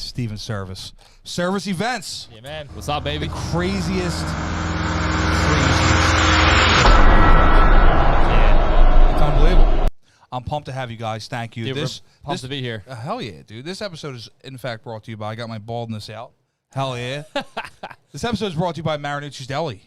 Stephen Servis. Servis Events. Yeah, man. What's up, baby? The craziest. It's unbelievable. I'm pumped to have you guys. Thank you. Dude, we're pumped to be here. Hell yeah, dude. This episode is, in fact, brought to you by, I got my baldness out. Hell yeah. This episode is brought to you by Marinucci's Deli.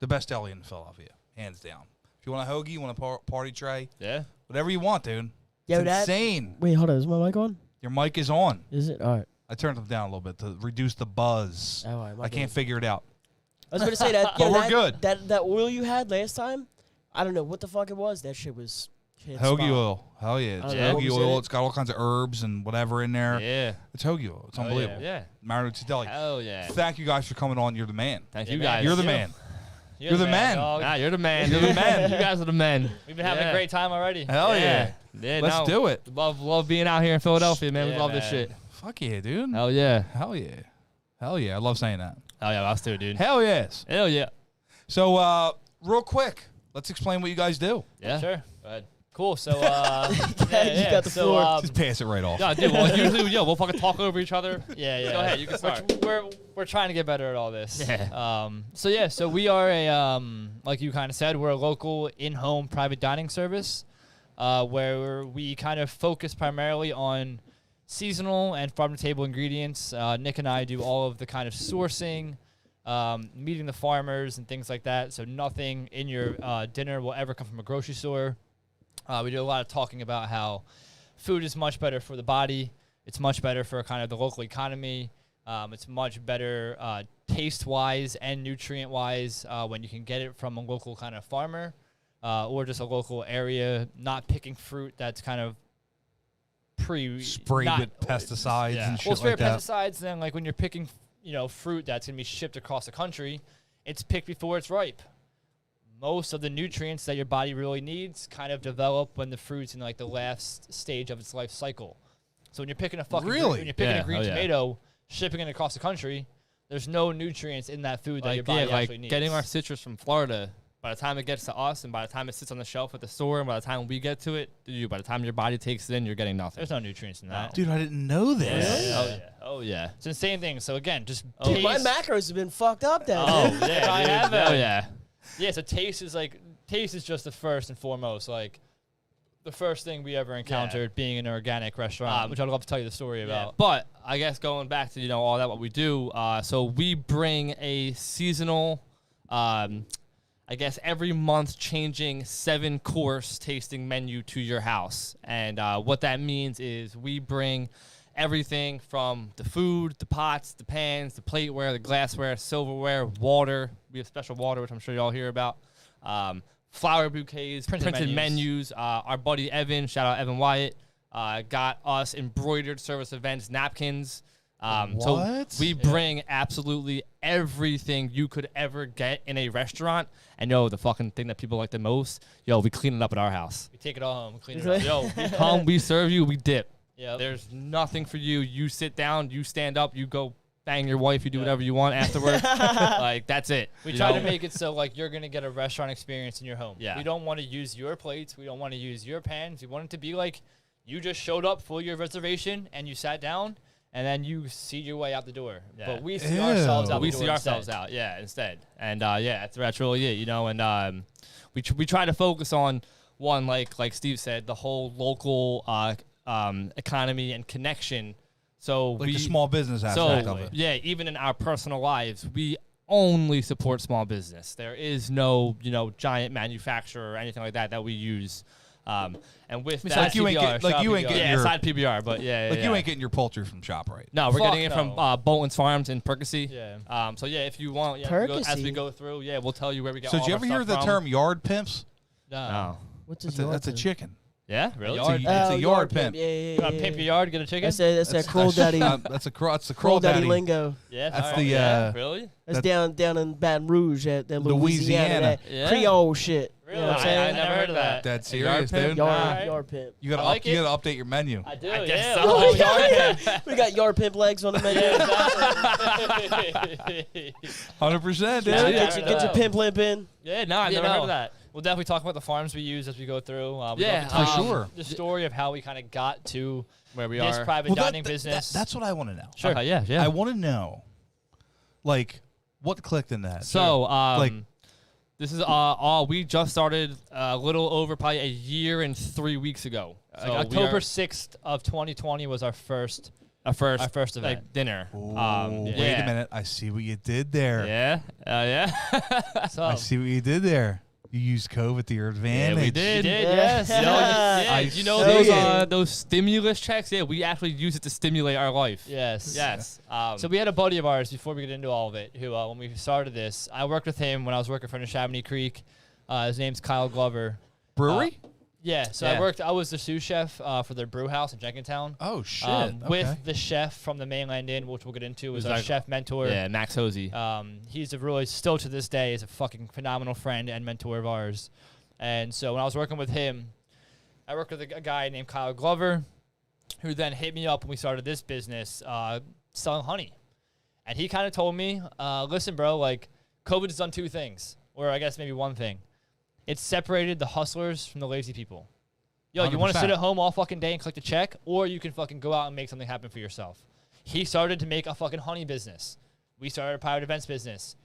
The best deli in Philadelphia. Hands down. If you want a hoagie, you want a party tray. Yeah. Whatever you want, dude. Yo, it's insane. Wait, hold on. Is my mic on? Your mic is on. Is it? All right. I turned it down a little bit to reduce the buzz. Oh, all right, I can't figure it out. I was going to say that. But we're good. That oil you had last time, I don't know what the fuck it was. That shit was... Hoagie oil. Hell yeah. It's hoagie oil. It's got all kinds of herbs and whatever in there. Yeah. It's hoagie oil. It's unbelievable. Yeah. Marinucci's Deli. Hell yeah. Thank you guys for coming on. You're the man. Thank you guys. You're the man. You're the man. Nah, you're the man. You're the man. You guys are the men. We've been having a great time already. Hell yeah. Let's do it. Love being out here in Philadelphia, man. Yeah, we love man. this shit. Fuck yeah, dude. Hell yeah. Hell yeah. Hell yeah. I love saying that. Hell yeah, us too, dude. Hell yes. Hell yeah. So, real quick, let's explain what you guys do. Yeah. Sure. Go ahead. Cool. So, You got the floor. Just pass it right off. Yeah, dude. Well, usually, we'll fucking talk over each other. yeah. Go ahead. You can start. We're trying to get better at all this. Yeah. So we are a like you kind of said, we're a local in-home private dining service, where we kind of focus primarily on seasonal and farm-to-table ingredients. Nick and I do all of the kind of sourcing, meeting the farmers and things like that. So nothing in your dinner will ever come from a grocery store. We do a lot of talking about how food is much better for the body. It's much better for kind of the local economy. It's much better taste-wise and nutrient-wise when you can get it from a local kind of farmer or just a local area, not picking fruit that's kind of sprayed with pesticides and shit like that. Pesticides, then like when you're picking, fruit that's going to be shipped across the country, it's picked before it's ripe. Most of the nutrients that your body really needs kind of develop when the fruit's in like the last stage of its life cycle. So when you're picking a a green tomato, shipping it across the country, there's no nutrients in that food that your body actually needs. Getting our citrus from Florida, by the time it gets to us and by the time it sits on the shelf at the store and by the time we get to it, by the time your body takes it in, you're getting nothing. There's no nutrients in that. Dude, I didn't know this. Yeah. Oh, yeah. It's the same thing. So again, just Dude, my macros have been fucked up then. Oh, yeah. I have Oh, yeah. Yeah, so taste is just the first and foremost, like the first thing we ever encountered being in an organic restaurant, which I'd love to tell you the story about. But I guess going back to, all that, what we do, so we bring a seasonal, every month changing 7-course tasting menu to your house. And what that means is we bring everything from the food, the pots, the pans, the plateware, the glassware, silverware, water. We have special water, which I'm sure you all hear about. Flower bouquets, printed menus. Our buddy Evan, shout out Evan Wyatt, got us embroidered service events, napkins. So we bring absolutely everything you could ever get in a restaurant. And the fucking thing that people like the most, we clean it up at our house. We take it all home and clean it up. We come, we serve you, we dip. Yep. There's nothing for you. You sit down, you stand up, you go bang your wife, you do whatever you want afterwards. That's it. We try to make it so you're going to get a restaurant experience in your home. Yeah. We don't want to use your plates. We don't want to use your pans. We want it to be like you just showed up for your reservation and you sat down and then you see your way out the door. Yeah. But we see ourselves out the door instead. And that's really it, and we try to focus on one, like Steve said, the whole local economy and connection. So the small business aspect of it. Yeah, even in our personal lives, we only support small business. There is no, giant manufacturer or anything like that we use. And with that, you ain't getting your aside PBR, but you ain't getting your poultry from ShopRite. No, we're getting it from Bolton's Farms in Percy. Yeah. If you want, as we go through, we'll tell you where we get. So did you ever hear the term yard pimps? No. What's that's a chicken. Yeah, really? It's a yard pimp. Yeah. You want to pimp your yard, get a chicken? That's that Cruel Daddy. That's the Cruel Daddy lingo. Yeah, that's the really. That's down in Baton Rouge at Louisiana. Yeah. Creole shit. Really? You know what I'm saying? I never heard of that. That's serious, dude. Yard pimp. You gotta update your menu. I do. I guess yeah. so. Yard pimp. We got yard pimp legs on the menu. 100%, dude. Get your pimp limp in. Yeah, no, I've never heard of that. We'll definitely talk about the farms we use as we go through. We'd Yeah, love to tell for you sure. the story of how we kind of got to Where we this are. private Well, dining business. that's what I want to know. Sure. Yeah. I want to know, like, what clicked in that. So, Like- this is all we just started a little over probably a year and 3 weeks ago. So October 6th of 2020 was our first our first event. like dinner. Ooh, yeah. wait a minute. I see what you did there. Yeah. Yeah. So I see what you did there. You used COVID to your advantage. we did. you did, Yeah. yes. You know, I you know see those it. those stimulus checks? Yeah, we actually use it to stimulate our life. Yes. Yes. So we had a buddy of ours before we get into all of it who, when we started this, I worked with him when I was working for Neshaminy Creek. His name's Kyle Glover. Brewery? Yeah, so Yeah. I was the sous chef for their brew house in Jenkintown. Oh, shit. With the chef from the Mainland Inn, which we'll get into, is our like- chef mentor. Yeah, Max Hosey. He's a really, still to this day, is a fucking phenomenal friend and mentor of ours. And so when I was working with him, I worked with a guy named Kyle Glover, who then hit me up when we started this business, selling honey. And he kind of told me, listen, bro, like, COVID's done two things, or I guess maybe one thing. It's separated the hustlers from the lazy people. Yo, you want to 100%. sit at home all fucking day and collect a check, or you can fucking go out and make something happen for yourself. He started to make a fucking honey business. We started a private events business.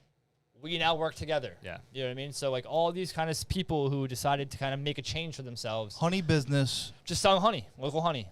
We now work together. Yeah. You know what I mean? So, like, all these kind of people who decided to kind of make a change for themselves, Honey business. just selling honey, local honey.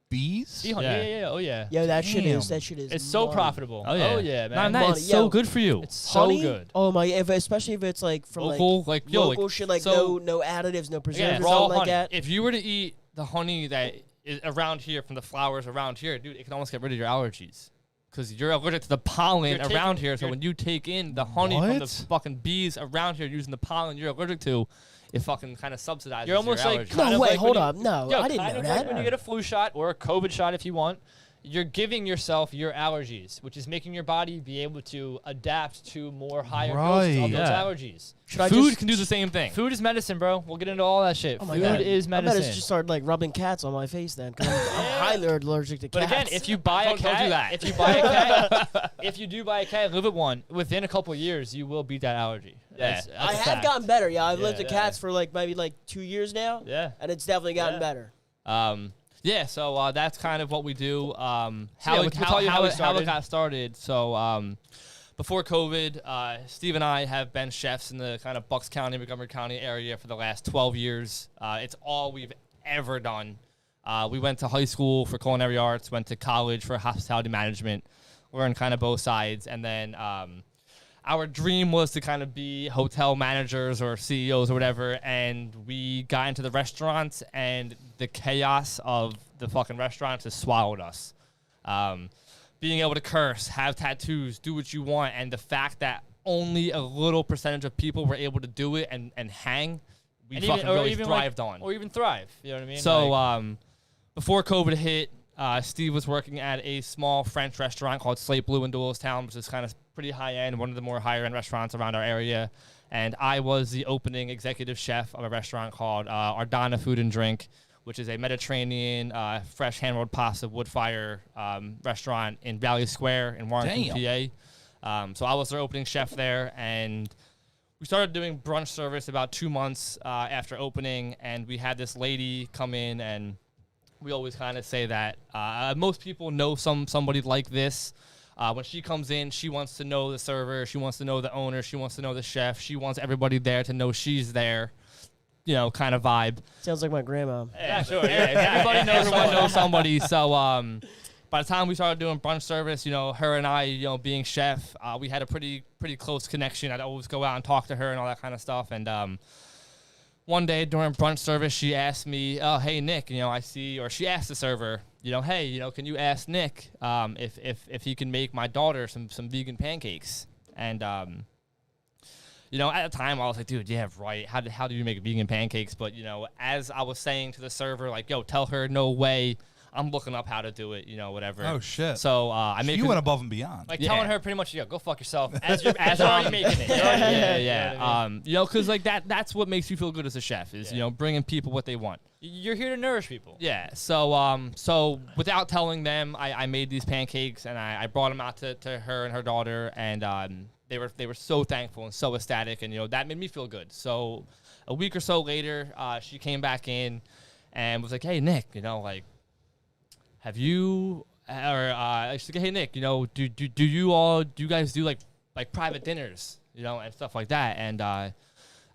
Bees? Bee honey. Yeah. Yeah. Oh, yeah. Yo, that shit Damn. is. That shit is. It's so money. profitable. Oh, yeah. Oh, yeah, man. Not that, it's Money, so yo. good for you. It's so Honey? good. Oh my! Especially if it's like from Local, like yo, local shit, like so- no additives, no Again, preservatives, raw something like honey. that. If you were to eat the honey that is around here from the flowers around here, dude, it can almost get rid of your allergies. Because you're allergic to the pollen You're around taking- here. So you're- when you take in the honey from the What? fucking bees around here using the pollen you're allergic to, it fucking kind of subsidizes You're almost your like allergies. kind No, of wait, like hold when up. No, Yo, I didn't kind know of like that. when you get a flu shot or a COVID shot, if you want, you're giving yourself your allergies, which is making your body be able to adapt to more higher doses of Right. those Yeah. allergies. Should I Food just, can do the same thing. Food is medicine, bro. We'll get into all that shit. Oh my Food God. is I medicine. better just start like rubbing cats on my face then, because I'm highly allergic to But cats. again, if you buy a Don't cat, do that. if you buy a cat, if you do buy a cat, and live with one, within a couple of years, you will beat that allergy. Yeah. That's I a have fact. gotten better. Yeah, I've lived Yeah, with yeah. cats for like maybe like 2 years now, Yeah. and it's definitely gotten Yeah. better. Yeah, so that's kind of what we do. yeah, we'll tell you how we it started. got started. So before COVID, Steve and I have been chefs in the kind of Bucks County, Montgomery County area for the last 12 years. It's all we've ever done. We went to high school for culinary arts, went to college for hospitality management, learned kind of both sides, and then our dream was to kind of be hotel managers or CEOs or whatever, and we got into the restaurants, and the chaos of the fucking restaurants has swallowed us. Being able to curse, have tattoos, do what you want, and the fact that only a little percentage of people were able to do it and hang, we And fucking even, really like, thrived on. or even thrive. You know what I mean? So Like, before COVID hit, Steve was working at a small French restaurant called Slate Blue in Doylestown, which is kind of pretty high-end, one of the more higher-end restaurants around our area. And I was the opening executive chef of a restaurant called Ardana Food and Drink, which is a Mediterranean, fresh hand-rolled pasta wood fire restaurant in Valley Square in Warrington, PA. So I was their opening chef there, and we started doing brunch service about 2 months after opening, and we had this lady come in, and we always kind of say that most people know somebody like this. When she comes in, she wants to know the server, she wants to know the owner, she wants to know the chef, she wants everybody there to know she's there, you know, kind of vibe. Sounds like my grandma. Yeah, sure. Yeah, everybody knows everyone knows somebody. So by the time we started doing brunch service, you know, her and I, you know, being chef, we had a pretty close connection. I'd always go out and talk to her and all that kind of stuff. And one day during brunch service, she asked me, "Oh, hey Nick, you know, I see," or she asked the server, you know, "Hey, you know, can you ask Nick if he can make my daughter some vegan pancakes?" And you know, at the time, I was like, dude, yeah, right. How do you make vegan pancakes? But, you know, as I was saying to the server, like, yo, tell her no way. I'm looking up how to do it, you know, whatever. Oh, shit. So I made You went above and beyond. like yeah. telling her pretty much, yo, go fuck yourself as you're already making it. You know what I mean? yeah, You know what I mean? you know, because, like, that's what makes you feel good as a chef is, you know, bringing people what they want. You're here to nourish people. Yeah. So without telling them, I made these pancakes, and I brought them out to her and her daughter, and they were so thankful and so ecstatic, and that made me feel good. So a week or so later, she came back in and was like, "Hey Nick, like, have you?" Or she's like, "Hey Nick, do you guys do like private dinners, and stuff like that?" And I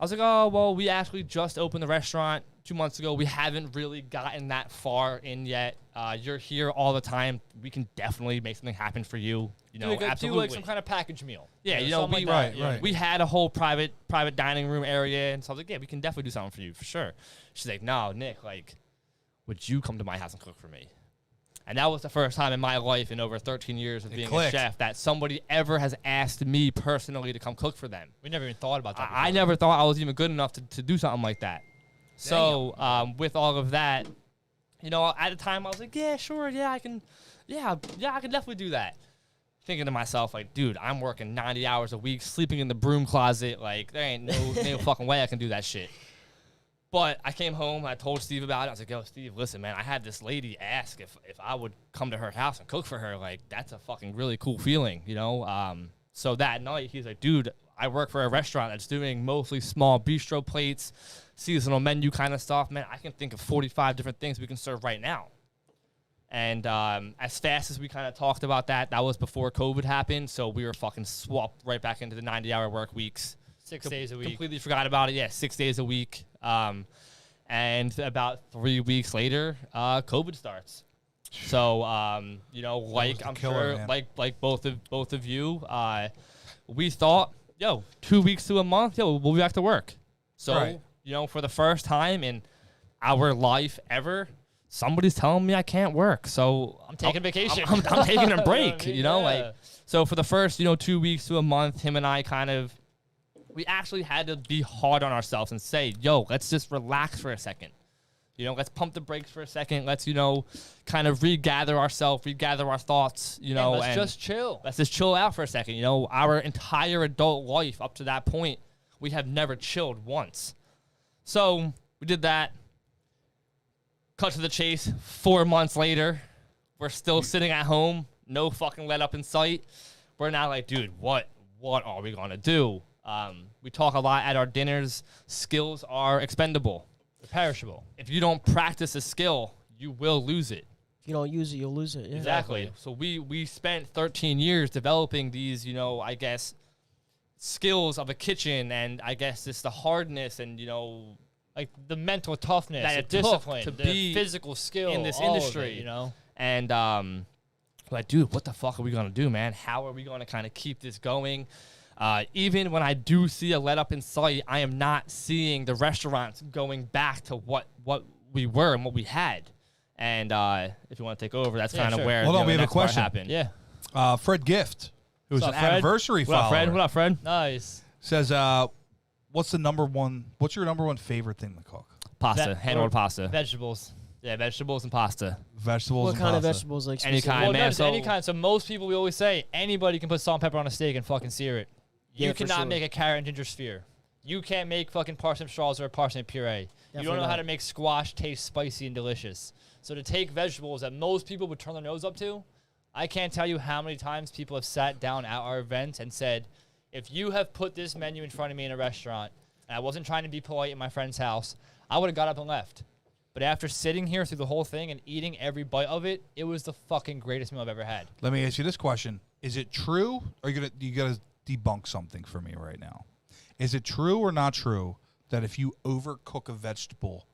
was like, "Oh well, we actually just opened the restaurant 2 months ago. We haven't really gotten that far in yet. You're here all the time. We can definitely make something happen for you. Absolutely. Do like some kind of package meal. Yeah, something like that. Right. We had a whole private dining room area, and so I was like, yeah, we can definitely do something for you for sure." She's like, "No, Nick, like, would you come to my house and cook for me?" And that was the first time in my life in over 13 years of being clicked. a chef that somebody ever has asked me personally to come cook for them. We never even thought about that. I never thought I was even good enough to do something like that. So with all of that, at the time I was like, yeah, sure, yeah, I can definitely do that. Thinking to myself, like, dude, I'm working 90 hours a week, sleeping in the broom closet. Like, there ain't no fucking way I can do that shit. But I came home, I told Steve about it. I was like, yo, Steve, listen, man, I had this lady ask if I would come to her house and cook for her. Like, that's a fucking really cool feeling, So that night, he's like, dude, I work for a restaurant that's doing mostly small bistro plates, seasonal menu kind of stuff. Man, I can think of 45 different things we can serve right now. And as fast as we kind of talked about that was before COVID happened. So we were fucking swapped right back into the 90-hour work weeks. 6 days a week. Completely forgot about it. Yeah, 6 days a week. And about 3 weeks later, COVID starts. So, like I'm killer, sure, man. like both of you, we thought, 2 weeks to a month, we'll be back to work. So, Right. For the first time in our life ever, somebody's telling me I can't work. So I'm taking vacation. I'm taking a break. Yeah. So for the first 2 weeks to a month, him and I we actually had to be hard on ourselves and say, let's just relax for a second. Let's pump the brakes for a second. Let's, kind of regather ourselves, regather our thoughts, let's just chill. Let's just chill out for a second. Our entire adult life up to that point, we have never chilled once. So we did that. Cut to the chase. 4 months later, we're still sitting at home. No fucking let up in sight. We're now like, dude, what are we going to do? We talk a lot at our dinners. Skills are expendable. They're perishable. If you don't practice a skill, you will lose it. If you don't use it, you'll lose it. Yeah. Exactly. So we spent 13 years developing these, I guess, skills of a kitchen, and I guess it's the hardness and, Like the mental toughness, that the it took discipline, to the be physical skill in this all of industry, it, And like, dude, what the fuck are we gonna do, man? How are we gonna kind of keep this going? Even when I do see a let up in sight, I am not seeing the restaurants going back to what we were and what we had. And if you want to take over, that's kind of sure. where Hold on, we the have a next part question. happened. Yeah. Fred Gift, who's What's an up, Fred? anniversary What up, follower, Fred? What up, Fred? Nice. says, what's your number one favorite thing to cook? Pasta, hand-rolled pasta. Vegetables. Yeah, vegetables and pasta. Vegetables What and kind of pasta. vegetables? Like Any specific? kind. Well, man, no, just so- any kind. So most people, we always say, anybody can put salt and pepper on a steak and fucking sear it. You Yeah, for cannot sure. make a carrot and ginger sphere. You can't make fucking parsnip straws or a parsnip puree. You Definitely don't know how not. to make squash taste spicy and delicious. So to take vegetables that most people would turn their nose up to, I can't tell you how many times people have sat down at our events and said, if you have put this menu in front of me in a restaurant, and I wasn't trying to be polite in my friend's house, I would have got up and left. But after sitting here through the whole thing and eating every bite of it, it was the fucking greatest meal I've ever had. Let me ask you this question: is it true, or you gotta debunk something for me right now? Is it true or not true that if you overcook a vegetable,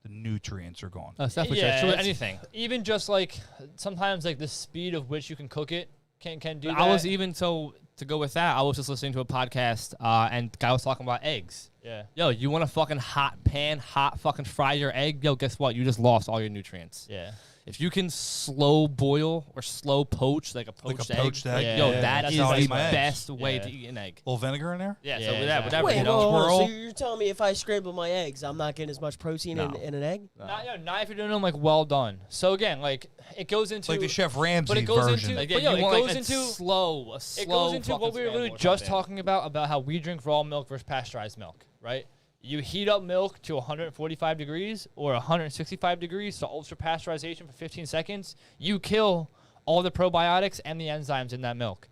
the nutrients are gone? That's definitely Yeah, true. it's- Anything. Even just like sometimes like the speed of which you can cook it can do that. I was even to go with that. I was just listening to a podcast, and the guy was talking about eggs. Yeah. Yo, you want a fucking hot pan, hot fucking fry your egg? Yo, guess what? You just lost all your nutrients. Yeah. If you can slow boil or slow poach like a poached poached egg, yo, yeah, that that's is how I the eat my eggs. best way Yeah. to eat an egg. A little vinegar in there? Yeah, Yeah, so with that, exactly. whatever, Wait, you know. whoa, swirl. so you're telling me if I scramble my eggs, I'm not getting as much protein No. in an egg? Not if you're doing them like well done. So again, like it goes into Like the Chef Ramsay it goes version. into- Like, But yeah, yo, you it want goes like into- a slow it goes into what fucking we were literally scramble or just something. talking about how we drink raw milk versus pasteurized milk, right? You heat up milk to 145 degrees or 165 degrees to ultra pasteurization for 15 seconds. You kill all the probiotics and the enzymes in that milk.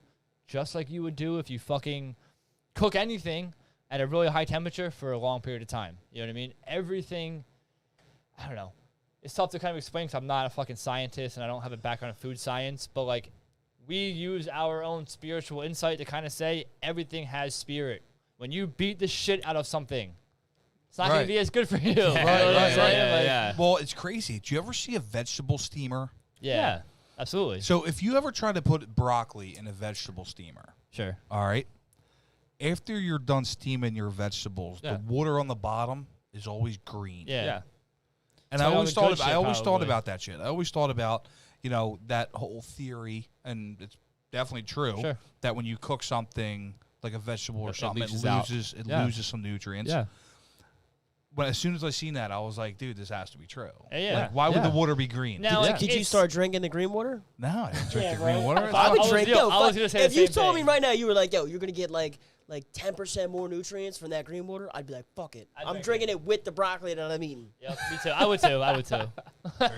just like you would do if you fucking cook anything at a really high temperature for a long period of time. You know what I mean? Everything, I don't know. It's tough to kind of explain because I'm not a fucking scientist and I don't have a background in food science, but like we use our own spiritual insight to kind of say everything has spirit. When you beat the shit out of something, it's not going Right. to be as good for you. Yeah, You know what I'm right, saying? yeah, Like, yeah. Well, it's crazy. Do you ever see a vegetable steamer? Yeah, absolutely. So if you ever try to put broccoli in a vegetable steamer, Sure. all right, after you're done steaming your vegetables, Yeah. the water on the bottom is always green. Yeah. Yeah. And It's I like all always the thought good about, I shit, always thought probably. about that shit. I always thought about, that whole theory, and it's definitely true Sure. that when you cook something like a vegetable or It something, it leaches out. loses some nutrients. Yeah. But as soon as I seen that, I was like, dude, this has to be true. Yeah. Like, why would Yeah. the water be green? Now, Yeah. like, Did you it's- start drinking the green water? No, I didn't drink Yeah, the green bro. water. I would was- drink. yo, Yo, I was fuck, gonna say the if you same told me thing. right now, you were like, yo, you're gonna get like 10% more nutrients from that green water, I'd be like, fuck it. I'd I'm drink drinking it with the broccoli that I'm eating. Yep, me too. I would too. I would too.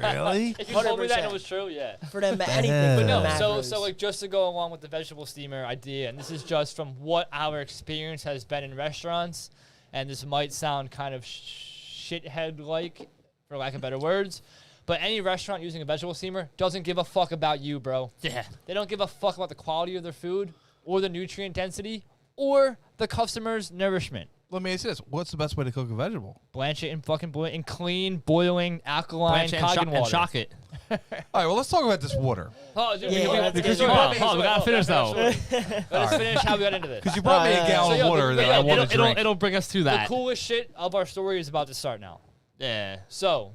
Really? If you told me that and it 100%. was true, yeah. For them, But anything. But for no, the so macros. like just to go along with the vegetable steamer idea, and this is just from what our experience has been in restaurants, and this might sound kind of shithead-like, for lack of better words, but any restaurant using a vegetable steamer doesn't give a fuck about you, bro. Yeah. They don't give a fuck about the quality of their food, or the nutrient density, or the customer's nourishment. Let me ask you this: what's the best way to cook a vegetable? Blanch it in fucking in clean, boiling, alkaline, Blanch it Kangen and water. shock it. All right, well, let's talk about this water Oh, dude, Yeah, let's Because get you into hold on, we gotta finish though. Let us finish how we got into this. because you brought me a So, gallon yo, of water the- that yo, I want to drink. It'll bring us to The that. coolest shit of our story is about to start now. Yeah. So,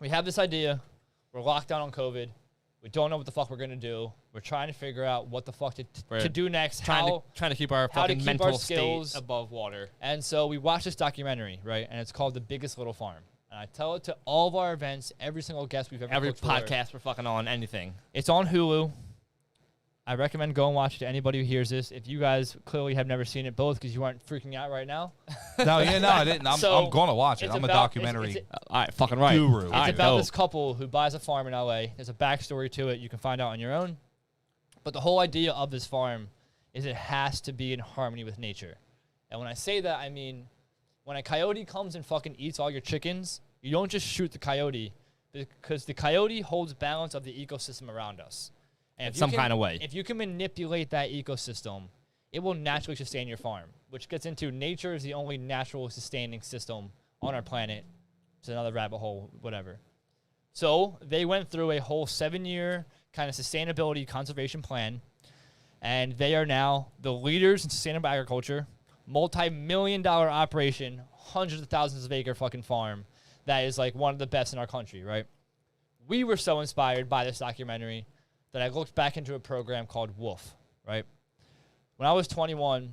we have this idea. We're locked down on COVID. We don't know what the fuck we're gonna do. We're trying to figure out what the fuck to We're do next. Trying to keep our how to fucking keep mental our skills state above water. And so we watched this documentary, right? And it's called The Biggest Little Farm. And I tell it to all of our events, every single guest we've ever Every cooked for. podcast we're fucking on, anything. It's on Hulu. I recommend go and watch it to anybody who hears this. If you guys clearly have never seen it, both because you aren't freaking out right now. No, I didn't. I'm So, going to watch it. it's I'm a about- documentary it's- All right, fucking right. guru. All It's right, about dope. this couple who buys a farm in LA. There's a backstory to it. You can find out on your own. But the whole idea of this farm is it has to be in harmony with nature. And when I say that, I mean when a coyote comes and fucking eats all your chickens, you don't just shoot the coyote because the coyote holds balance of the ecosystem around us. And In if you some can- kind of way. If you can manipulate that ecosystem, it will naturally sustain your farm, which gets into nature is the only natural sustaining system on our planet. It's another rabbit hole, whatever. So they went through a whole 7-year kind of sustainability conservation plan, and they are now the leaders in sustainable agriculture, multi-million-dollar operation, hundreds of thousands of acre fucking farm that is like one of the best in our country, right? We were so inspired by this documentary that I looked back into a program called Wolf, right? When I was 21,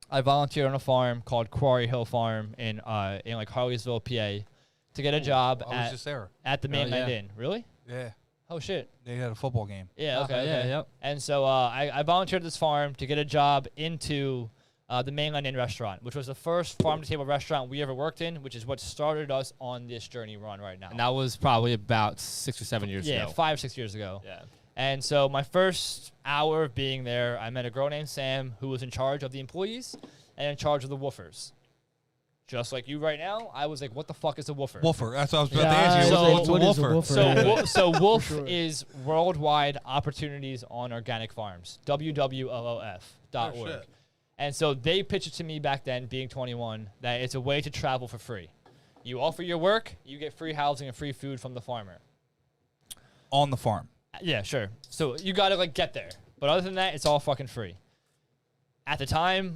I volunteered on a farm called Quarry Hill Farm in like Harleysville, PA, to get a job I was just there. at the Mainland yeah. Inn. Really? Yeah, Oh shit. they had a football game. Yeah. Okay. yeah, okay. yep. And so I volunteered at this farm to get a job into the Mainland Inn restaurant, which was the first farm-to-table restaurant we ever worked in, which is what started us on this journey we're on right now. And that was probably about 6 or 7 years yeah, ago. 5 or 6 years ago. Yeah. And so my first hour of being there, I met a girl named Sam who was in charge of the employees and in charge of the woofers. Just like you right now, I was like, what the fuck is a woofer? Woofer. That's what I was about to Yeah, ask you. so What's a what is a woofer? woofer? So, Yeah. so Wolf sure. is Worldwide Opportunities on Organic Farms, WWOOF.org. Oh, shit. And so they pitched it to me back then, being 21, that it's a way to travel for free. You offer your work, you get free housing and free food from the farmer. On the farm. Yeah, sure. So you got to like get there. But other than that, it's all fucking free. At the time,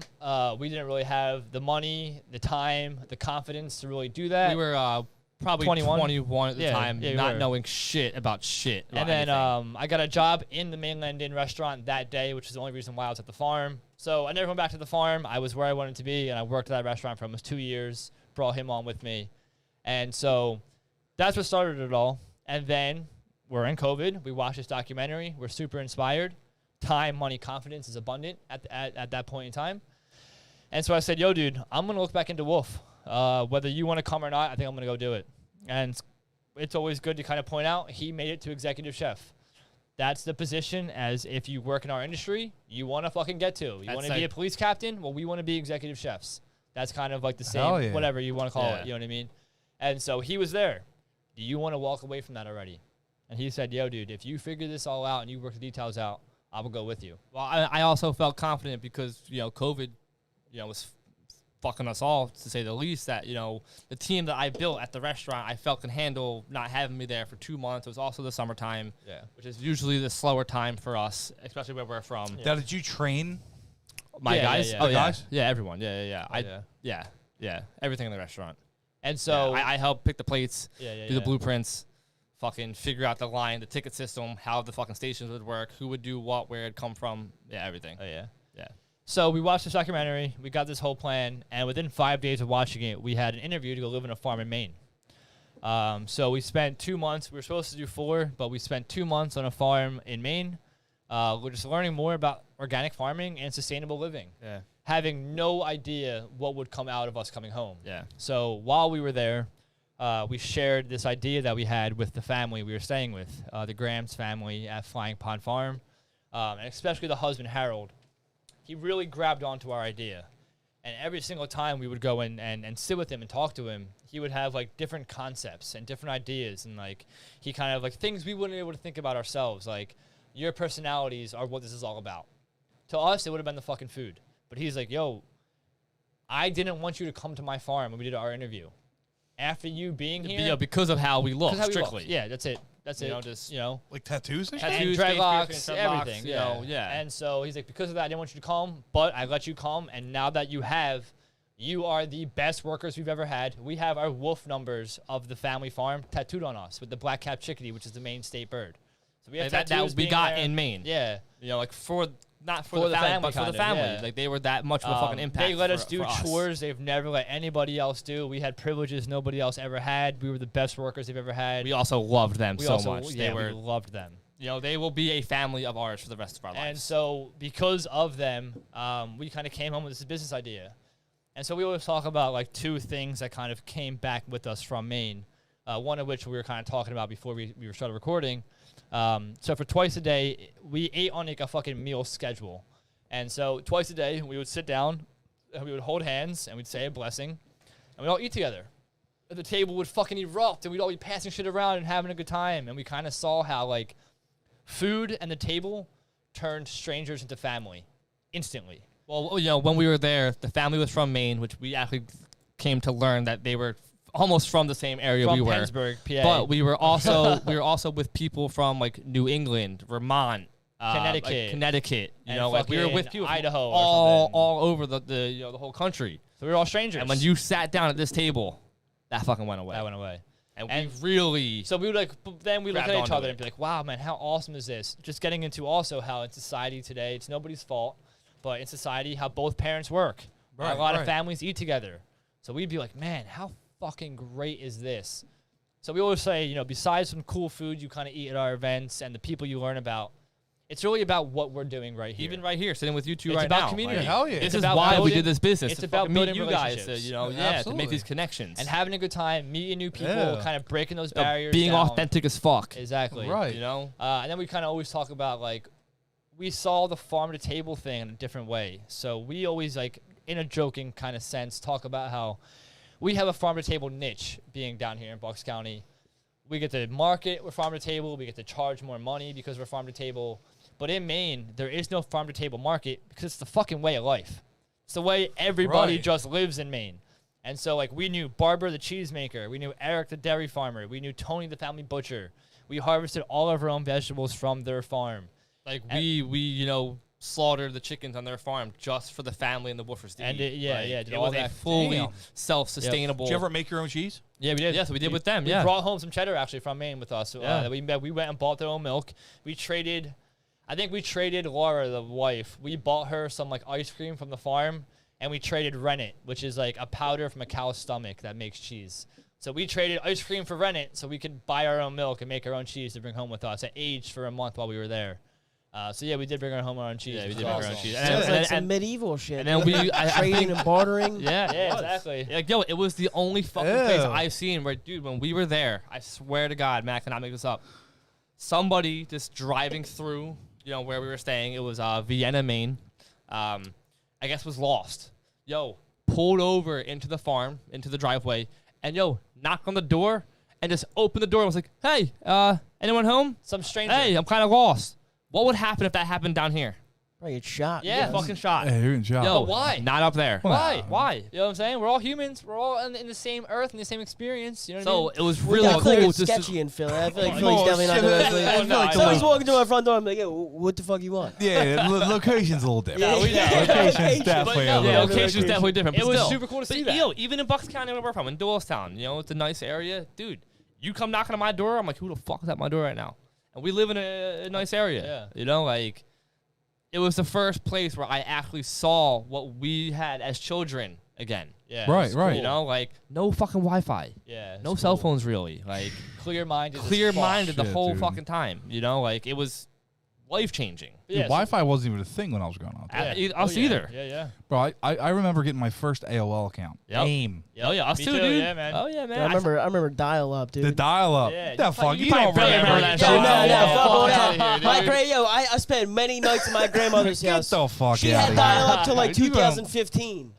we didn't really have the money, the time, the confidence to really do that. We were probably 21? 21 at the Yeah, time, yeah, we not were. knowing shit about shit. And then I got a job in the Mainland Inn restaurant that day, which is the only reason why I was at the farm. So I never went back to the farm. I was where I wanted to be, and I worked at that restaurant for almost 2 years, brought him on with me. And so that's what started it all. And then we're in COVID. We watched this documentary. We're super inspired. Time, money, confidence is abundant at that point in time. And so I said, yo, dude, I'm going to look back into Wolf. Whether you want to come or not, I think I'm going to go do it. And it's always good to kind of point out he made it to executive chef. that's the position as if you work in our industry, you want to fucking get to. You That's want to be like- a police captain? Well, we want to be executive chefs. That's kind of like the Hell same, yeah. whatever you want to call Yeah. it. You know what I mean? And so he was there. Do you want to walk away from that already? And he said, yo, dude, if you figure this all out and you work the details out, I will go with you. Well, I also felt confident because, COVID, was fucking us all, to say the least, that, the team that I built at the restaurant, I felt can handle not having me there for 2 months. It was also the summertime, Yeah. which is usually the slower time for us, especially where we're from. Now, did you train? My Yeah, guys? yeah, Oh, yeah. yeah. Guys? Yeah, everyone. Yeah. Yeah. Yeah. Everything in the restaurant. And so, I helped pick the plates, yeah, do the blueprints, fucking figure out the line, the ticket system, how the fucking stations would work, who would do what, where it'd come from. Yeah, everything. Oh, yeah. Yeah. So we watched the documentary. We got this whole plan. And within 5 days of watching it, we had an interview to go live in a farm in Maine. So we spent 2 months. We were supposed to do 4, but we spent 2 months on a farm in Maine. We're just learning more about organic farming and sustainable living. Yeah. Having no idea what would come out of us coming home. Yeah. So while we were there, we shared this idea that we had with the family we were staying with, the Graham's family at Flying Pond Farm, and especially the husband, Harold. He really grabbed onto our idea. And every single time we would go in and sit with him and talk to him, he would have like different concepts and different ideas. And like he kind of like things we wouldn't be able to think about ourselves. Like your personalities are what this is all about. To us, it would have been the fucking food. But he's like, yo, I didn't want you to come to my farm when we did our interview. After you being here, Because of how we look, 'cause how we look. strictly. Yeah, that's it. That's it. Just Like tattoos and shit? Tattoos, And face dreadlocks, piercing, everything. dreadlocks, Yeah. yeah. And so he's like, because of that, I didn't want you to come, but I let you come. And now that you have, you are the best workers we've ever had. We have our wolf numbers of the family farm tattooed on us with the black-capped chickadee, which is the Maine state bird. So we have that tattoos we being got there. in Maine. Yeah. Like not for, For the family, but for kind the of, family. yeah. Like they were that much of a fucking impact. They let for- us do for chores they've never let anybody else do. We had privileges nobody else ever had. We were the best workers they've ever had. We also loved them We so also, much. yeah, They were, we loved them. they will be a family of ours for the rest of our lives. And so because of them, we kind of came home with this business idea. And so we always talk about like 2 things that kind of came back with us from Maine. One of which we were kind of talking about before we started recording. So for twice a day, we ate on like a fucking meal schedule. And so twice a day, we would sit down, and we would hold hands, and we'd say a blessing, and we'd all eat together. And the table would fucking erupt, and we'd all be passing shit around and having a good time. And we kind of saw how like food and the table turned strangers into family instantly. well, when we were there, the family was from Maine, which we actually came to learn that they were almost from the same area From we were. Pennsburg, PA. But we were also with people from like New England, Vermont, Connecticut. And We were with fucking people from Idaho or all over the whole country. So we were all strangers. And when you sat down at this table, that fucking went away. that went away. And and- we really So we would like, then we look Grabbed at each onto other it. and be like, wow, man, how awesome is this? Just getting into also how in society today, it's nobody's fault, but in society, how both parents work. Right, a lot of right. families eat together. So we'd be like, man, how fucking great is this? So we always say, besides some cool food you kind of eat at our events and the people you learn about, it's really about what we're doing right here. even right here, sitting with you two It's right about now. community. like, Hell yeah. This It's is about why we building- did this business. it's to about fucking meet building you guys, relationships. to Absolutely. make these connections and having a good time, meeting new people, Yeah. kind of breaking those You know, barriers being down. authentic as fuck. Exactly. Right. And then we kind of always talk about like we saw the farm to table thing in a different way. So we always like in a joking kind of sense talk about how we have a farm to table niche being down here in Bucks County. We get to market with farm to table. We get to charge more money because we're farm to table. But in Maine, there is no farm to table market because it's the fucking way of life. It's the way everybody Right. just lives in Maine. And so like we knew Barbara the cheesemaker. We knew Eric the dairy farmer. We knew Tony the family butcher. We harvested all of our own vegetables from their farm. Like And- we slaughtered the chickens on their farm just for the family and the woofers to And eat. it- yeah, Like, yeah, did it all was a that. fully Damn. self-sustainable. Did you ever make your own cheese? Yeah, we did. Yes, we did with them, We yeah. brought home some cheddar actually from Maine with us. Yeah. We went and bought their own milk. We traded, I think we traded Laura, the wife. We bought her some like ice cream from the farm, and we traded rennet, which is like a powder from a cow's stomach that makes cheese. So we traded ice cream for rennet so we could buy our own milk and make our own cheese to bring home with us. It aged for a month while we were there. So yeah, we did bring our own cheese. Yeah, we which did was make our own awesome. cheese. Sounds And- like some and- medieval shit. and then we, I trading think, and bartering. yeah, Yeah, it was. exactly. Like, yo, it was the only fucking place Ew. I've seen where, dude, when we were there, I swear to God, Matt, cannot make this up. somebody just driving through, where we were staying. It was Vienna, Maine. I guess was lost. Pulled over into the farm, into the driveway, and knocked on the door and just opened the door and was like, "Hey, anyone home? Some stranger. Hey, I'm kind of lost." What would happen if that happened down here? Probably get shot. Yeah, fucking shot. Hey, you're in shot. Yo, But why? Not up there. Why? Why? You know what I'm saying? We're all humans. We're all in the same earth and the same experience. You know what I mean? So it was We really definitely cool. get just to- sketchy in Philly. I feel like Oh, Philly's definitely not shit, the I best place. feel like the Someone's lo- walking to my front door. I'm like, yo, what the fuck you want? Yeah, location's a little different. Yeah, we know. Location's definitely But a no, little location's different. definitely different. It But was still. super cool to see But, that. even in Bucks County, where we're from, in Doylestown, it's a nice area. Dude, you come knocking on my door, I'm like, who the fuck is at my door right now? And we live in a nice area. Yeah. It was the first place where I actually saw what we had as children again. Yeah. Right, it's right. cool. No fucking Wi-Fi. Yeah. No it's clear cool. phones, really. Clear-minded. as fuck. Clear-minded the Shit, whole dude. fucking time. It was life-changing. But Dude, yeah, so- Wi-Fi wasn't even a thing when I was growing up. Us yeah. either. Yeah. Bro, I remember getting my first AOL account. Yep. AIM. Oh, yeah, us Me too, too, dude. yeah, man. Oh, yeah, I man. remember dial-up, dude. The dial-up. Yeah, The you fuck? you You probably don't barely remember remember that that shit. shit. No, Yeah, fuck all fuck that. outta here, My dude. I spent many nights at my grandmother's Get house. the fuck She out had of dial-up till here. like You don't- 2015.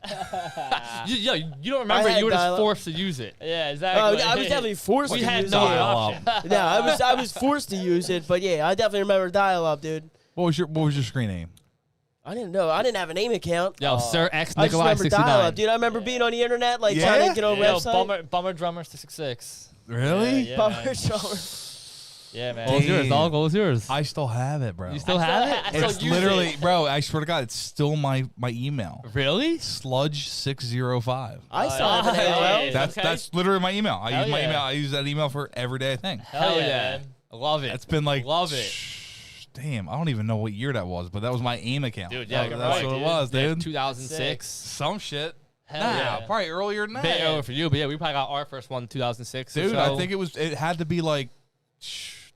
You don't remember I it. You were had just dial-up. forced to use it. Yeah, exactly. I was definitely forced We to had use no it. option. No, I was forced to use it, but yeah, I definitely remember dial-up, dude. What was your screen name? I didn't know. I didn't have a name account. Yo, Sir X I just Nikolai remember dial-up, 69. dude. I remember being on the internet, like Yeah? trying to get on a Yo, website. Bummer Drummer 666. Really? Yeah, Bummer man. drummer. Yeah, man. What was yours, Damn. dog? What was yours? I still have it, bro. You still have it? I still It's use literally, it. bro. I swear to God, it's still my email. Really? Sludge605. I still have an yeah, AOL. yeah. That's Okay. that's literally my email. I Hell use my yeah. email. I use that email for everyday thing. Hell yeah, man. I love it. It's been like Love it. Damn, I don't even know what year that was, but that was my AIM account. Dude, yeah, that's right, what it dude. was, Yeah, dude. 2006. Some shit. Hell Nah, yeah. probably earlier than that. Bit early for you, but yeah, we probably got our first one in 2006. or Dude, so. I think it had to be like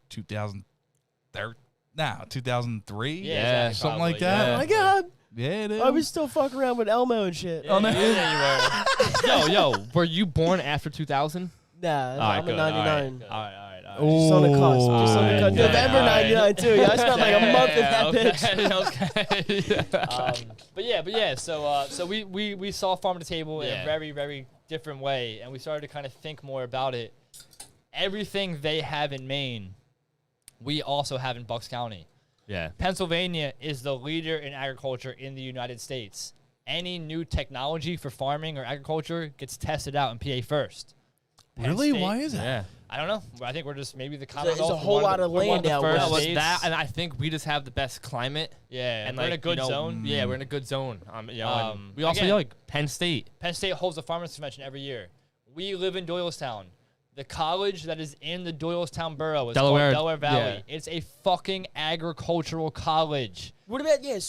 2003. Nah, 2003. Yeah, exactly, something like probably, that. Oh Yeah. my God. Yeah, it is. I was still fucking around with Elmo and shit. Yeah, yeah, you were. yo, were you born after 2000? Nah, right, I'm a good, 99. All right. Just on the cusp. Just on the cusp. Yeah, November alright. 99 too. Yeah, I spent like a month in that bitch. Okay. But yeah. So we saw farm to table in Yeah. a very, very different way, and we started to kind of think more about it. Everything they have in Maine, we also have in Bucks County. Yeah. Pennsylvania is the leader in agriculture in the United States. Any new technology for farming or agriculture gets tested out in PA first. Penn Really? State- Why is that? Yeah. I don't know. I think we're just maybe the There's Commonwealth. a whole lot of land out first west. Was states. that, and I think we just have the best climate. Yeah, And we're in a like, good you know, zone. Yeah, we're in a good zone. And we also again- like Penn State. Penn State holds the Farmers Convention every year. We live in Doylestown. The college that is in the Doylestown borough is Delaware, called Delaware Valley. yeah. It's a fucking agricultural college. What about is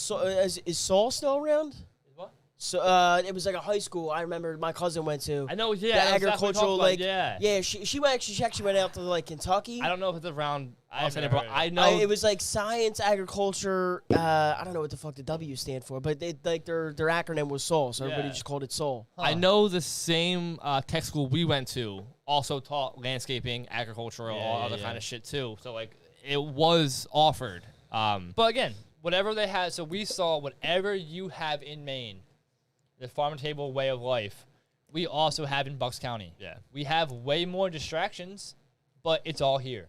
Saul still around? What? So it was like a high school I remember my cousin went to. I know, yeah. The that's what we agricultural talked about, like yeah. she actually went out to like Kentucky. I don't know if it's around. I've I've never never heard of it. I know. It was like science, agriculture. I don't know what the fuck the W stand for, but they like their acronym was SOL, so everybody Yeah. just called it SOL. I know the same tech school we went to also taught landscaping, agriculture, all yeah, other yeah. kind of shit too. So like it was offered. But again, whatever they had, so we saw whatever you have in Maine, the farm to table way of life, we also have in Bucks County. Yeah. We have way more distractions, but it's all here.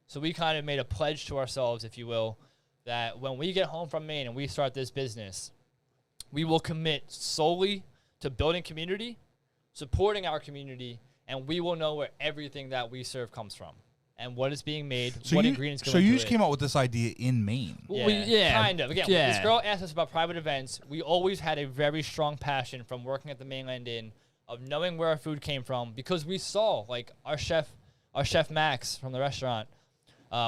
So we kind of made a pledge to ourselves, if you will, that when we get home from Maine and we start this business, we will commit solely to building community, supporting our community, and we will know where everything that we serve comes from and what is being made, what ingredients go so into you it. just came up with this idea in Maine. Yeah. Kind of. Again, when this girl asked us about private events, we always had a very strong passion from working at the Mainland Inn of knowing where our food came from because we saw, like, our chef Max from the restaurant,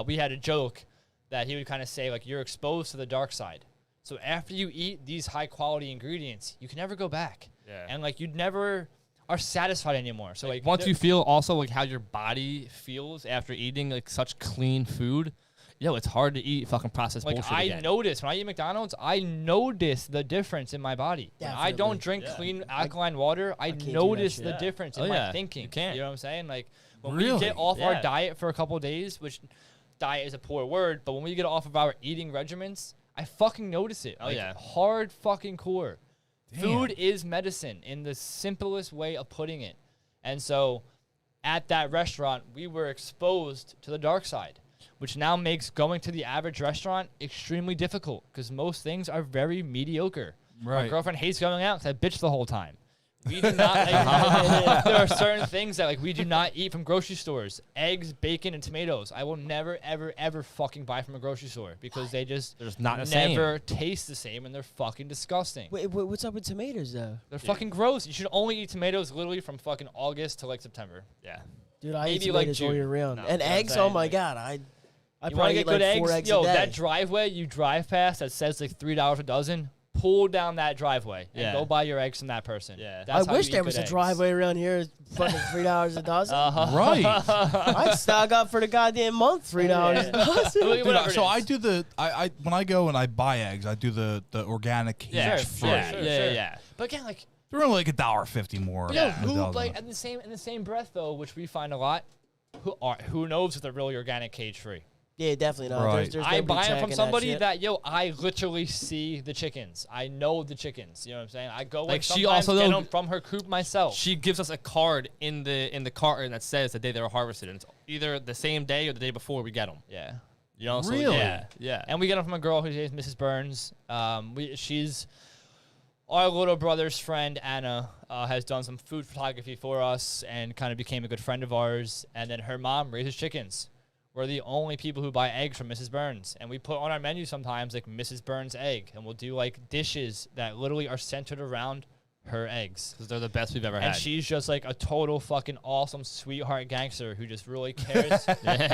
we had a joke that he would kind of say, like, you're exposed to the dark side. So after you eat these high-quality ingredients, you can never go back. Yeah. And, like, you'd never are satisfied anymore. So, like, Once you feel also like how your body feels after eating like such clean food, it's hard to eat fucking processed like bullshit I again. notice when I eat McDonald's, I notice the difference in my body. When I don't drink clean alkaline water, I can't do that notice shit. the difference Oh, in yeah. my thinking. You can't. You know what I'm saying? Like when Really? we get off our Yeah. diet for a couple of days, which diet is a poor word, but when we get off of our eating regimens, I fucking notice it. Oh, Like, yeah. hard fucking core. Damn. Food is medicine in the simplest way of putting it. And so at that restaurant, we were exposed to the dark side, which now makes going to the average restaurant extremely difficult because most things are very mediocre. My Right. girlfriend hates going out because I bitch the whole time. We do not. Like, there are certain things that like we do not eat from grocery stores: eggs, bacon, and tomatoes. I will never, ever, ever fucking buy from a grocery store because they just They're just not the same. never taste the same and they're fucking disgusting. Wait, what's up with tomatoes though? They're fucking gross. You should only eat tomatoes literally from fucking August to like September. Yeah. Dude, I eat Maybe, like, tomatoes all June. year round. No, and you know what I'm eggs, oh saying? my Like, god, I You want probably to eat get good like 4 eggs? eggs Yo, a day. that driveway you drive past that says like $3 a dozen. Pull down that driveway and Yeah. go buy your eggs from that person. Yeah. That's I how wish you eat there was good a eggs. driveway around here, fucking $3 a dozen. Right. I'd stock up for the goddamn month, $3 a dozen. Dude, Whatever it so is. I do the I when I go and I buy eggs, I do the organic cage Yeah. free. Yeah. Sure, Yeah. sure. Yeah. But again, like, They're only like $1.50 more. but a yo, who dozen. like in the same breath though, which we find a lot. Who knows if they're really organic cage free? Yeah, definitely not. Right. There's I nobody buy them from checking somebody shit. that yo, I literally see the chickens. I know the chickens. You know what I'm saying? I go Like, like she sometimes also get though- them from her coop myself. She gives us a card in the carton that says the day they were harvested, and it's either the same day or the day before we get them. Yeah. You know, so Really? yeah, yeah. And we get them from a girl whose name is Mrs. Burns. She's our little brother's friend, Anna, has done some food photography for us and kind of became a good friend of ours. And then her mom raises chickens. We're the only people who buy eggs from Mrs. Burns. And we put on our menu sometimes like Mrs. Burns egg. And we'll do like dishes that literally are centered around her eggs. Because they're the best we've ever And had. she's just like a total fucking awesome sweetheart gangster who just really cares,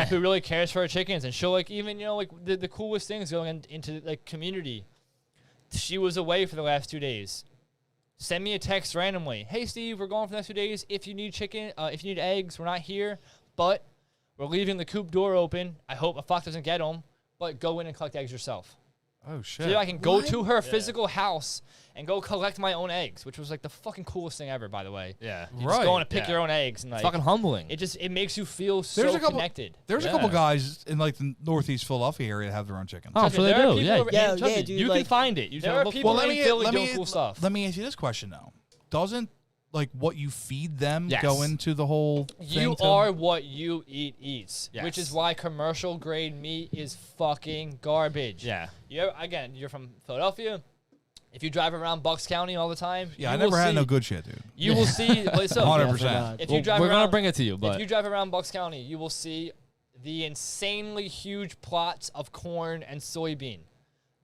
who really cares for her chickens. And she'll like even, you know, like the coolest things going into like community. She was away for the last 2 days. Send me a text randomly. Hey Steve, we're going for the next 2 days. If you need chicken, if you need eggs, we're not here, but we're leaving the coop door open. I hope a fox doesn't get them, but go in and collect eggs yourself. Oh shit. So I can go What? to her physical house and go collect my own eggs, which was like the fucking coolest thing ever, by the way. yeah. You Right. just go in and pick Yeah. your own eggs and like It's fucking humbling. it makes you feel There's so a couple- connected. There's a Yeah. couple guys in like the Northeast Philadelphia area that have their own chickens. Oh, I'm Trust sure me, they there are do. people Yeah. over- Yeah, trust me, yeah, dude, You like, can find it. You there just are look people for in it. Philly doing cool stuff. Let me ask you this question though. Doesn't like what you feed them Yes. go into the whole You thing too? are what you eats, Yes. which is why commercial grade meat is fucking garbage. Yeah. You're from Philadelphia. If you drive around Bucks County all the time, Yeah, you I never will had see- no good shit, dude. You will see. Like, so, 100%. if you drive we're around, gonna bring it to you, if but you drive around Bucks County, you will see the insanely huge plots of corn and soybean.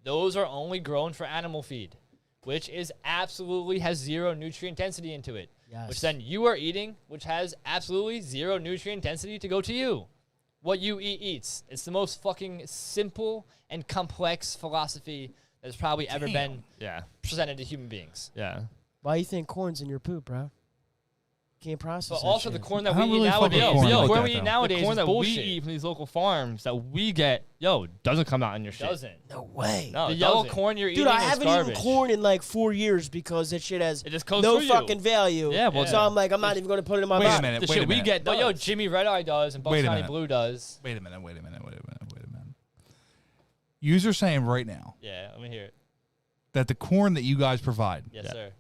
Those are only grown for animal feed, which is absolutely has zero nutrient density into it. Yes. Which then you are eating, which has absolutely zero nutrient density to go to you. What you eat eats. It's the most fucking simple and complex philosophy that has probably ever been yeah, presented to human beings. yeah. Why you think corn's in your poop, bro? Can't process But that also shit. the corn that I we don't eat really fuck with nowadays. corn Yo, like corn that, we eat though. nowadays The corn is that bullshit. we eat from these local farms that we get, doesn't come out in your shit. Doesn't. No way. No, The it yellow doesn't. corn you're Dude, eating I is haven't garbage. eaten corn in like 4 years because that shit has It just goes no through fucking you. value. Yeah, well, So I'm like, I'm not even going to put it in my Wait a body. minute. The Wait a shit we minute. get But yo, does. Jimmy Red Eye does, and Bucks Wait a County minute. Blue does. Wait a minute. You're saying right now Yeah, let me hear it. that the corn that you guys provide Yes, Yeah. sir.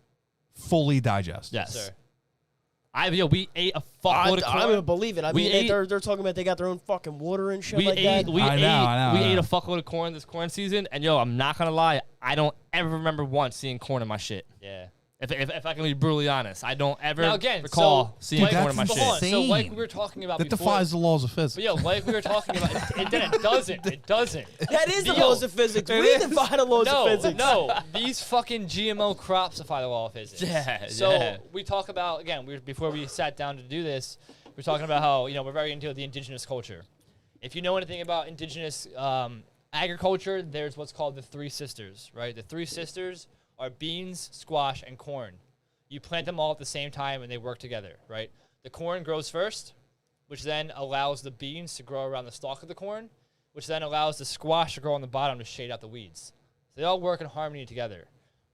fully digests. Yes. Sir. We ate a fuckload I'm of corn. going to believe it. I We mean, ate- they're talking about they got their own fucking water and shit We like ate. that. We I ate. know, We I ate know. a fuckload of corn this corn season, and I'm not gonna lie, I don't ever remember once seeing corn in my shit. Yeah. If I can be brutally honest, I don't ever Now again, recall so, seeing Dude, corn in my that's shit. Hold on. So like we insane. were talking about That before. defies the laws of physics. But yo, like we were talking about, it doesn't. It doesn't. That is the Yo, laws of physics. it We is. defy the laws No, of physics. no. These fucking GMO crops defy the law of physics. Yeah, So yeah. we talk about again. Before we sat down to do this, we're talking about how we're very into the indigenous culture. If you know anything about indigenous agriculture, there's what's called the three sisters, right? The three sisters are beans, squash, and corn. You plant them all at the same time, and they work together, right? The corn grows first, which then allows the beans to grow around the stalk of the corn, which then allows the squash to grow on the bottom to shade out the weeds. So they all work in harmony together.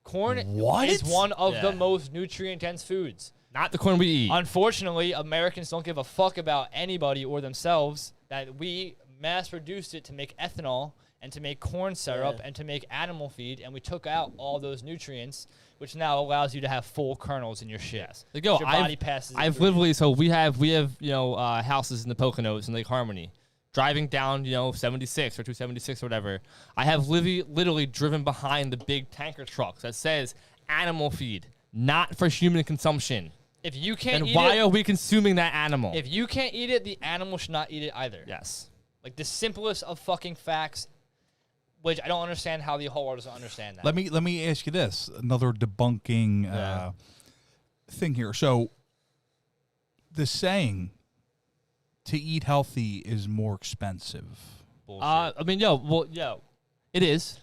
Corn is one of the Yeah. most nutrient-dense foods. Not the corn we eat. Unfortunately, Americans don't give a fuck about anybody or themselves that we mass-produced it to make ethanol and to make corn syrup and to make animal feed, and we took out all those nutrients, which now allows you to have full kernels in your shit. Yes. Like, yo, Your body passes. it I've through. literally, so we have houses in the Poconos in Lake Harmony. Driving down, 76 or 276 or whatever, I have literally driven behind the big tanker trucks that says animal feed, not for human consumption. If you can't Then eat why it, are we consuming that animal? if you can't eat it, the animal should not eat it either. Yes. Like the simplest of fucking facts, which I don't understand how the whole world doesn't understand that. Let me ask you this, another debunking thing here. So the saying to eat healthy is more expensive. Bullshit. It is.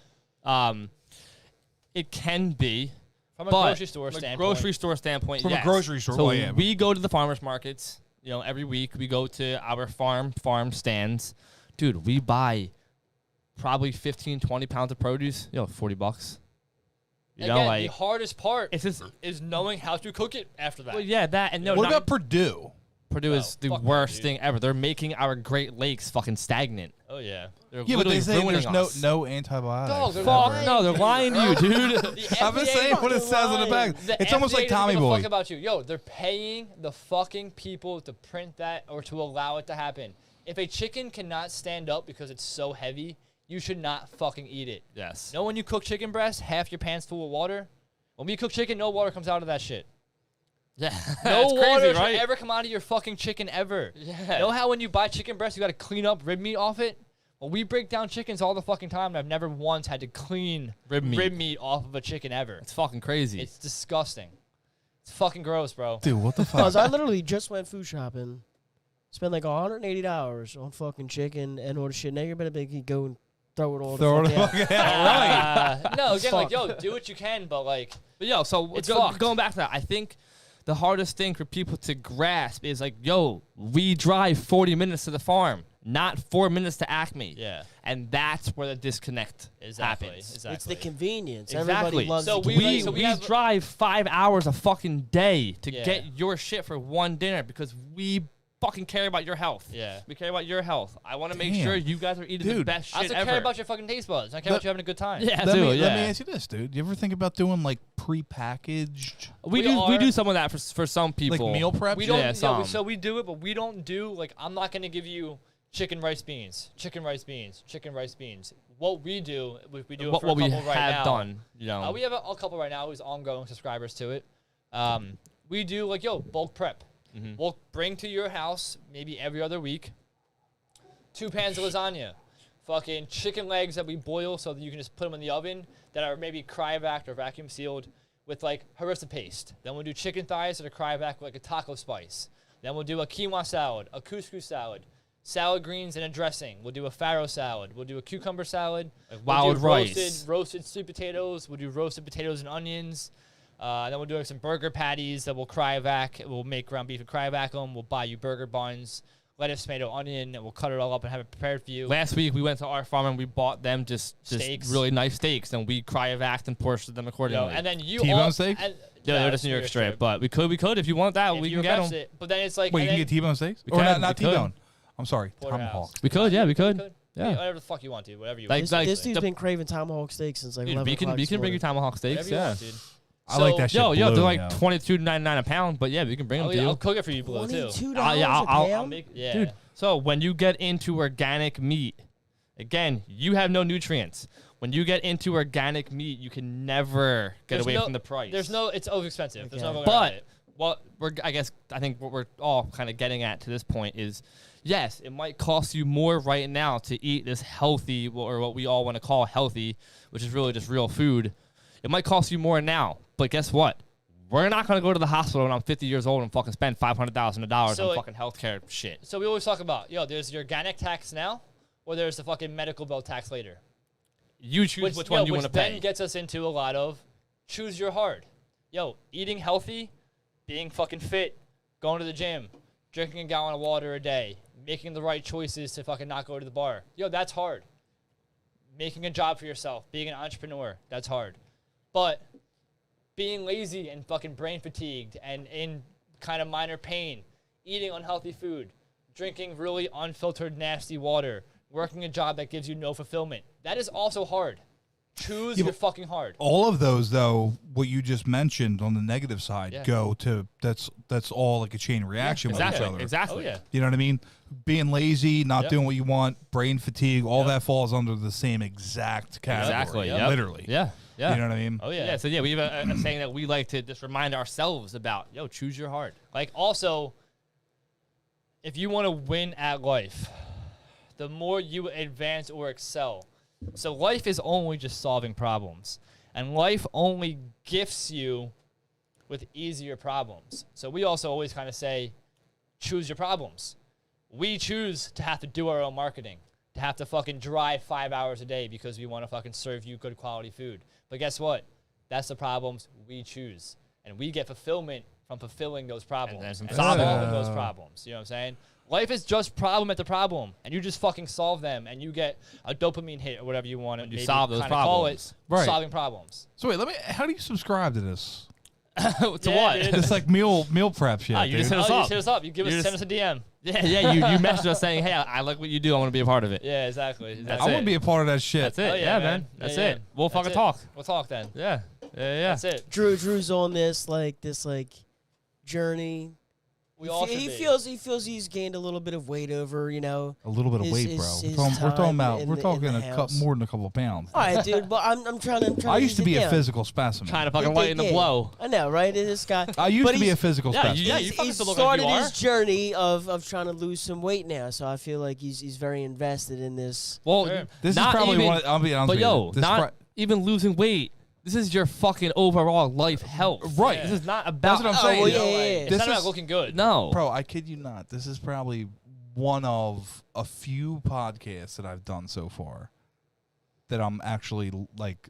It can be. From a but grocery store from a standpoint. grocery store standpoint, From a yes. grocery store, So well, yeah. we go to the farmers markets. Every week we go to our farm stands. Dude, we buy probably 15, 20 pounds of produce. $40. Again, the hardest part it's just. is knowing how to cook it after that. Well, yeah, that and no. What not- about Purdue? Purdue is the fuck worst that, dude. thing ever. They're making our Great Lakes fucking stagnant. Oh yeah. They're Yeah, but they literally say ruining there's us. no antibiotics. Dog, they're ever. Fuck no, they're lying to you, dude. I've been saying what it says on the bag. The It's almost FDA like doesn't Tommy give a Boy. fuck about you. Yo, they're paying the fucking people to print that or to allow it to happen. If a chicken cannot stand up because it's so heavy, you should not fucking eat it. Yes. Know when you cook chicken breast, half your pan's full of water? When we cook chicken, no water comes out of that shit. Yeah. No It's water crazy, should right? ever come out of your fucking chicken ever. Yeah. Know how when you buy chicken breast, you got to clean up rib meat off it? Well, we break down chickens all the fucking time, and I've never once had to clean Rib meat. off of a chicken ever. It's fucking crazy. It's disgusting. It's fucking gross, bro. Dude, what the fuck? Cause I literally just went food shopping, spent like $180 on fucking chicken and all the shit. Now you're better go and throw it all Throw the it fuck out. right. No, again, like, Fuck. yo, do what you can, but like, But so It's fucked. going back to that, I think the hardest thing for people to grasp is like, yo, we drive 40 minutes to the farm, not 4 minutes to Acme. yeah, And that's where the disconnect exactly. happens. Exactly. It's the convenience. Exactly. Everybody loves So the we- convenience. We, so we have- drive 5 hours a fucking day to Yeah. get your shit for one dinner because we fucking care about your health. Yeah. We care about your health. I want to make Damn. sure you guys are eating the Dude. best I shit also ever. care about your fucking taste buds. I care about you having a good time. yeah, Let dude, me yeah. ask you this, dude. You ever think about doing like pre-packaged, we We do are- some of that for some like people. meal prep? We shit? don't. Yeah, some. So we do it, but we don't do like. I'm not gonna give you chicken rice beans, chicken rice beans, chicken rice beans. What we do, we do it what for a we couple right have now. done, We have a couple right now who's ongoing subscribers to it. We do like bulk prep. We'll bring to your house maybe every other week 2 pans of lasagna, fucking chicken legs that we boil so that you can just put them in the oven that are maybe cryovac or vacuum sealed with like harissa paste. Then we'll do chicken thighs that are cryovac with like a taco spice. Then we'll do a quinoa salad, a couscous salad, salad greens and a dressing. We'll do a farro salad. We'll do a cucumber salad. Like We'll wild do rice. roasted sweet potatoes. We'll do roasted potatoes and onions. Then we'll do like some burger patties that we'll cryovac. We'll make ground beef and cryovac them. We'll buy you burger buns, lettuce, tomato, onion, and we'll cut it all up and have it prepared for you. Last week we went to our farm and we bought them just Steaks. really nice steaks and we cryovac and portioned them You know, accordingly. and then you T-bone all, steaks? and- yeah, they're it's just New York strip, but we could if you want that, if we you can get request them. it. But then it's like, Wait, you and can get then T-bone steaks? We Or can, not we could. T-bone. I'm sorry, Porterhouse. tomahawk. We could, yeah, we could. Yeah. Whatever the fuck you want, dude. Whatever you Like- want. This dude's the- been craving tomahawk steaks since like Dude, 11 we can o'clock this bring you morning. tomahawk steaks, Whatever you yeah. want, dude. I like that shit. Yo, blue, they're like yo. $22.99 a pound, but yeah, we can bring them to I'll you. cook it for you, Blue, too. $22 yeah, a I'll pound? make, Yeah. dude. So when you get into organic meat, again, you have no nutrients. When you get into organic meat, you can never get There's away no- from the price. It's always expensive. There's no Okay. going around But it. what I think what we're all kind of getting at to this point is, yes, it might cost you more right now to eat this healthy, or what we all want to call healthy, which is really just real food. It might cost you more now, but guess what? We're not going to go to the hospital when I'm 50 years old and fucking spend $500,000 So on it- fucking healthcare shit. So we always talk about, there's the organic tax now, or there's the fucking medical bill tax later. You choose which one you want to then pay. gets us into a lot of choose your hard. Eating healthy, being fucking fit, going to the gym, drinking a gallon of water a day, making the right choices to fucking not go to the bar. That's hard. Making a job for yourself, being an entrepreneur, that's hard. But being lazy and fucking brain fatigued and in kind of minor pain, eating unhealthy food, drinking really unfiltered nasty water, working a job that gives you no fulfillment. That is also hard. Choose your fucking hard. All of those, though, what you just mentioned on the negative side, go to that's all like a chain reaction with each other. Exactly. Oh, yeah. You know what I mean? Being lazy, not doing what you want, brain fatigue, all that falls under the same exact category. Exactly. Literally. Yeah. Yeah. You know what I mean? Oh, yeah. Yeah. So yeah, we have a saying that we like to just remind ourselves about. Yo, choose your heart. Like, also, if you want to win at life, the more you advance or excel. So life is only just solving problems. And life only gifts you with easier problems. So we also always kind of say, choose your problems. We choose to have to do our own marketing, to have to fucking drive 5 hours a day because we want to fucking serve you good quality food. But guess what? That's the problems we choose. And we get fulfillment from fulfilling those problems and solving those problems. You know what I'm saying? Life is just problem after problem, and you just fucking solve them, and you get a dopamine hit or whatever you want to You solve those call it, Right. solving problems. So wait, how do you subscribe to this? To what? Dude. It's like meal prep shit. You just dude. hit us You up. just hit us up. You You send us a DM. Yeah. You messaged us saying, hey, I like what you do. I want to be a part of it. Yeah, exactly. That's I it. want to be a part of that shit. That's it. Oh, yeah, yeah, man. man. That's Yeah, it. We'll That's fucking it. talk. We'll talk then. Yeah. That's it. Drew's on this journey. We all should he be. feels he's gained a little bit of weight over, you know. A little bit of His- weight, his- bro. his We're talking time about in we're the- talking in the a house. more than a couple of pounds. All right, dude, but I'm trying to. I used to be a down. physical specimen. Trying to fucking lighten the blow. I know, right? This guy. I used but to be a he's- physical Yeah, specimen. you He's, fucking he's still look like started you are. his journey of trying to lose some weight now, so I feel like he's very invested in this. Well, Sure. This is not probably even, one. I'll be honest But with you. yo, This is not even losing weight. This is your fucking overall life health. Right. This is not That's about. what I'm Oh, saying. well, You know, yeah, like, yeah, yeah. It's This not about is- looking good. No. Bro, I kid you not. This is probably one of a few podcasts that I've done so far that I'm actually like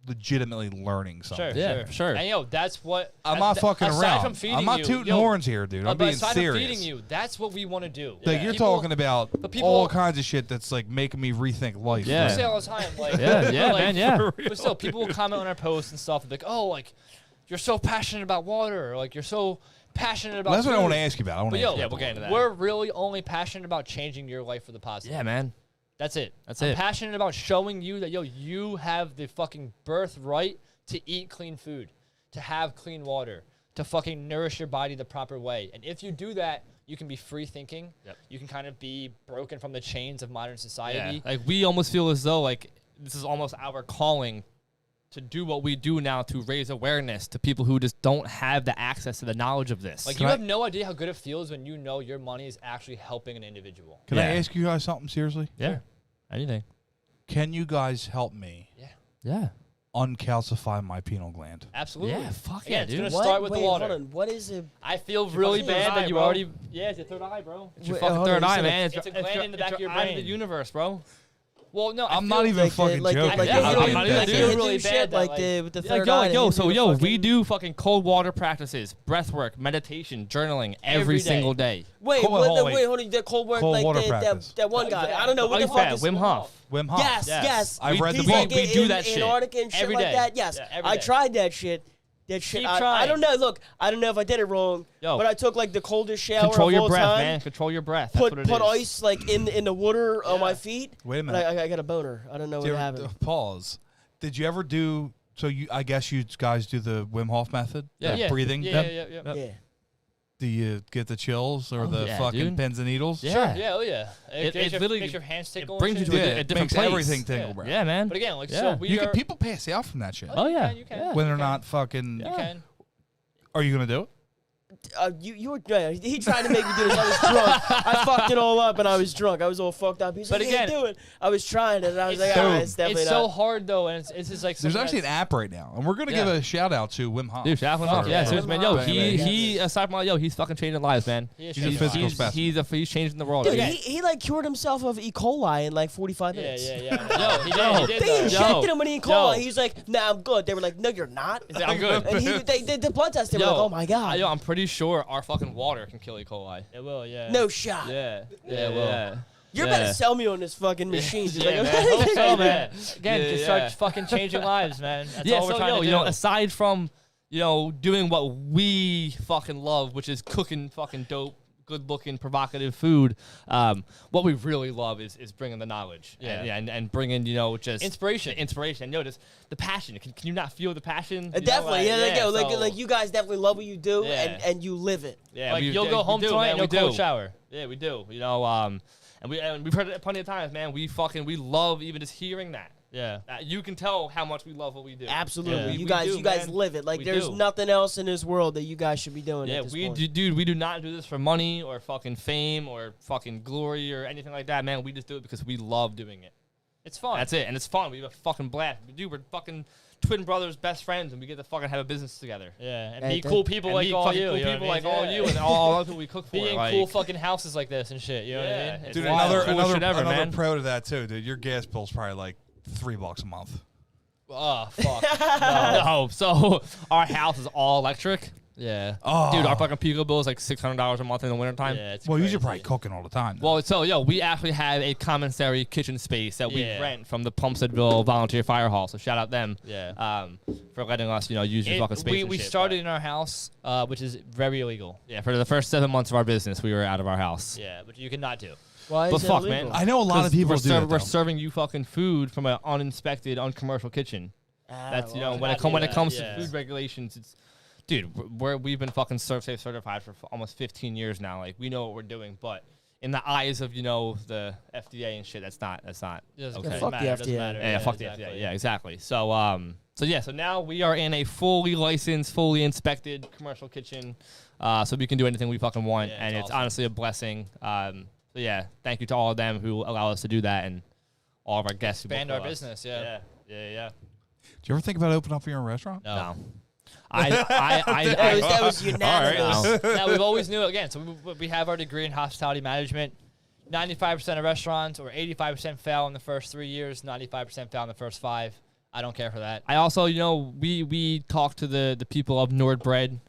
legitimately learning something. Sure, Yeah, sure. And yo, that's what I'm not fucking aside around. From feeding I'm not you, tooting yo, horns here, dude. I'm but being aside serious. from feeding you, that's what we want to do. Like you're People- talking about but people- all kinds of shit that's like making me rethink life. Yeah. We say all the time, like, Yeah, like, man, yeah. But still, people will comment on our posts and stuff, and be like, "Oh, like, you're so passionate about water, or, like, you're so passionate about." Well, that's what I food." want to ask you about. I want But to yo, ask you we'll get into that. we're really only passionate about changing your life for the positive. Yeah, man. That's it. That's I'm it. passionate about showing you that, yo, you have the fucking birthright to eat clean food, to have clean water, to fucking nourish your body the proper way. And if you do that, you can be free thinking. Yep. You can kind of be broken from the chains of modern Yeah. society. Like we almost feel as though like this is almost our calling to do what we do now to raise awareness to people who just don't have the access to the knowledge of this. Like, you have no idea how good it feels when you know your money is actually helping an individual. Can I Yeah. ask you guys something seriously? yeah. Sure. Anything. Can you guys help me Yeah. uncalcify my pineal gland? Absolutely. Yeah, fuck Again, yeah, it's dude. gonna start with Wait, the water. hold on. What is it? I feel really fucking bad third that eye, you bro. already. Yeah, it's your third eye, bro. It's your Wait, fucking hold third on, eye, so man. it's a gland in the back of your eye of brain. the universe, bro. Well, no, I'm not even like fucking the, joking. Like Yeah, the, I'm Hindu- not even like the doing Hindu really shit, bad that, like like- the with the Yeah, third yo, eye. yo, the so Hindu yo, we fucking- do fucking cold water practices, breath work, meditation, journaling every Every day. single day. Wait, Cold- wait, hold on, wait, wait. hold on. The cold work, Cold like water that practice. one guy. I don't know what Oh, the fuck yeah, is Wim Hof. Wim Hof. Yes, Yes. yes. I've read the He's book. like We do in that shit Antarctica and shit every like day. that. Yes, Yeah, every I day. tried that shit. That shit. Keep I trying. don't know. Look, I don't know if I did it wrong, Yo. but I took like the coldest shower Control of your all breath, time. man. Control your breath. That's Put what it is. ice like in the water on my feet. Wait a But minute. I got a boner. I don't know what happened. Pause. Did you ever do? So you, I guess you guys do the Wim Hof method. Yeah. The Yeah. breathing. Yeah, Yep. yeah. Yeah. Do you get the chills or Oh, the yeah, fucking dude. pins and needles? Yeah. Yeah, oh yeah. It makes your, literally- makes your hands it tickle. brings and you shit. to Yeah, a it different makes place. everything tingle, Yeah. bro. Yeah, man. But again, like, Yeah. so we You are. can, people pass out from that shit Oh yeah. you can. Yeah. when they're you not fucking. You Yeah. can. Are you gonna do it? You were he tried to make me do this. I was drunk. I fucked it all up, and I was drunk. I was all fucked up. He's But like, again, "Yeah, do it." I was trying it, and I was like, so- "Ah, it's definitely It's not." so hard though, and it's just like There's something actually an that's- app right now, and we're gonna give Yeah. a shout out to Wim Hof. Dude, shout out Fuck Wim. Yeah, yeah. seriously, man. Yo, Wim Hof, he aside from he's fucking changing lives, man. He is He's a changing physical lives. specimen. He's changing the world. Dude, Yeah. he like cured himself of E. coli in like 45 Yeah, minutes. yeah, yeah. Yo, he did. They He did. injected him with E. coli. Yo. He's like, "Nah, I'm good." They were like, "No, you're not." I'm good. And they did the blood test. They were like, "Oh my god." Yo, I'm pretty sure our fucking water can kill E. coli. It will. Yeah. No shot. Yeah. Yeah, well. You're Yeah. about to sell me on this fucking machine. dude. Yeah, Like, man. Hope so, man. Again, Yeah, just yeah. start fucking changing lives, man. That's Yeah, all we're so trying to do. you know, aside from doing what we fucking love, which is cooking fucking dope, good-looking, provocative food. What we really love is bringing the knowledge, and bringing just Inspiration. And notice the passion. Can you not feel the passion? Definitely, So- like you guys definitely love what you do, Yeah. and you live it. Yeah, Like, we- you'll yeah, go we home do, tonight, man, no we cold do. shower. Yeah, we do. And we've heard it plenty of times, man. We love even just hearing that. Yeah. You can tell how much we love what we do. Absolutely, Yeah. you We guys do, man. Live it. Like We there's do. nothing else in this world that you guys should be doing. Yeah, at this we point. do, dude. We do not do this for money or fucking fame or fucking glory or anything like that, man. We just do it because we love doing it. It's fun. That's it, and it's fun. We have a fucking blast. Dude, we're fucking twin brothers, best friends, and we get to fucking have a business together. Yeah, and Hey, meet that- cool people And like meet all fucking you. cool you know people what I like mean? all Yeah. you and all other people we cook for. Be in like, cool fucking houses like this and shit. You know what I Yeah, mean? it's Dude, wild. another Coolest shit ever, another man. pro to that too, dude. Your gas bill's probably like $3 a month. Oh fuck. No, so our house is all electric. Yeah. Oh, Dude, our fucking Pico bill is like $600 a month in the wintertime. Yeah. It's well, crazy. you're probably cooking all the time. though. Well, so we actually have a commissary kitchen space that we Yeah. rent from the Pumpsteadville Volunteer Fire Hall. So shout out them, Yeah. for letting us, use your fucking space. we and we shit, started in our house, which is very illegal. but, yeah, for the first 7 months of our business, we were out of our house. Yeah, but you cannot do. Why But is that fuck, illegal? man. I know a lot of people do that. We're though. serving you fucking food from an uninspected, uncommercial kitchen. That's well, when it cannot do comes that, to yeah. food regulations, it's. Dude, we've been fucking ServSafe certified for almost 15 years now. Like, we know what we're doing, but in the eyes of, the FDA and shit, that's not It doesn't okay. Fuck the matter, it doesn't FDA. matter. Yeah, fuck exactly. the FDA. Yeah, exactly. So now we are in a fully licensed, fully inspected commercial kitchen, so we can do anything we fucking want, Yeah, and it's it's awesome. honestly a blessing. So yeah, thank you to all of them who allow us to do that, and all of our guests who Expand book our with us. business. Yeah. Yeah. Do you ever think about opening up your own restaurant? No. That was unanimous. Now we've always knew again. So we have our degree in hospitality management. 95% of restaurants or 85% fail in the first 3 years. 95% fail in the first 5. I don't care for that. I also, we talked to the people of Nordbread.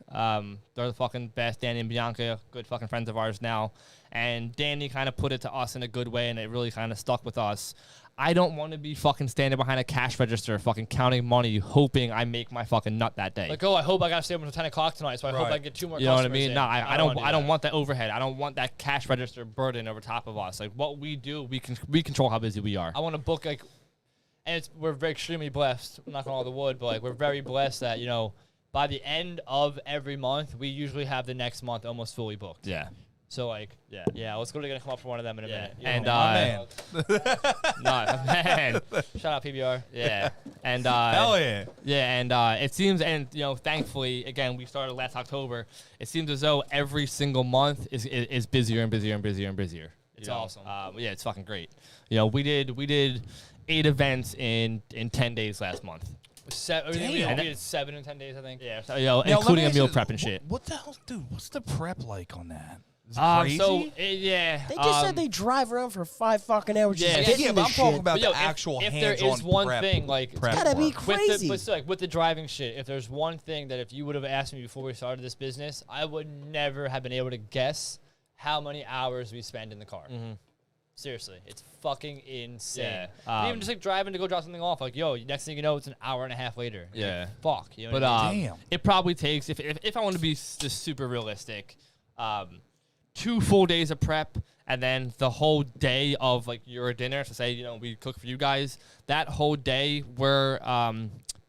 They're the fucking best. Danny and Bianca, good fucking friends of ours now. And Danny kind of put it to us in a good way, and it really kind of stuck with us. I don't want to be fucking standing behind a cash register, fucking counting money, hoping I make my fucking nut that day. Like, I hope I gotta stay open until 10 o'clock tonight, so I hope Right. I get 2 more. You know what I customers mean? in. No, I don't. wanna I don't that. want that overhead. I don't want that cash register burden over top of us. Like what we do, we control how busy we are. I want to book and we're very extremely blessed. I'm not going all the wood, but we're very blessed that by the end of every month, we usually have the next month almost fully booked. Yeah. So yeah, let's go. Gonna come up for one of them in a minute. And man. no, man. Shout out PBR. Yeah. And Hell yeah. yeah, and it seems, and thankfully, again, we started last October. It seems as though every single month is busier and busier and busier and busier. It's awesome. Yeah, it's fucking great. We did 8 events in 10 days last month. We Damn. did 7 in 10 days, I think. Yeah, so, Now, including let a me meal ask you, prep and shit. What the hell, dude? What's the prep like on that? Is it crazy? So yeah, They just said they drive around for 5 fucking hours Yeah, just yeah, getting but this I'm talking shit. about But, the actual if there hands-on is one prep. thing, prep It's gotta be work. crazy. with the driving shit, if there's one thing that if you would have asked me before we started this business, I would never have been able to guess how many hours we spend in the car. Seriously, it's fucking insane. Yeah, Even just driving to go drop something off, next thing you know, it's an hour and a half later. You're Yeah. like, fuck. You know But what I mean? Damn. it probably takes if I want to be just super realistic, 2 full days of prep and then the whole day of your dinner. So say we cook for you guys. That whole day we're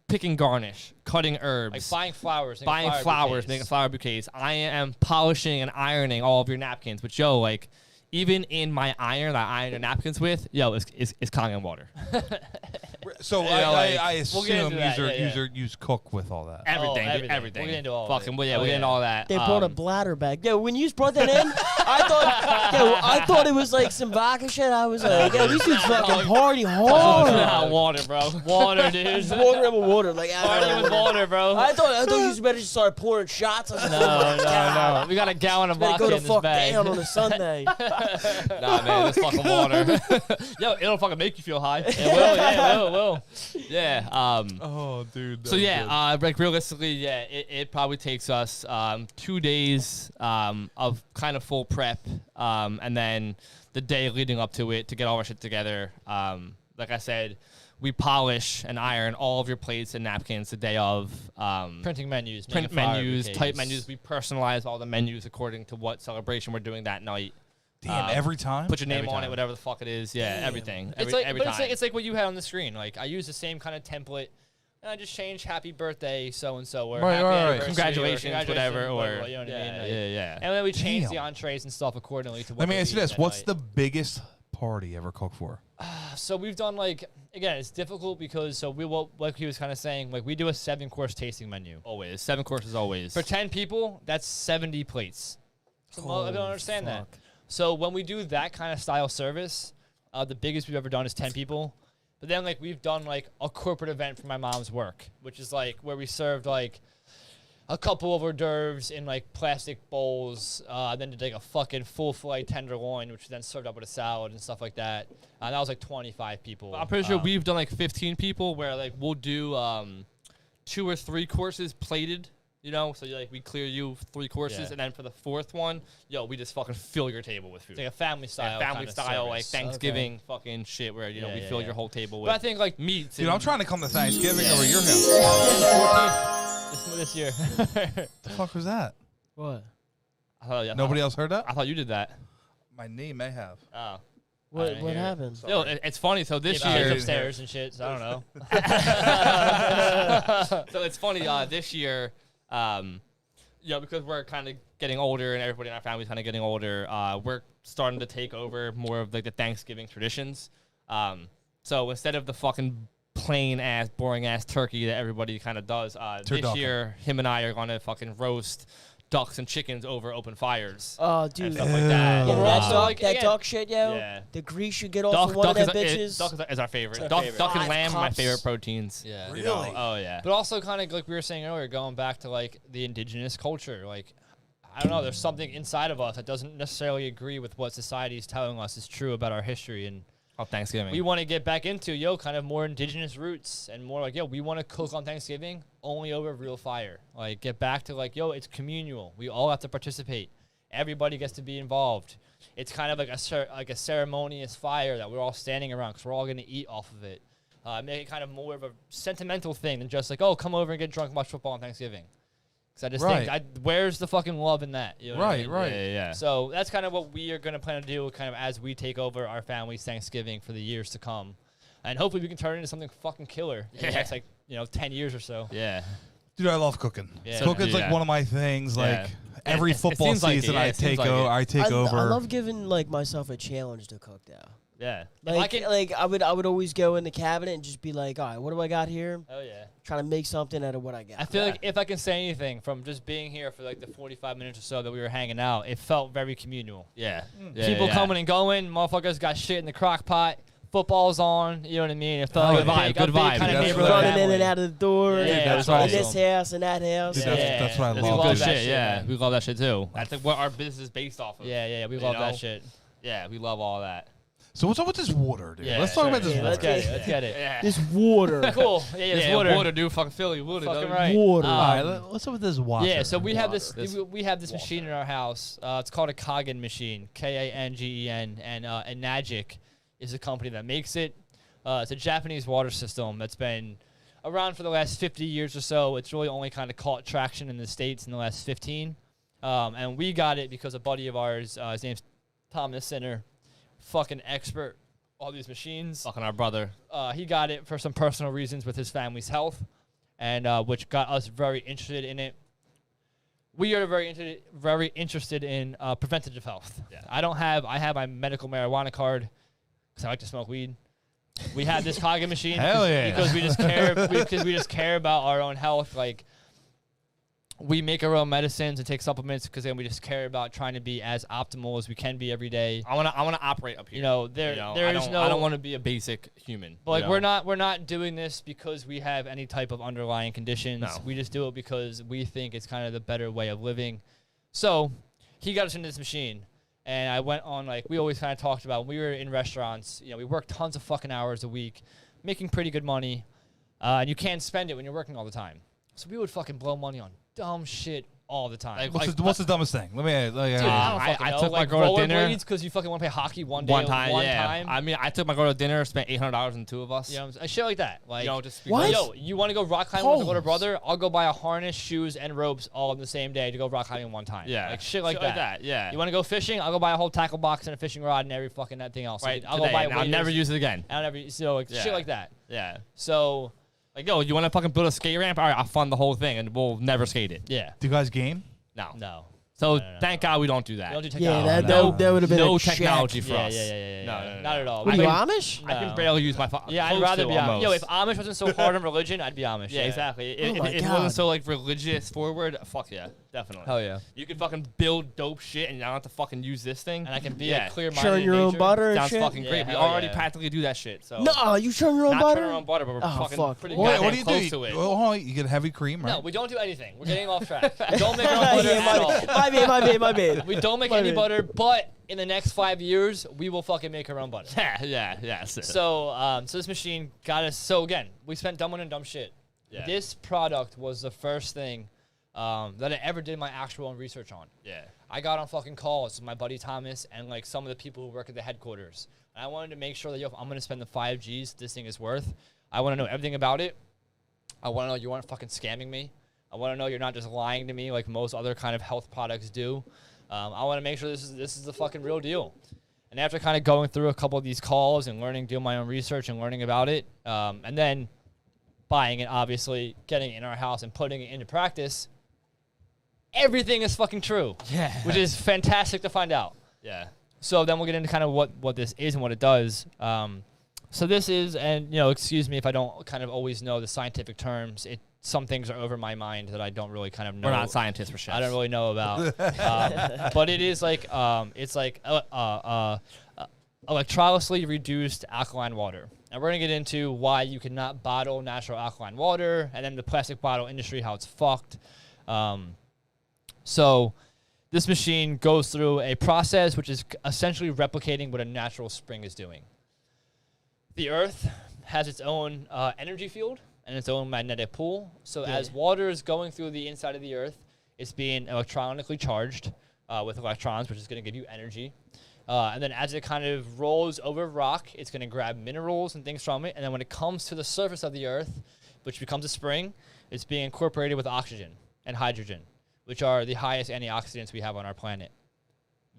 picking garnish, cutting herbs, Like buying flowers, buying flowers, making flower bouquets. I am polishing and ironing all of your napkins. But even in my iron that I iron your napkins with, it's Kong and water. So Yeah, I we'll get assume into that, use cook with all that. Everything, everything. everything. We'll get into all of Fucking, it. we'll get Oh, into yeah. all that. They brought a bladder back. Yo, when you brought that in, I thought it was like some vodka shit. I was like, yo, these dudes fucking party hard. Water, bro. Water, dude. Just walking around with water. Like, Party with water, bro. I thought you better just start pouring shots. I was like, No. We got a gallon of better vodka go to in this fuck bag. down on a Sunday. Nah, man, it's fucking water. Yo, it'll fucking make you feel high. It will, yeah, it will. Yeah. Oh, dude. So yeah, realistically, it probably takes us 2 days of kind of full prep, and then the day leading up to it to get all our shit together. Like I said, we polish and iron all of your plates and napkins the day of. Printing menus, Print making fire menus, bouquets. type menus. We personalize all the menus according to what celebration we're doing that night. Damn, every time? Put your name Every on it, time. whatever the fuck it is. Yeah, everything. It's like, every but time. it's like what you had on the screen. Like I use the same kind of template, and I just change "Happy Birthday" so and so, or Right, "Happy right, right. Anniversary," or Congratulations, whatever, or you know what I mean. yeah, Like, yeah. And then we change Damn. the entrees and stuff accordingly to what. Let me they ask you eat this. that What's night. the biggest party ever cooked for? So we've done like, again, it's difficult because like he was kind of saying, like we do a 7-course tasting menu. Always 7 courses, always. For 10 people, that's 70 plates. So I don't understand that. fuck. So when we do that kind of style service, the biggest we've ever done is 10 people. But then like we've done like a corporate event for my mom's work, which is like where we served like a couple of hors d'oeuvres in like plastic bowls, then did like a fucking full fillet tenderloin, which was then served up with a salad and stuff like that. That was like 25 people. I'm pretty sure we've done like 15 people where like we'll do 2 or 3 courses plated, you know, so like we clear you 3 courses, Yeah. and then for the 4th one, we just fucking fill your table with food. It's like a family style, family kind of style, like service. Thanksgiving fucking shit, where Yeah, we yeah, fill yeah. your whole table But I with think like meats. Dude, and I'm trying to come to Thanksgiving over your house. this year. What the fuck was that? What? Nobody else heard that? I thought you did that. My knee may have. Oh. What didn't what hear it. happened? Yo, it's funny. So this Yeah, year, kids upstairs and shit. So I don't know. so it's funny. This year, because we're kind of getting older and everybody in our family's kind of getting older, we're starting to take over more of like the Thanksgiving traditions. So instead of the fucking plain ass, boring ass turkey that everybody kind of does, this Turducken. year him and I are gonna fucking roast ducks and chickens over open fires. Oh, And dude. stuff like that. Yeah, Ew. that So, duck, like, that again, duck shit, yo. Yeah. The grease you get off of one of them bitches. Duck is our favorite. It's our Duck, favorite. duck and Ah, lamb, my cups. favorite proteins. Yeah. You know? Really? Oh yeah. But also kind of like we were saying earlier, going back to like the indigenous culture, like I don't know, there's something inside of us that doesn't necessarily agree with what society is telling us is true about our history, and Thanksgiving. we want to get back into kind of more indigenous roots and more like we want to cook on Thanksgiving only over real fire. Like get back to like it's communal. We all have to participate. Everybody gets to be involved. It's kind of like a ceremonious fire that we're all standing around because we're all going to eat off of it. Make it kind of more of a sentimental thing than just like, come over and get drunk and watch football on Thanksgiving. Because I just think, where's the fucking love in that? You know what I mean? Right. Yeah. So that's kind of what we are going to plan to do kind of as we take over our family's Thanksgiving for the years to come. And hopefully we can turn it into something fucking killer in the next 10 years or so. Yeah. Dude, I love cooking. Yeah. Cooking's Yeah. like one of my things. Yeah. Like every It football seems like it, season, yeah, I it seems take like it. I take over. I love giving like myself a challenge to cook though. Yeah. I would always go in the cabinet and just be like, all right, what do I got here? Oh, yeah. Trying to make something out of what I got. I feel like if I can say anything from just being here for like the 45 minutes or so that we were hanging out, it felt very communal. Yeah. People coming and going, motherfuckers got shit in the crock pot, football's on, you know what I mean? It felt Oh, like yeah. a Good big vibe. kind of That's neighborhood what- running in and family. out of the door. Yeah, that's in awesome. this house and that house. Dude, Yeah. that's what I We love. love Good that shit. shit, Yeah. man. We love that shit too. That's like what our business is based off of. Yeah, we You love know? that shit. Yeah. We love all that. So what's up with this water, dude? Yeah, Let's talk about sure. this Yeah, water. let's Get it. Yeah. This water. Cool. Yeah, Yeah, it's water. dude. Fucking Philly water. Fucking dog. right. Water. All right, what's up with this water? Yeah, so we have this This we have this machine in our house. It's called a Kangen machine, Kangen, and Enagic is the company that makes it. It's a Japanese water system that's been around for the last 50 years or so. It's really only kind of caught traction in the States in the last 15. And we got it because a buddy of ours, his name's Thomas Sinner, fucking expert all these machines. Fucking our brother. He got it for some personal reasons with his family's health, and which got us very interested in it. We are very interested in preventative health. Yeah. I have my medical marijuana card because I like to smoke weed. We have this Kangen machine Hell yeah. because we just care about our own health. Like we make our own medicines and take supplements because then we just care about trying to be as optimal as we can be every day. I wanna operate up here. You know, there is no. I don't want to be a basic human. But like you know? we're not doing this because we have any type of underlying conditions. No. We just do it because we think it's kind of the better way of living. So he got us into this machine, and I went on we always kind of talked about when we were in restaurants. You know, we work tons of fucking hours a week, making pretty good money, and you can't spend it when you're working all the time. So we would fucking blow money on dumb shit all the time. What's the dumbest thing? Let me. I took my girl to dinner because you fucking want to play hockey one day. one time. I mean, I took my girl to dinner, spent $800 on the two of us. You know, shit like that. Like, you know, just What? Yo, you want to go rock climbing with your older brother? I'll go buy a harness, shoes, and ropes all in the same day to go rock climbing one time. Yeah, like shit like that. Yeah. You want to go fishing? I'll go buy a whole tackle box and a fishing rod and every fucking that thing else. Right. I'll go buy. I'll never use it again. I'll never. So like, shit like that. Yeah. So Like, yo, you want to fucking build a skate ramp? All right, I'll fund the whole thing, and we'll never skate it. yeah. Do you guys game? No. No. So No. thank God we don't do that. We don't do Yeah, technology. that would have been no a check. technology for Yeah, us. yeah. No. Not at all. What are you, I mean, Amish? I No. can barely use my phone. Yeah, I'd rather be Amish. Yo, if Amish wasn't so hard on religion, I'd be Amish. Yeah, exactly. Oh my If it God. wasn't so like religious forward, fuck yeah, definitely. Hell yeah. You can fucking build dope shit, and you don't have to fucking use this thing. And I can be Yeah. a clear-minded Churn your own nature. butter and Sounds shit? fucking great. Yeah, We hell already yeah. practically do that shit. So No, you churn your own not butter? turn our own butter, but we're Oh, fucking fuck. pretty What goddamn do you close do? to it. Well, hold on, you get heavy cream, right? No, we don't do anything. We're getting off track. We don't make our own butter Yeah, at all. my bad. We don't make My any bad. butter, but in the next 5 years, we will fucking make our own butter. Yeah. So this machine got us. So again, we spent dumb money on dumb shit. Yeah. This product was the first thing that I ever did my actual own research on. Yeah. I got on fucking calls with my buddy Thomas and like some of the people who work at the headquarters. And I wanted to make sure that, yo, if I'm gonna spend the 5 Gs this thing is worth, I want to know everything about it. I want to know you aren't fucking scamming me. I want to know you're not just lying to me like most other kind of health products do. I want to make sure this is the fucking real deal. And after kind of going through a couple of these calls and learning, doing my own research and learning about it, and then buying it, obviously, getting it in our house and putting it into practice, everything is fucking true. Yeah. Which is fantastic to find out. Yeah. So then we'll get into kind of what this is and what it does. So this is, and excuse me if I don't kind of always know the scientific terms. Some things are over my mind that I don't really kind of know. We're not scientists for shit. I don't really know about. But it is like it's like electrolytically reduced alkaline water. And we're gonna get into why you cannot bottle natural alkaline water, and then the plastic bottle industry, how it's fucked. So this machine goes through a process which is essentially replicating what a natural spring is doing. The Earth has its own energy field and its own magnetic pull. So as water is going through the inside of the Earth, it's being electronically charged with electrons, which is going to give you energy. And then as it kind of rolls over rock, it's going to grab minerals and things from it. And then when it comes to the surface of the Earth, which becomes a spring, it's being incorporated with oxygen and hydrogen, which are the highest antioxidants we have on our planet.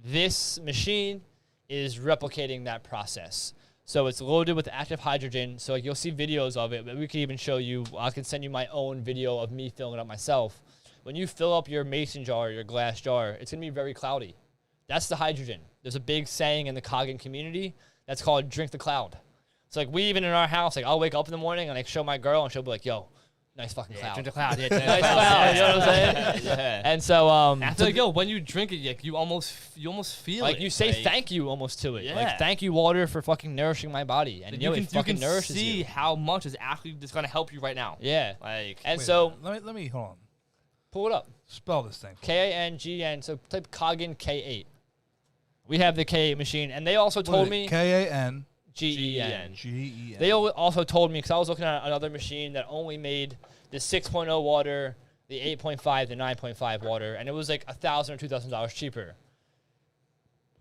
This machine is replicating that process. So it's loaded with active hydrogen. So like you'll see videos of it, but we can even show you, I can send you my own video of me filling it up myself. When you fill up your mason jar or your glass jar, it's gonna be very cloudy. That's the hydrogen. There's a big saying in the Coggin community that's called drink the cloud. So like we even in our house, like I'll wake up in the morning and like show my girl and she'll be like, yo, nice fucking cloud. Drink the cloud. Yeah, Nice cloud, you know what I'm saying? Yeah. And so I feel like, yo, when you drink it, like, you almost feel like it. you say like, thank you almost to it. Yeah. Like thank you water for fucking nourishing my body. And you it fucking can nourishes see you. how much is actually just gonna help you right now. Yeah. Like, And Wait, so let me hold on. pull it up. Spell this thing. K-A-N-G-N. So type Coggin K8. We have the K8 machine, and they also told me K-A-N. G-E-N. G-E-N. They also told me, because I was looking at another machine that only made the 6.0 water, the 8.5, the 9.5 water, and it was like $1,000 or $2,000 cheaper.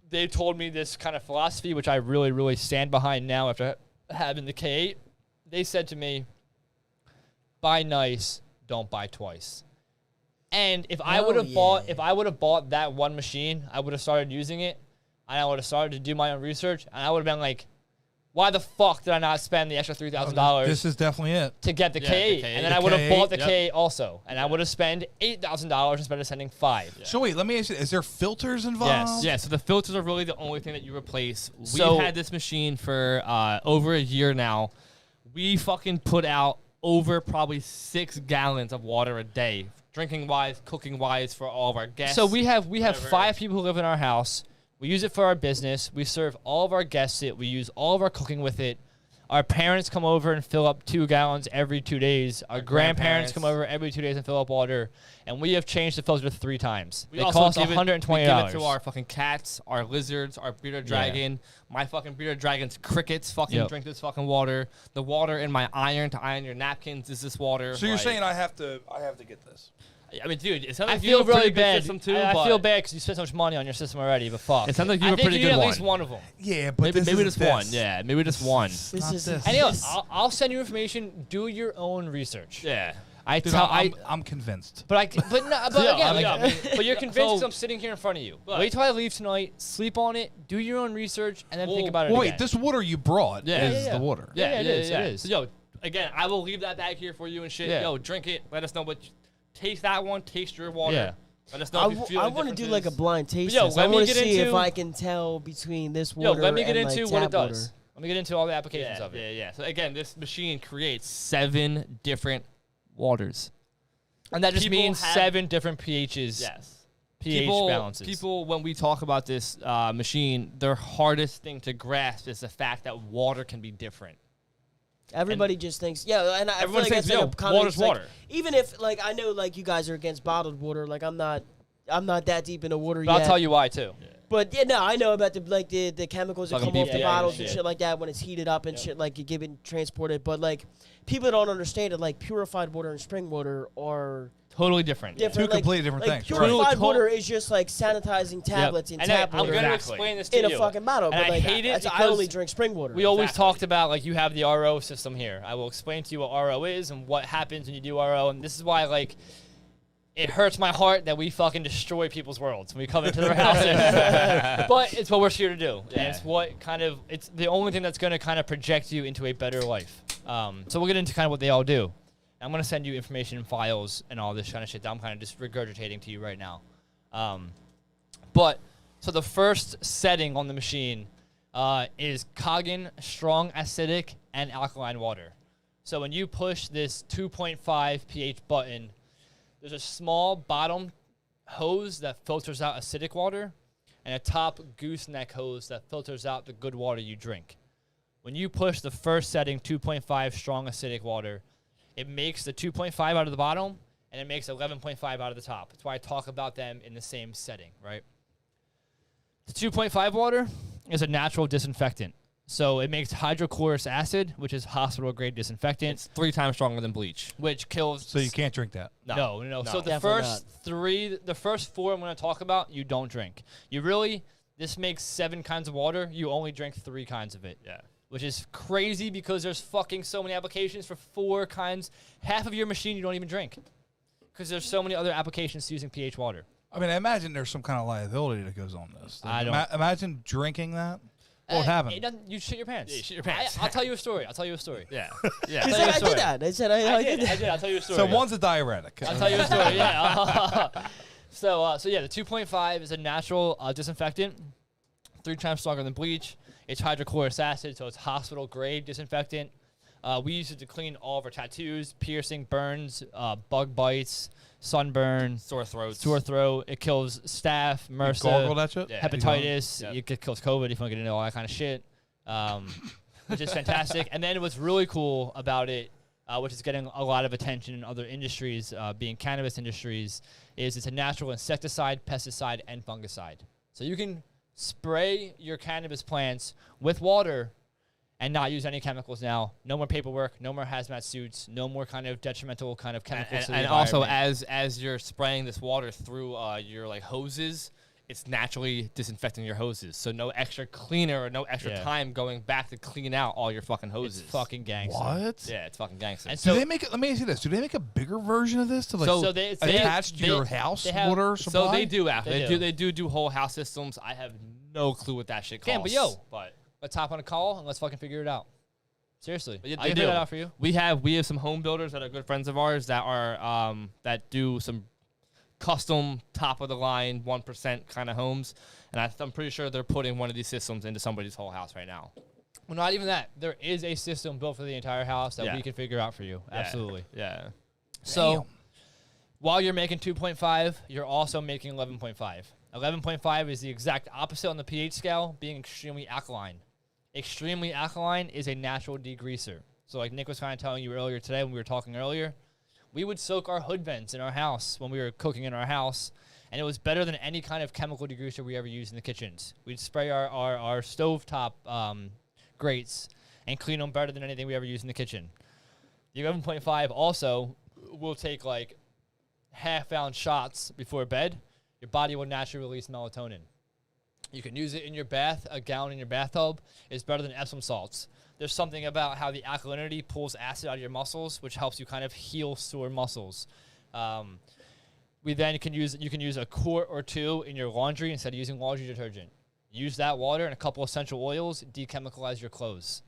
They told me this kind of philosophy, which I really, really stand behind now after having the K8. They said to me, buy nice, don't buy twice. And if I would have bought that one machine, I would have started using it, and I would have started to do my own research, and I would have been like, why the fuck did I not spend the extra $3,000 This is definitely it. to get the Yeah, K8? the K8. And then The I would have K8, bought the yep. K8 also, and I would have spent $8,000 instead of spending $5,000. So wait, let me ask you: is there filters involved? yeah, so the filters are really the only thing that you replace. So- We've had this machine for over a year now. We fucking put out over probably 6 gallons of water a day, drinking wise, cooking wise, for all of our guests. So we have whatever. 5 people who live in our house. We use it for our business. We serve all of our guests it. We use all of our cooking with it. Our parents come over and fill up 2 gallons every 2 days. Our grandparents come over every 2 days and fill up water. And we have changed the filter 3 times. We They also cost give $120. We give it to our fucking cats, our lizards, our bearded dragon. My fucking bearded dragon's crickets fucking drink this fucking water. The water in my iron to iron your napkins is this water. So you're like- saying I have to get this? I mean, dude, it sounds I like you feel have a pretty really good bad. system too. I but feel bad because you spent so much money on your system already, but fuck. It sounds like you I have a think pretty you good need one. at least one of them. Yeah, but Maybe, this maybe is just one. this. Yeah, maybe just one. This Not is this. Anyway, this. I'll send you information. Do your own research. Yeah. Dude, I'm convinced. But Yeah, again, I mean, but you're convinced 'cause so- I'm sitting here in front of you. But- Wait till I leave tonight. Sleep on it. Do your own research, and then think Well, about it. Wait, again. this water you brought Yeah. is Yeah. the water. Yeah, it is, it is. So, yo, again, I will leave that bag here for you and shit. Yeah. Yo, drink it. Let us know what. Taste that one. Taste your water. Yeah. Let us know I if you feel want to do like a blind taste yo, test. let I me want to get see if into- I can tell between this Yo, water let me get and into like what it tap does. water. Let me get into all the applications of it. Yeah. So again, this machine creates 7 different waters. And that just People means have- 7 different pHs. Yes. pH balances. People, when we talk about this machine, their hardest thing to grasp is the fact that water can be different. Everybody just thinks, yeah, and I feel Everyone like thinks, that's like yo, a common, water's it's like, water. Even if like I know like you guys are against bottled water, like I'm not that deep into water But yet. I'll tell you why, too. But yeah, no, I know about the chemicals that Fucking come off the BPA bottles and and shit. shit like that when it's heated up and shit like you give it transported. But like people don't understand it. Like purified water and spring water are Totally different. different. Two like, completely different like things. Purified Right. water is just like sanitizing tablets in And tap I'm water going to Exactly. explain this to in you. a fucking bottle. And But I like hate it I because only drink spring water. We always Exactly. talked about, like, you have the RO system here. I will explain to you what RO is and what happens when you do RO. And this is why, like, it hurts my heart that we fucking destroy people's worlds when we come into their houses. But it's what we're here to do. And it's what kind of, it's the only thing that's going to kind of project you into a better life. So we'll get into kind of what they all do. I'm going to send you information and files and all this kind of shit that I'm kind of just regurgitating to you right now. So the first setting on the machine is Kangen strong acidic and alkaline water. So when you push this 2.5 pH button, there's a small bottom hose that filters out acidic water and a top gooseneck hose that filters out the good water you drink. When you push the first setting, 2.5 strong acidic water, it makes the 2.5 out of the bottom and it makes 11.5 out of the top. That's why I talk about them in the same setting, right? The 2.5 water is a natural disinfectant. So it makes hydrochloric acid, which is hospital-grade disinfectant, It's 3 times stronger than bleach. which kills... So you can't drink that. No. So the Definitely first 4 I'm going to talk about, you don't drink. This makes 7 kinds of water. You only drink 3 kinds of it. Yeah. Which is crazy because there's fucking so many applications for 4 kinds. Half of your machine you don't even drink because there's so many other applications to using pH water. I mean, I imagine there's some kind of liability that goes on this. I don't- Imagine drinking that. What would It happen? doesn't, you shit your pants. Yeah, you shit your pants. I'll tell you a story. Yeah. Yeah. He Tell you said a I story. did that. I said I did that. I'll tell you a story. So one's a diuretic. I'll tell you a story. Yeah. So yeah, the 2.5 is a natural disinfectant, 3 times stronger than bleach. It's hydrochloric acid, so it's hospital grade disinfectant. We use it to clean all of our tattoos, piercing, burns, bug bites, sunburn, Sore throats. sore throat. It kills staph, Gargle MRSA, that shit? Yeah. hepatitis. Yep. It kills COVID if you want to get into all that kind of shit, which is fantastic. And then what's really cool about it, which is getting a lot of attention in other industries, being cannabis industries, is it's a natural insecticide, pesticide, and fungicide. So you can spray your cannabis plants with water and not use any chemicals now. No more paperwork, no more hazmat suits, no more kind of detrimental kind of chemicals to the And also, environment. as you're spraying this water through your like hoses, it's naturally disinfecting your hoses. So no extra cleaner or no extra Yeah. time going back to clean out all your fucking hoses. It's fucking gangster. What? Yeah, it's fucking gangster. And Do so they make it? Let me ask you this: do they make a bigger version of this to like So they attach to they- your house they have- water supply? So they do after They they do whole house systems. I have no clue what that shit costs. Damn, but yo, but let's hop on a call and let's fucking figure it out. Seriously, But yeah, I they can do. figure that out for you. we have some home builders that are good friends of ours that are that do some custom top of the line 1% kind of homes, and I'm pretty sure they're putting one of these systems into somebody's whole house right now. Well, not even that. There is a system built for the entire house that Yeah. we can figure out for you. Yeah. Absolutely. Yeah. So while you're making 2.5, you're also making 11.5. 11.5 is the exact opposite on the pH scale, being extremely alkaline. Extremely alkaline is a natural degreaser. So like Nick was kind of telling you earlier today when we were talking earlier, we would soak our hood vents in our house when we were cooking in our house, and it was better than any kind of chemical degreaser we ever used in the kitchens. We'd spray our stovetop grates and clean them better than anything we ever used in the kitchen. The 11.5 also will take like half-ounce shots before bed, your body will naturally release melatonin. You can use it in your bath. A gallon in your bathtub is better than Epsom salts. There's something about how the alkalinity pulls acid out of your muscles, which helps you kind of heal sore muscles. You can use a quart or two in your laundry instead of using laundry detergent. Use that water and a couple essential oils, decemicalize your clothes.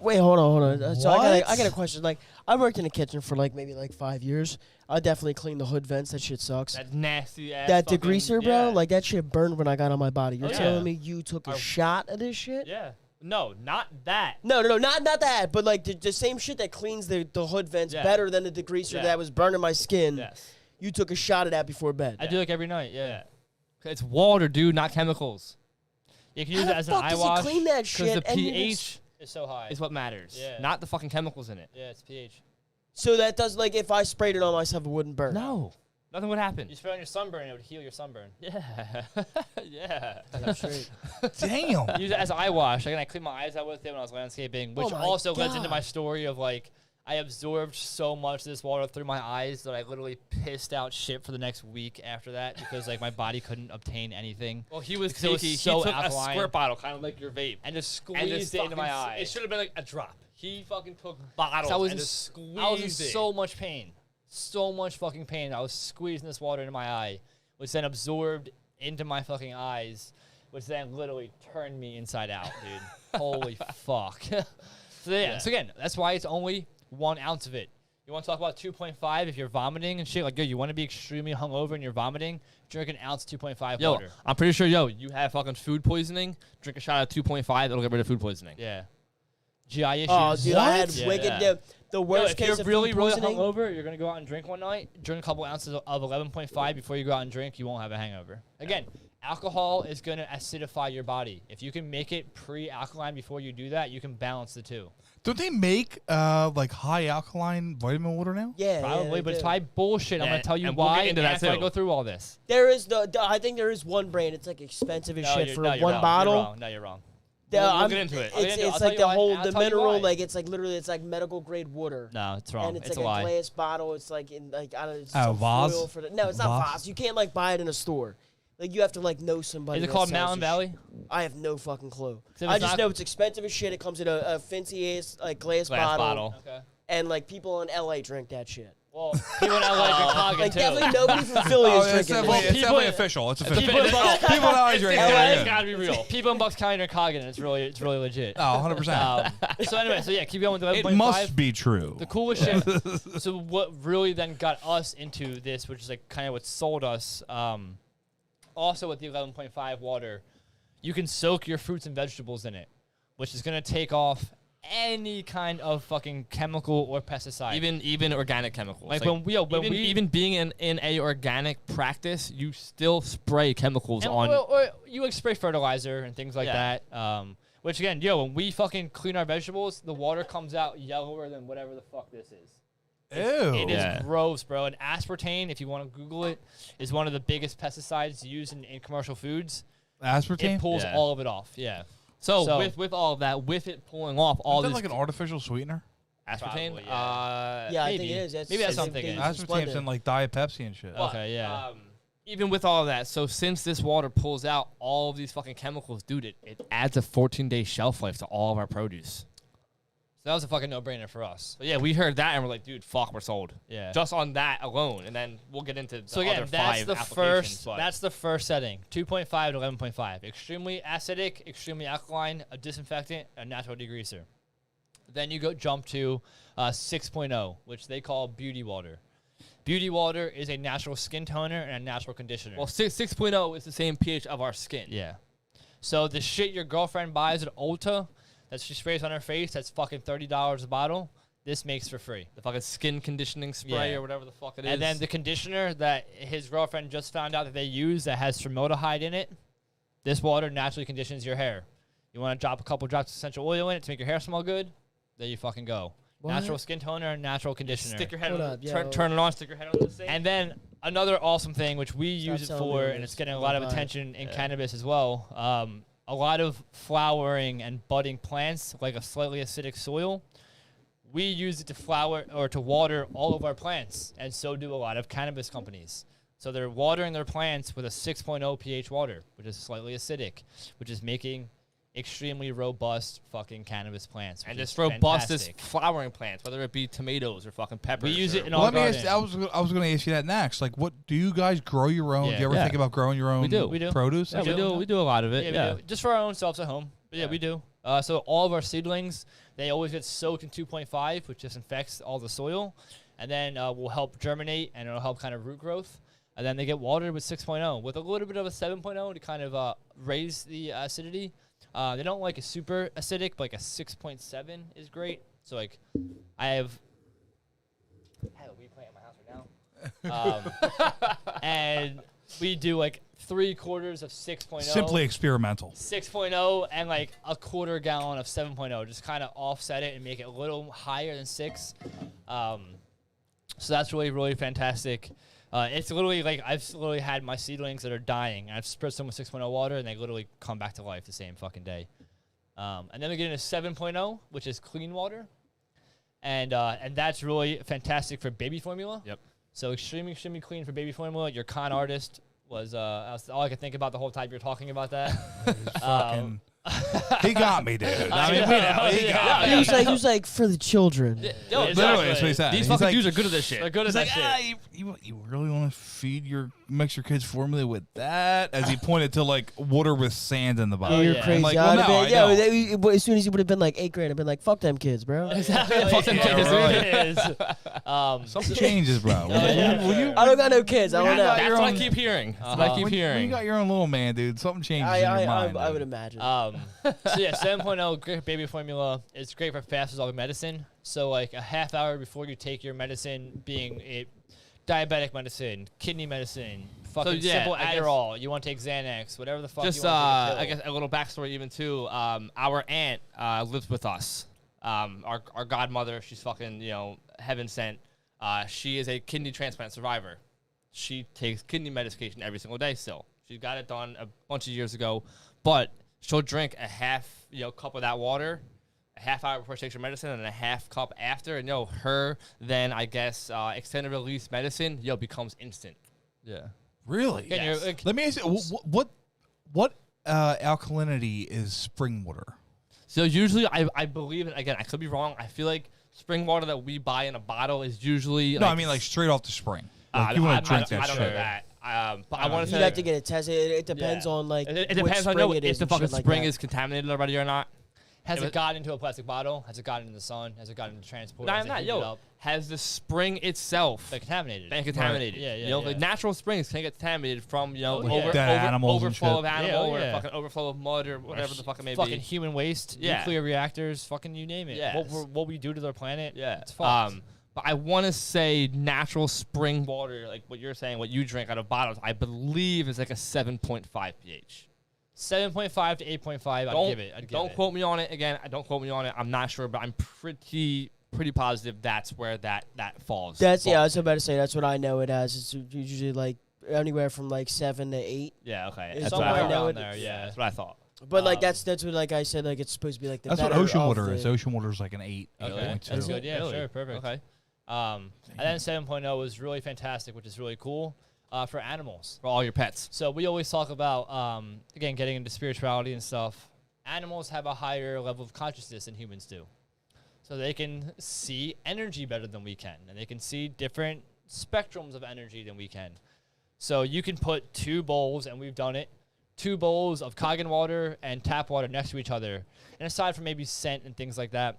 Wait, hold on. So I What? got a question. Like, I worked in the kitchen for maybe 5 years. I definitely cleaned the hood vents. That shit sucks. That nasty ass. That fucking- degreaser, bro, yeah. that shit burned when I got on my body. You're Oh, yeah. telling me you took a shot of this shit? Yeah. No, not that. No, not that. But the same shit that cleans the hood vents Yeah. better than the degreaser Yeah. that was burning my skin. Yes. You took a shot of that before bed. I do like every night. Yeah. It's water, dude, not chemicals. You can How use the it as an fuck eye does he wash. clean that Because shit? the and you pH It's so high. is what matters. Yeah. Not the fucking chemicals in it. Yeah, it's pH. So that does if I sprayed it on myself, it wouldn't burn. No. Nothing would happen. You spray on your sunburn, it would heal your sunburn. Yeah. yeah. Damn straight. Damn. Use it as eye wash. I cleaned my eyes out with it when I was landscaping, which Oh my also leads into God. my story of I absorbed so much of this water through my eyes that I literally pissed out shit for the next week after that because my body couldn't obtain anything. Well, he was Because it was cheeky. so he took alkaline. a squirt bottle, kind of like your vape, And just and just squeezed it into my fucking eye. It should have been like a drop. He fucking took bottles I was and in just squeezed I was in it. so much pain. So much fucking pain. I was squeezing this water into my eye, which then absorbed into my fucking eyes, which then literally turned me inside out, dude. Holy fuck. So again, that's why it's only 1 ounce of it. You want to talk about 2.5 if you're vomiting and shit? You want to be extremely hungover and you're vomiting? Drink an ounce 2.5 Yo, water. I'm pretty sure, you have fucking food poisoning. Drink a shot of 2.5. It'll get rid of food poisoning. Yeah. GI issues. Oh, dude, I had Yeah. wicked. Yeah. The worst if case you're of really, food really poisoning. hungover, you're going to go out and drink one night, drink a couple ounces of 11.5 before you go out and drink, you won't have a hangover. Again, alcohol is going to acidify your body. If you can make it pre-alkaline before you do that, you can balance the two. Don't they make high alkaline vitamin water now? Yeah, Probably, they but it's do. probably bullshit. I'm Yeah, going to tell you and we'll why get into that after I too. go through all this. There is I think there is one brand. It's expensive as shit for you're one wrong. bottle. You're wrong. No, you're wrong. We'll get into it. I'll get It's into it. it's I'll like tell the you whole why. I'll the tell you mineral why. it's literally it's medical grade water. No, it's wrong. And it's a a lie. glass bottle. It's in I don't know. It's Oh, some Vase? foil for no, it's not Vase? Vase. You can't buy it in a store. You have to know somebody. Is it that called sells Mountain this Valley? shit. I have no fucking clue. So if I it's just not- know it's expensive as shit. It comes in a fancy ass glass bottle. Okay. And people in LA drink that shit. Well, people in LA drink Hagen, too. Definitely nobody from Philly Oh, is it's drinking definitely, this. it's people- definitely official. It's official. people in Bucks- People know how drink. LA Yeah, It's gotta be real. People in Bucks County drink Hagen, and it's really legit. Oh, 100%. So anyway, keep going with the 11.5. It must be true. The coolest shit. So what really then got us into this, which is kind of what sold us, also with the 11.5 water, you can soak your fruits and vegetables in it, which is going to take off any kind of fucking chemical or pesticide. Even organic chemicals. When being in a organic practice, you still spray chemicals and, on. or you spray fertilizer and things like Yeah. that. Which again, when we fucking clean our vegetables, the water comes out yellower than whatever the fuck this is. Ew. It is Yeah. gross, bro. And aspartame, if you want to Google it, is one of the biggest pesticides used in commercial foods. Aspartame? It pulls Yeah. all of it off. Yeah. So with all of that, with it pulling off all Is that this like an artificial sweetener? aspartame, Probably, Yeah, I think maybe. it is. Maybe that's they- something. they use Aspartame's Splenda. in Diet Pepsi and shit. Well, Okay, yeah. Even with all of that, so since this water pulls out all of these fucking chemicals, dude, it adds a 14-day shelf life to all of our produce. So that was a fucking no-brainer for us. But yeah, we heard that and we're like, dude, fuck, we're sold. Yeah. Just on that alone, and then we'll get into the So again, other that's 5 the applications. first. But That's the first setting. 2.5 to 11.5. Extremely acidic, extremely alkaline, a disinfectant, a natural degreaser. Then you jump to 6.0, which they call beauty water. Beauty water is a natural skin toner and a natural conditioner. well, 6.0 is the same pH of our skin. Yeah. So the shit your girlfriend buys at Ulta that she sprays on her face, that's fucking $30 a bottle. This makes for free. The fucking skin conditioning spray Yeah. or whatever the fuck it is. And then the conditioner that his girlfriend just found out that they use that has formaldehyde in it, this water naturally conditions your hair. You want to drop a couple drops of essential oil in it to make your hair smell good? There you fucking go. What? Natural skin toner and natural conditioner. stick your head Hold on up, turn, yo. turn it on, stick your head on the sink. And then another awesome thing, which we Stop use it telling me for, what and it it's is. getting a I'm lot gonna of buy it. attention in cannabis as well. A lot of flowering and budding plants, like a slightly acidic soil, we use it to flower or to water all of our plants, and so do a lot of cannabis companies. So they're watering their plants with a 6.0 pH water, which is slightly acidic, which is making extremely robust fucking cannabis plants. And which just is robust as fantastic. flowering plants, whether it be tomatoes or fucking peppers. We use it in Well, our let me garden. ask. I was going to ask you that next. Like, what do you guys grow your own? Yeah. Do you ever Yeah. think about growing your own? We do. We do. Produce. Yeah, and we shit? do a lot of it. Yeah, we do. Just for our own selves at home. But yeah, we do. So all of our seedlings, they always get soaked in 2.5, which disinfects all the soil, and then will help germinate and it'll help kind of root growth. And then they get watered with 6.0 with a little bit of a 7.0 to kind of raise the acidity. They don't like a super acidic, but like a 6.7 is great. So like I have a weed plant in my house right now. And we do like 3/4 of 6.0. Simply experimental. 6.0 and like a quarter gallon of 7.0. Just kind of offset it and make it a little higher than 6. So that's really, really fantastic. It's literally like I've literally had my seedlings that are dying. I've spread some with 6.0 water and they literally come back to life the same fucking day. And then we get into 7.0, which is clean water. And that's really fantastic for baby formula. Yep. So extremely, extremely clean for baby formula. Your con artist was all I could think about the whole time you're talking about that. Fucking, he got me, dude. I mean, we know, he got me. He was like for the children. Yo, Literally, that's what he said. These He's fucking like- dudes are good at this shit. They're good at He's that like, shit. you really want to mix your kids formula with that? As he pointed to like water with sand in the Yeah, bottom. you're yeah. crazy. I'm like, I'd well, have no, been- I know. as soon as he would have been like 8th grade, I'd been like, fuck them kids, bro. Exactly. Fuck them Yeah, kids, right. It is. Something changes, bro. yeah. When you- I don't got no kids. I don't You know. got That's your what I own- keep hearing. That's what I keep when hearing. you got your own little man, dude, something changes in your mind. I dude. would imagine. So yeah, 7.0 great baby formula. It's great for fast dissolving medicine. So like a half hour before you take your medicine, being it diabetic medicine, kidney medicine, fucking yeah, simple I guess- Adderall. You want to take Xanax, whatever the fuck Just you want to take a I pill. guess a little backstory even too. Our aunt lives with us. Our godmother, she's fucking heaven sent. She is a kidney transplant survivor. She takes kidney medication every single day still. She got it done a bunch of years ago, but she'll drink a half cup of that water a half hour before she takes her medicine and a half cup after, and her then I guess extended release medicine becomes instant. Yeah. Really? Again, Yes. you're, like, Let me ask you, what alkalinity is spring water? So usually I believe it, again, I could be wrong. I feel like spring water that we buy in a bottle is usually No, I mean like straight off the spring. Like, you I want to drink that don't shit. know that. But I want to You'd say have to get it tested. It depends Yeah. on like it what depends on spring it if is the and fucking shit like spring that. is contaminated already or not. has It it was- gotten into a plastic bottle? Has it gotten in the sun? Has it gotten into transport? Not Has it that, heated up? has the spring itself They're contaminated. been contaminated? Yeah, yeah, The yeah. natural springs can get contaminated from yeah. Dead animals and overflow shit. of animal or Yeah. fucking overflow of mud or whatever the fuck it may fucking be. human waste, Yeah. nuclear reactors, fucking you name it. Yes. What we do to their planet. Yeah. It's fucked. But I want to say natural spring water, like what you're saying, what you drink out of bottles, I believe is like a 7.5 pH. 7.5 to 8.5. I'd give it. Don't quote me on it again. Don't quote me on it. I'm not sure, but I'm pretty positive that's where that falls. I was about to say that's what I know it as. It's usually like anywhere from like 7 to 8. Yeah. Okay. It's That's somewhere what I I know thought. it- there. Yeah. That's what I thought. But like Um, that's what like I said like it's supposed to be like the That's what better ocean of water the- is. Ocean water is like an 8. Okay. 8.2. That's good. Yeah. Really? Sure. Perfect. Okay. And then 7.0 is really fantastic, which is really cool for animals. For all your pets. So we always talk about, again, getting into spirituality and stuff. Animals have a higher level of consciousness than humans do. So they can see energy better than we can. And they can see different spectrums of energy than we can. So you can put 2 bowls, and we've done it, 2 bowls of Kangen water and tap water next to each other. And aside from maybe scent and things like that,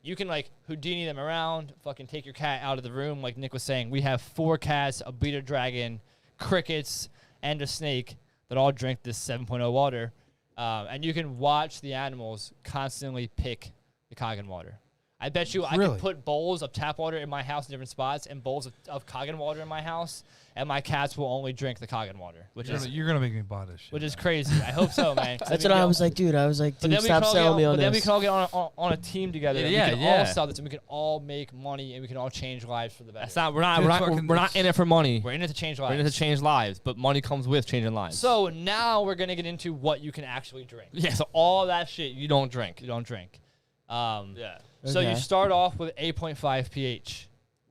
you can like Houdini them around, fucking take your cat out of the room. Like Nick was saying, we have 4 cats, a bearded dragon, crickets, and a snake that all drink this 7.0 water. And you can watch the animals constantly pick the Kangen water. I bet you I Really? could put bowls of tap water in my house in different spots and bowls of Kangen water in my house, and my cats will only drink the Kangen water, which You're gonna make me buy this shit. is crazy. I hope so, man. 'cause That's then what we I can was like, dude. I was like, But dude, then we stop can all selling me get, on but then we this. can all get on a team together. and Yeah, we can yeah. all sell this, and we can all make money, and we can all change lives for the better. That's not. We're not. Dude, We're it's not. fucking- We're not in it for money. We're in it to change We're lives. in it to change lives, but money comes with changing lives. So now we're gonna get into what you can actually drink. yeah. So all that shit you don't drink. You don't drink. Yeah. So you Okay. start off with 8.5 pH.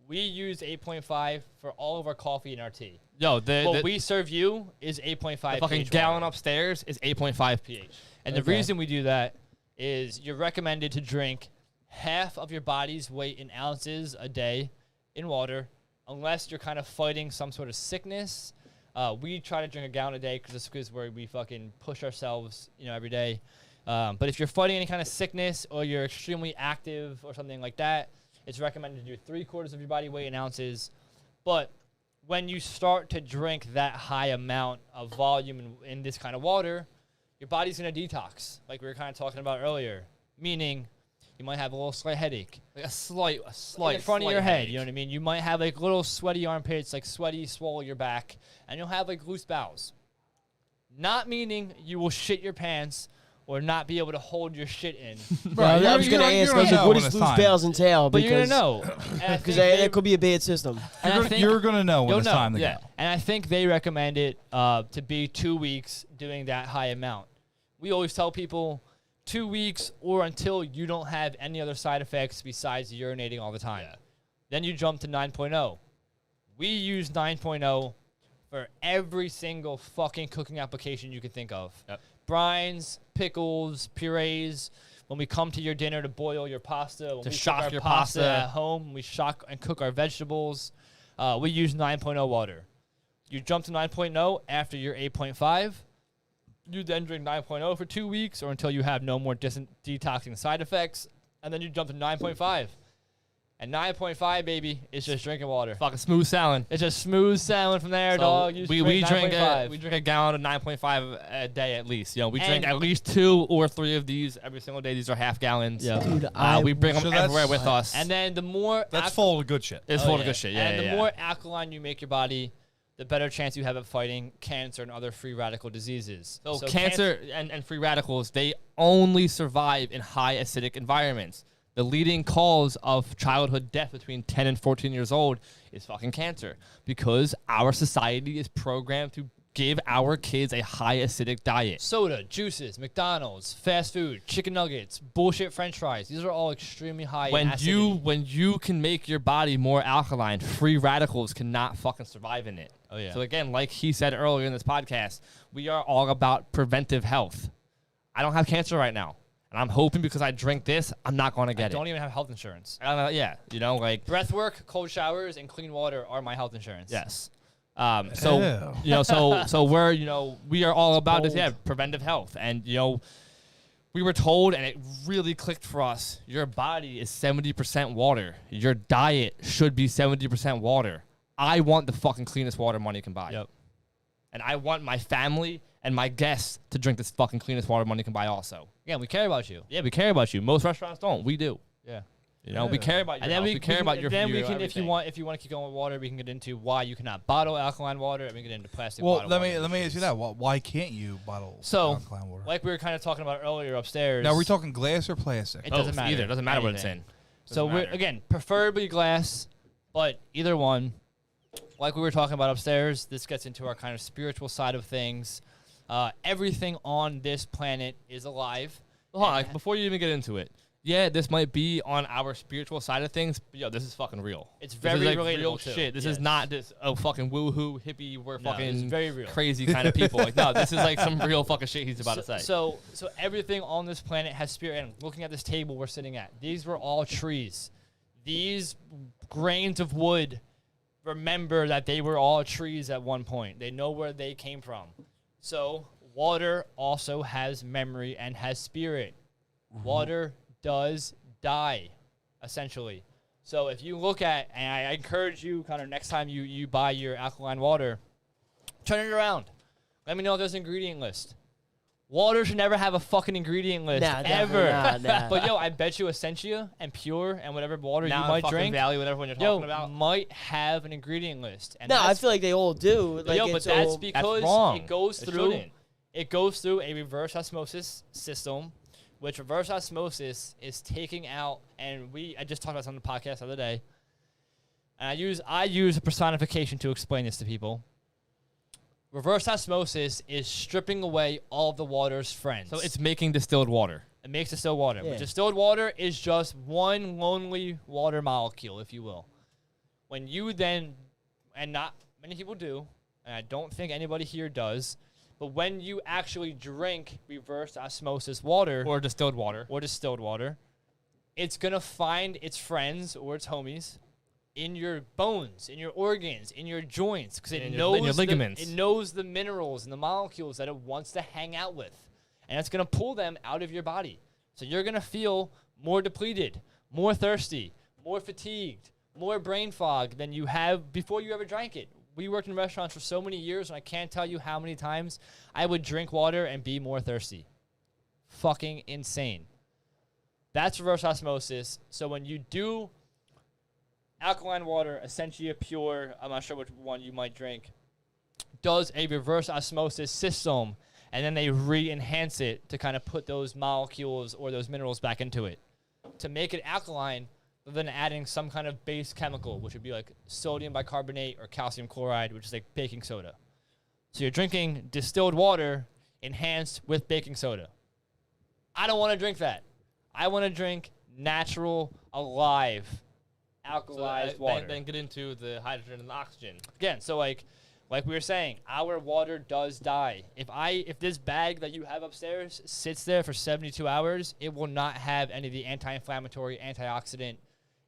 We use 8.5 for all of our coffee and our tea. Yo, What the we serve you is 8.5 the fucking pH gallon water. upstairs is 8.5 pH. And the Okay. reason we do that is you're recommended to drink half of your body's weight in ounces a day in water, unless you're kind of fighting some sort of sickness. We try to drink a gallon a day because we fucking push ourselves, every day. But if you're fighting any kind of sickness or you're extremely active or something like that, it's recommended to do 3/4 of your body weight in ounces. But when you start to drink that high amount of volume in this kind of water, your body's going to detox, like we were kind of talking about earlier. Meaning, you might have a little slight headache. Like a slight In the front of your head, headache. you know what I mean? You might have like little sweaty armpits, like sweaty, swole your back, and you'll have like loose bowels. Not meaning you will shit your pants or not be able to hold your shit in. Right, I was you're going to gonna- ask, you're gonna know what when does it's loose time. bowels entail? But you're going Because to know. And I because think that could be a bad system. and I You're, think- you're gonna know when You'll it's know, time to yeah. go. And I think they recommend it to be 2 weeks doing that high amount. We always tell people 2 weeks or until you don't have any other side effects besides urinating all the time. Yeah. Then you jump to 9.0. We use 9.0 for every single fucking cooking application you can think of. Yep. Brines, pickles, purees. When we come to your dinner to boil your pasta, when To we shock cook our your pasta pasta. at home, we shock and cook our vegetables. We use 9.0 water. You jump to 9.0 after your 8.5. You then drink 9.0 for 2 weeks or until you have no more detoxing side effects. And then you jump to 9.5. And 9.5, baby, is just drinking water. Fucking smooth sailing. It's just smooth sailing from there, So dog. You just we drink 9.5. a gallon of 9.5 a day at least. We drink And- at least 2 or 3 of these every single day. These are half gallons. Yeah. Dude, We bring them So that's- everywhere with us. And then the more That's full of good shit. it's Oh, full yeah. of good shit. Yeah, and yeah, the yeah. more alkaline you make your body, the better chance you have of fighting cancer and other free radical diseases. So cancer and free radicals, they only survive in high acidic environments. The leading cause of childhood death between 10 and 14 years old is fucking cancer because our society is programmed to give our kids a high acidic diet. Soda, juices, McDonald's, fast food, chicken nuggets, bullshit French fries. These are all extremely high in acidity. When you can make your body more alkaline, free radicals cannot fucking survive in it. Oh, yeah. So again, like he said earlier in this podcast, we are all about preventive health. I don't have cancer right now. And I'm hoping because I drink this, I'm not going to I get don't even have health insurance. I don't know, yeah, Breath work, cold showers, and clean water are my health insurance. yes. Ew. So we're, we are all about this, bold. preventive health. And, we were told, and it really clicked for us, your body is 70% water. Your diet should be 70% water. I want the fucking cleanest water money can buy. Yep. And I want my family and my guests to drink this fucking cleanest water money can buy also. Yeah, we care about you. Yeah, we care about you. Most restaurants don't. We do. Yeah. We care about your And then health. We care about your then we your can, if you everything. want to keep going with water, we can get into why you cannot bottle alkaline water, and we can get into plastic Well, bottle let water. me ask you that. Why can't you bottle So, alkaline water? like we were kind of talking about earlier upstairs. Now, are we talking glass or plastic? It doesn't Both, matter. Either. It doesn't matter what it's Anything. in. So Doesn't we're matter. again preferably glass, but either one. Like we were talking about upstairs, this gets into our kind of spiritual side of things. Everything on this planet is alive. Hold on, before you even get into it, yeah, this might be on our spiritual side of things, but this is fucking real. It's This very is, like, relatable real too. shit. This is Yes. not this fucking woohoo hippie. We're No, it's fucking very real. crazy kind of people. Like no, this is like some real fucking shit he's about to say. So everything on this planet has spirit. And looking at this table we're sitting at, these were all trees. These grains of wood, remember that they were all trees at one point. They know where they came from. So water also has memory and has spirit. Water does die, essentially. So if you look at, and I encourage you kind of next time you buy your alkaline water, turn it around. Let me know if there's an ingredient list. Water should never have a fucking ingredient list, Nah, ever. definitely not, nah. But yo, I bet you Essentia and Pure and whatever water now you might fucking drink, Valley, whatever one you're yo, talking about. might have an ingredient list. And No, I that's- feel like they all do. Like, yo, but it's that's all- because wrong. it goes It through shouldn't. a reverse osmosis system, which reverse osmosis is taking out, and I just talked about this on the podcast the other day, and I use a personification to explain this to people. Reverse osmosis is stripping away all of the water's friends. So it's making distilled water. It makes distilled water. Yeah. But distilled water is just one lonely water molecule, if you will. When you then, and not many people do, and I don't think anybody here does, but when you actually drink reverse osmosis water Or distilled water. it's going to find its friends or its homies in your bones, in your organs, in your joints, because it In your knows ligaments. it knows the minerals and the molecules that it wants to hang out with, and it's going to pull them out of your body. So you're going to feel more depleted, more thirsty, more fatigued, more brain fog than you have before you ever drank it. We worked in restaurants for so many years, and I can't tell you how many times I would drink water and be more thirsty. Fucking insane. That's reverse osmosis. So when you do alkaline water, essentially a pure, I'm not sure which one you might drink, does a reverse osmosis system, and then they re-enhance it to kind of put those molecules or those minerals back into it. To make it alkaline, than adding some kind of base chemical, which would be like sodium bicarbonate or calcium chloride, which is like baking soda. So you're drinking distilled water enhanced with baking soda. I don't want to drink that. I want to drink natural, alive, alkalized water. Then get into the hydrogen and the oxygen. Again, so like we were saying, our water does die. If this bag that you have upstairs sits there for 72 hours, it will not have any of the anti-inflammatory, antioxidant,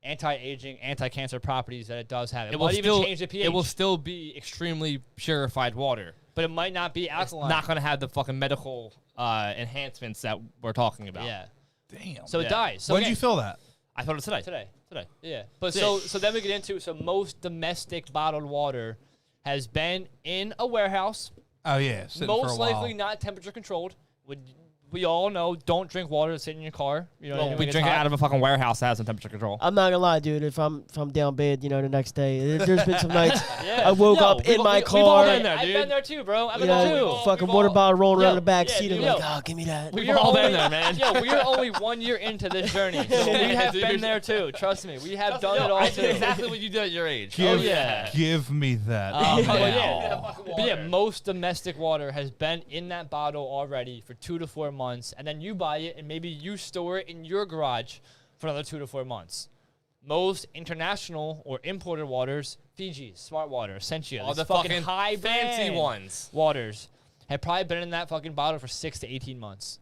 anti-aging, anti-cancer properties that it does have. It will might even still change the pH. It will still be extremely purified water. but it might not be alkaline. It's not going to have the fucking medical enhancements that we're talking about. Yeah. Damn. So it Yeah. dies. So When did again, you feel that? I thought it today. Today. Yeah. But Sick. so then we get into, so most domestic bottled water has been in a warehouse, Oh yeah, sitting for a most while. likely not temperature controlled. We all know, don't drink water that's sitting in your car. You know, Well, we drink it out of a fucking warehouse that has some temperature control. I'm not gonna lie, dude. If I'm down bad, the next day, there's been some nights Yeah. I woke up we've in my we've all car. been there, I've dude. been I've been there too, bro. I've You been there know, too. fucking water bottle rolling around Yo, the back yeah, seat. dude, I'm yo. like, oh, give me that. We've all been there, man. Yo, we are only 1 year into this journey. So we have been there too. Trust me. We have done it all I too. did exactly what you did at your age. Give, yeah. give me that. But now. yeah, most domestic water has been in that bottle already for 2 to 4 months, and then you buy it and maybe you store it in your garage for another 2 to 4 months. Most international or imported waters, Fiji, Smart Water, Essentia, All these the fucking fucking high fancy brand ones. waters have probably been in that fucking bottle for 6 to 18 months.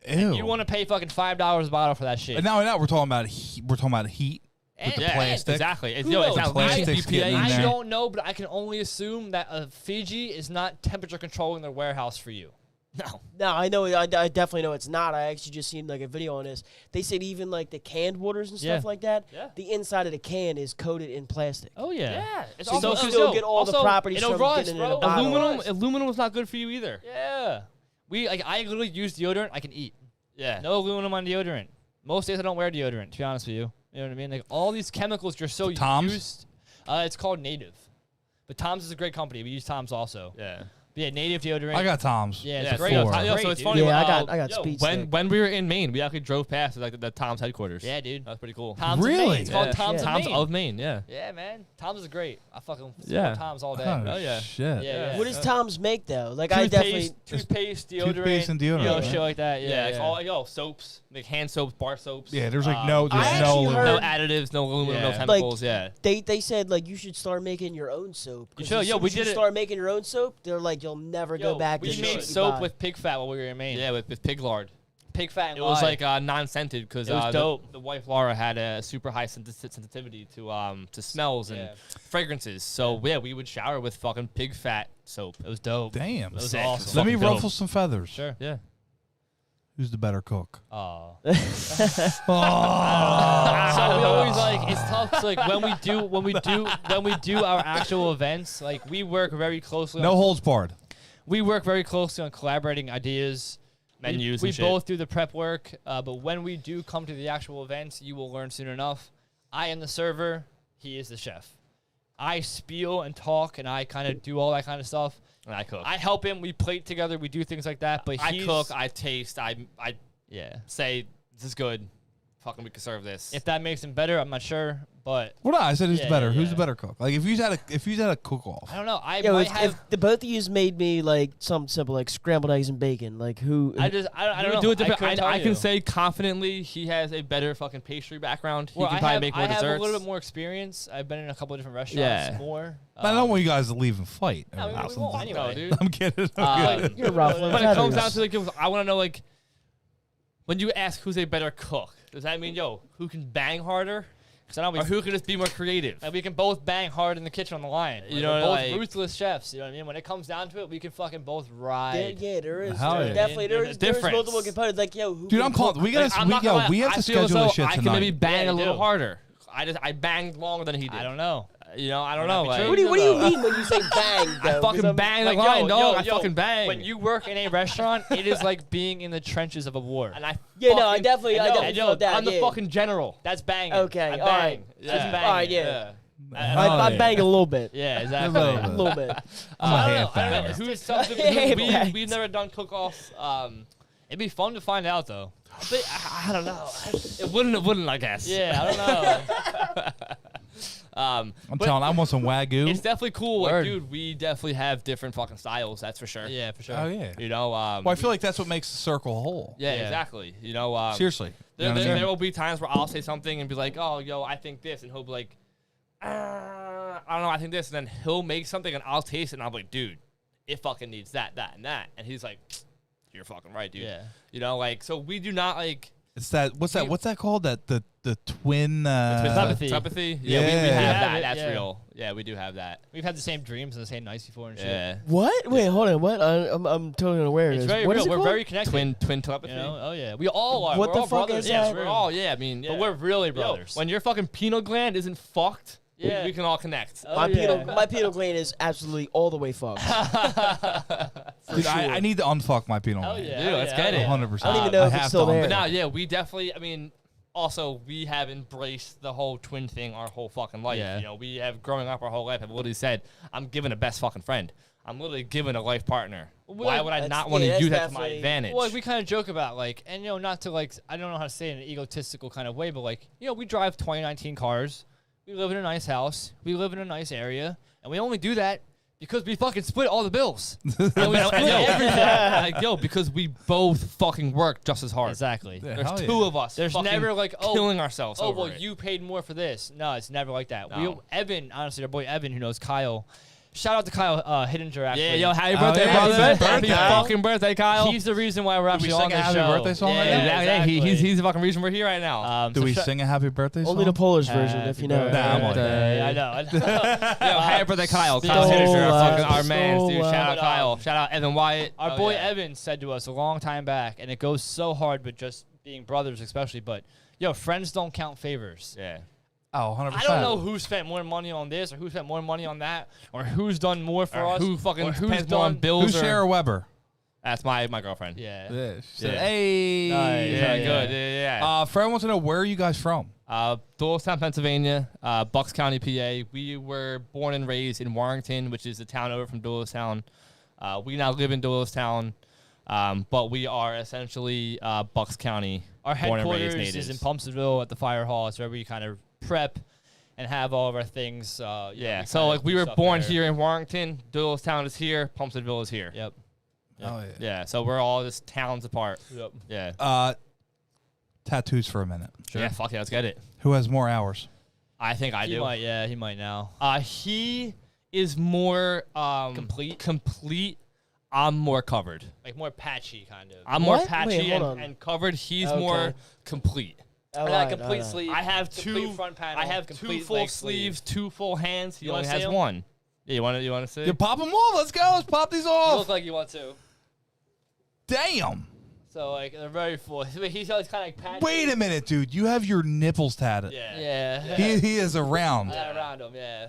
Ew. You want to pay fucking $5 a bottle for that shit. And now we're talking about heat. We're talking about heat. And- the Yeah, plastic. exactly. It's, Who it's knows? not Plastic's leaching getting in BPA. there. I don't know, but I can only assume that Fiji is not temperature controlling their warehouse for you. No. No, I know. I definitely know it's not. I actually just seen like a video on this. They said even like the canned waters and stuff Yeah. like that. Yeah. The inside of the can is coated in plastic. Oh yeah, it's So you also still get all the also, properties it'll from rust, getting it in bro. a bottle. Aluminum is not good for you either. Yeah, I literally use deodorant I can eat. Yeah. No aluminum on deodorant. Most days I don't wear deodorant. To be honest with you, you know what I mean. Like all these chemicals you're so Tom's? used. It's called Native, but Tom's is a great company. We use Tom's also. Yeah. But yeah, Native deodorant. I got Tom's. Yeah, Yeah, it's great. before. Yo, Great, so it's dude. funny. Yeah, when, I got yo, speed when stick. when we were in Maine, we actually drove past like the Tom's headquarters. Yeah, dude. That's pretty cool. Tom's of Really? Maine. It's called Yeah. Tom's, Shit. of Tom's Maine. of Maine. Yeah. Yeah, man. Tom's is great. I fucking Yeah. support Tom's all day. Oh, yeah. shit. Yeah. What does Tom's make though? Like I definitely. Toothpaste, deodorant, Toothpaste and deodorant, you know, yeah. shit like that. Yeah. Yeah, Like all soaps, like hand soaps, bar soaps. Yeah, there's like no, there's I no. actually limit. No heard- additives, no aluminum, no Yeah. chemicals. Yeah. They said like you should start making your own soap. 'Cause should. as Yo, soon we as you did it. start making your own soap, they're like you'll never go back to we the made shit you soap buy. with pig fat while we were in Maine. Yeah, with pig lard. Pig fat and It was lye. like non-scented because It was dope. The wife Laura had a super high sensitivity to smells and Yeah. fragrances. So yeah, we would shower with fucking pig fat soap. It was dope. Damn. It was Sick. awesome. Let me Fucking dope. ruffle some feathers. Sure. Yeah. Who's the better cook? Oh. Oh. So we always like it's tough. 'Cause, like when we do our actual events, like we work very closely. No holds barred. We work very closely on collaborating ideas. Menus We and shit. both do the prep work, but when we do come to the actual events, you will learn soon enough. I am the server. He is the chef. I spiel and talk, and I kind of do all that kind of stuff. And I cook. I help him. We plate together. We do things like that. But I he's, cook. I taste. I yeah. say this is good. Fucking, we can serve this. If that makes him better, I'm not sure. But Well, no, I said who's Yeah, better. yeah, Who's yeah. the better cook? Like if you had a cook off. I don't know. I Yo, might if have. the both of you made me like something simple like scrambled eggs and bacon, like who? I don't know. Do it I, different. couldn't tell I you. can say confidently he has a better fucking pastry background. He Well, can I probably have, make more I have desserts. a little bit more experience. I've been in a couple of different restaurants. Yeah. More. I don't want you guys to leave and fight. No, we Awesome. won't No, anyway. dude. I'm kidding. I'm kidding. You're ruffling When it comes down feathers. to like, I want to know like, when you ask who's a better cook, does that mean who can bang harder, Because I know we or who can just be more creative? we can both bang hard in the kitchen on the line. You Like, know, we're both like- ruthless chefs. You know what I mean? When it comes down to it, we can fucking both ride. Yeah, there is. Hell yeah. Definitely, there There's is a difference. multiple components. Like, yo, who Dude, can I'm cook? calling. We Like, gotta. I'm not gonna lie, We have I to feel as schedule though this shit I can maybe tonight. bang Yeah, a you little do. harder. I banged longer than he did. I don't know. You know, I don't Might not know. be Like, true. What do you mean when you say bang? I though? 'Cause fucking I'm- bang the Like, line, yo, dog. yo, I yo, fucking bang. When you work in a restaurant, it is like being in the trenches of a war. and I Yeah, no, I fucking- definitely and felt yo, that, I'm the yeah. fucking general. That's banging. Okay, I all bang. right. That's Yeah. banging. All right, yeah. Hell I yeah. bang a little bit. Yeah, A exactly. little A bit. little bit. I'm a I don't half know. I don't banger. know. Who's something Half we've never done cook-offs. It'd be fun to find out, though. But I don't know. It wouldn't, I guess. Yeah, I don't know. I'm but telling. I want some wagyu. It's definitely cool. Like, Word. dude, we definitely have different fucking styles. That's for sure. Yeah, for sure. Oh yeah. You know. Well, I feel like that's what makes the circle whole. Yeah, Yeah. exactly. You know. Seriously. You There, know what I there, mean? there will be times where I'll say something and be like, "Oh, yo, I think this," and he'll be like, "I don't know, I think this," and then he'll make something and I'll taste it and I'll be like, "Dude, it fucking needs that, that, and that," and he's like, "You're fucking right, dude." Yeah. You know, like, so we do not like It's that. What's that? What's that called? That the twin. Telepathy. telepathy. Yeah. Yeah, we We have have that. it, That's yeah. real. Yeah, we do have that. We've had the same dreams and the same nights before and shit. Yeah. What? Wait, hold on. What? I'm totally unaware of It's this. very What real. is it We're called? very connected. Twin telepathy. You know? Oh, yeah. We all are. What We're the all fuck brothers. is Yes, that? we're all. Yeah, I mean, yeah. But we're really Yo, brothers. when your fucking pineal gland isn't fucked, Yeah. we can all connect. Oh, My yeah. pineal gland is absolutely all the way fucked. Dude, I need to unfuck my penal. Hell gland. yeah. Dude, let's hell get yeah. it. 100%. I don't even know if it's have still to there. But now, yeah, we definitely. I mean, also we have embraced the whole twin thing our whole fucking life. Yeah. You know, we have growing up our whole life. Have literally said, "I'm giving a best fucking friend. I'm literally giving a life partner. Why would I That's- not want to yeah, that's use that to my definitely- advantage?" Well, like, we kind of joke about, like, and, not to, like, I don't know how to say it in an egotistical kind of way, but, like, we drive 2019 cars. We live in a nice house. We live in a nice area. And we only do that because we fucking split all the bills. And we split everything. like, yo, because we both fucking work just as hard. Exactly. Yeah, There's hell two yeah. of us. There's fucking never, like, killing ourselves. Oh, over well, it. you paid more for this. No, it's never like that. No. Evan, honestly, our boy Evan, who knows Kyle. Shout out to Kyle Hittinger, actually. Yeah, yo, happy Oh, birthday, yeah, brother! happy birthday, Happy Kyle. fucking birthday, Kyle! He's the reason why we're we actually sing on a this happy show. birthday song right now? exactly. exactly. He's the fucking reason we're here right now. Do so we sh- sing a happy birthday song? Only the Polish version, Happy if you know. birthday. Nah, I'm on that. I know. Yo, happy birthday, Kyle! Still Kyle Hittinger, alive, our man, dude. still Shout out alive. Kyle. Shout out Evan Wyatt. Our Oh, boy yeah. Evan said to us a long time back, and it goes so hard with just being brothers, especially. But yo, friends don't count favors. Yeah. Oh, 100%. I don't know who spent more money on this or who spent more money on that or who's done more for Or us. who fucking or who's spends more on done bills? Who's or- Sarah Weber? That's my girlfriend. Yeah. Yeah. She said, Yeah. hey. Nice. Yeah, Yeah. good. Yeah. Fred wants to know, where are you guys from? Doylestown, Pennsylvania, Bucks County, PA. We were born and raised in Warrington, which is a town over from Doylestown. We now live in Doylestown, but we are essentially Bucks County. Our born and raised headquarters is in natives. Pumpsonville at the fire hall. It's where we kind of prep and have all of our things. Yeah, we so kinda like we do were stuff born there. here in Warrington. Doylestown is here. Pumpsonville is here. Yep. Oh, yeah. Yeah, so we're all just towns apart. Yep. Yeah. Tattoos for a minute. Yeah, fuck yeah, let's get it. Who has more hours? I think I He do. might. Yeah, he might now. He is more Complete? Complete. I'm more covered. Like more patchy, kind of. I'm more What? patchy Wait, hold on. and covered. He's Okay. more complete. All Or right, not complete all right. sleeve. I have complete two front panel. I have complete two full leg sleeves, two full hands. He You only wanna has see 'em? one. Yeah, you want to see? You pop them off. Let's go. Let's pop these You off. look like you want to. Damn. So like they're very full. He's always kind of like patchy. Wait a minute, dude. You have your nipples tatted. Yeah. Yeah. He is around. Around him. Yeah.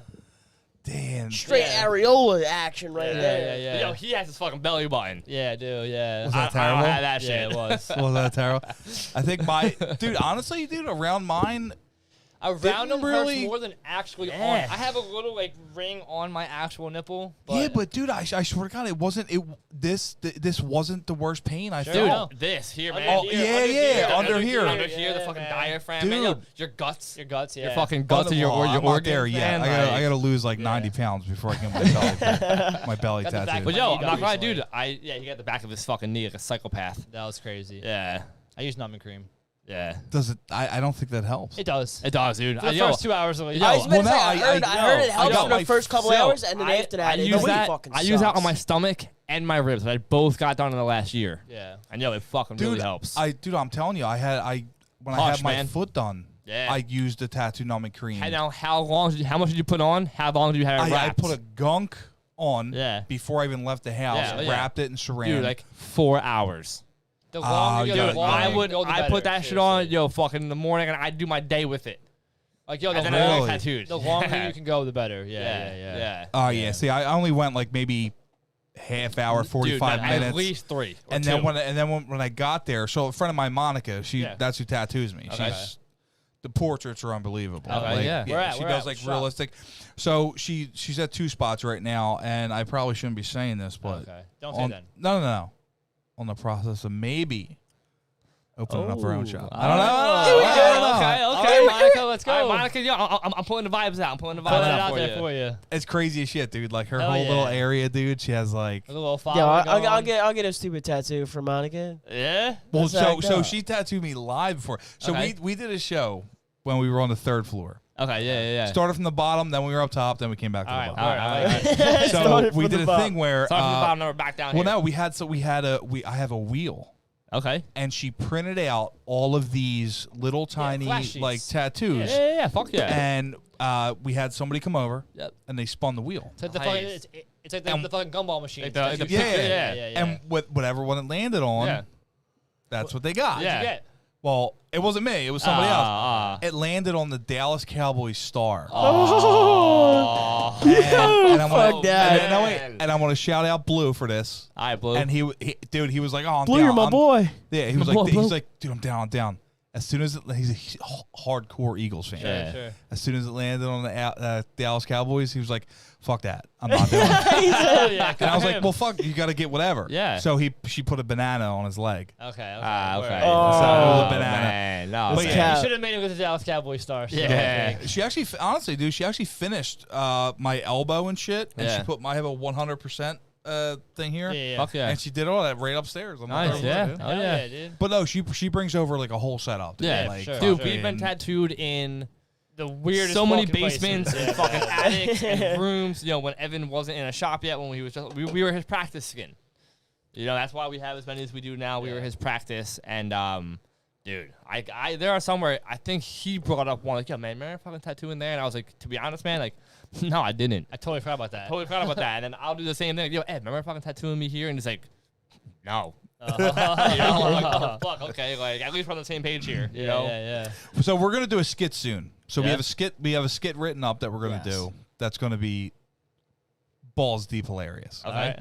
Damn. Straight Yeah. areola action right Yeah, there. yeah, yeah. Yo, he has his fucking belly button. Yeah, I do. Yeah. Was that I don't terrible? have that shit. Yeah, it was. Was that terrible? I think dude, honestly, dude, around mine, Around them really- hurts more than actually Yeah. on. I have a little like ring on my actual nipple. But Yeah, but dude, I swear to God, it wasn't. This wasn't the worst pain I Dude, felt. This here, Under man. Oh, yeah, under here. Under here, the Yeah, fucking man. diaphragm, man. Yo, Dude. your guts. your guts, yeah. Your fucking guts and your I'm not organs. there yet. man, I gotta lose like 90 pounds before I can get my belly Got the back tattooed. But yo, I'm Knee not done gonna recently. dude. He got the back of his fucking knee like a psychopath. That was crazy. Yeah, I use numbing cream. yeah. Does it? I don't think that helps. It does. It does, dude. For the Yo, first 2 hours of it. Yo, I was about to well, say, no, I heard it I helps got for the my first couple Yo, hours, and then after that, I it use really that. fucking I use that on sucks. my stomach and my ribs. I both got done in the last year, Yeah. and yo, it fucking Dude, really helps. Dude, I'm telling you, when I Hush, had my man. foot done, Yeah. I used the tattoo numbing cream. And now, how much did you put on? How long did you have it I wrapped? put a gunk on Yeah. before I even left the house. Yeah, yeah. Wrapped it in saran. dude, like 4 hours. The Oh, longer you you gotta- go, the I longer would. you go, the I better, put that shit on, seriously. yo, fucking in the morning, and I do my day with it. Like, yo, And the then I Really? get tattooed. The longer you can go, the better. Yeah. yeah. Oh yeah. See, I only went like maybe half hour, 45 Dude, minutes. At least 3. Or And 2. then when I got there, so a friend of mine, Monica, Yeah. that's who tattoos me. Okay. She's the portraits are unbelievable. Okay, Like, yeah. Where at? she Where does at? like Shop. realistic. So she's at 2 spots right now, and I probably shouldn't be saying this, but Okay. Don't say then. no. On the process of maybe opening up her own shop. I Oh. don't know. Okay, I don't know. okay. All right, Monica, let's go. All right, Monica, yo, I'm putting the vibes out. I'm putting the Put vibes it out out for there you. for you. It's crazy as shit, dude. Like her Hell whole yeah. little area, dude. She has like. A little Yeah, following going I'll on. get a stupid tattoo for Monica. Yeah. Well, That's how it so goes. she tattooed me live before. So Okay. we did a show when we were on the 3rd floor. Okay. Yeah. Started from the bottom, then we were up top, then we came back to All the right, bottom. All right. So Started we from did the a bottom. thing where Sorry for the bottom number back down well, here. no, I have a wheel, Okay. and she printed out all of these little tiny flash sheets. like tattoos, Yeah. Fuck yeah. and we had somebody come over, Yep. and they spun the wheel. It's like the Nice. fucking, it's like And- the fucking gumball machine. Like the Yeah, picture, yeah. And whatever one it landed on, Yeah. that's what they got. Yeah. You get? Well, it wasn't me; it was somebody else. Ah. It landed on the Dallas Cowboys star. Oh. And I'm Fuck like, that. and, no, wait, and I want to shout out Blue for this. All right, Blue. And he was like, "Oh, I'm Blue, down. you're my I'm- boy. Yeah, he was My boy, like, Blue. he's like, dude, I'm down. As soon as he's a hardcore Eagles fan. Yeah. Sure. As soon as it landed on the Dallas Cowboys, he was like, "Fuck that, I'm not doing it." yeah, And I was like, "Well, fuck, you got to get whatever." Yeah. So she put a banana on his leg. Okay. Ah, word. okay. Oh. So it was a Oh, banana. man. No, But man. yeah. You should have made it with the Dallas Cowboys star. So Yeah. She actually, honestly, dude, she actually finished my elbow and shit, and Yeah. she put I have a 100% thing here, Yeah. Fuck yeah. and she did all that right upstairs. On the Nice, third yeah. floor, dude. Oh, Hell yeah. yeah, dude. But no, she brings over like a whole setup. Dude. Yeah, like, sure. Dude, fucking- we've been tattooed in The weirdest. so many fucking basements places. and fucking attics and rooms. You know, when Evan wasn't in a shop yet, when he was just, we were his practice skin. You know, that's why we have as many as we do now. We were his practice, and dude, I there are some where I think he brought up one like, yo, man, remember fucking tattoo in there? And I was like, to be honest, man, like, no, I didn't. I totally forgot about that. Totally forgot about that. And then I'll do the same thing. Like, yo, Ed, remember fucking tattooing me here? And he's like, no. You know, I'm like, oh, fuck, okay, like at least we're on the same page here. You know? Yeah. So we're gonna do a skit soon. So we Yeah. have a skit. We have a skit written up that we're gonna Yes. do. That's gonna be balls deep hilarious. Okay. All right.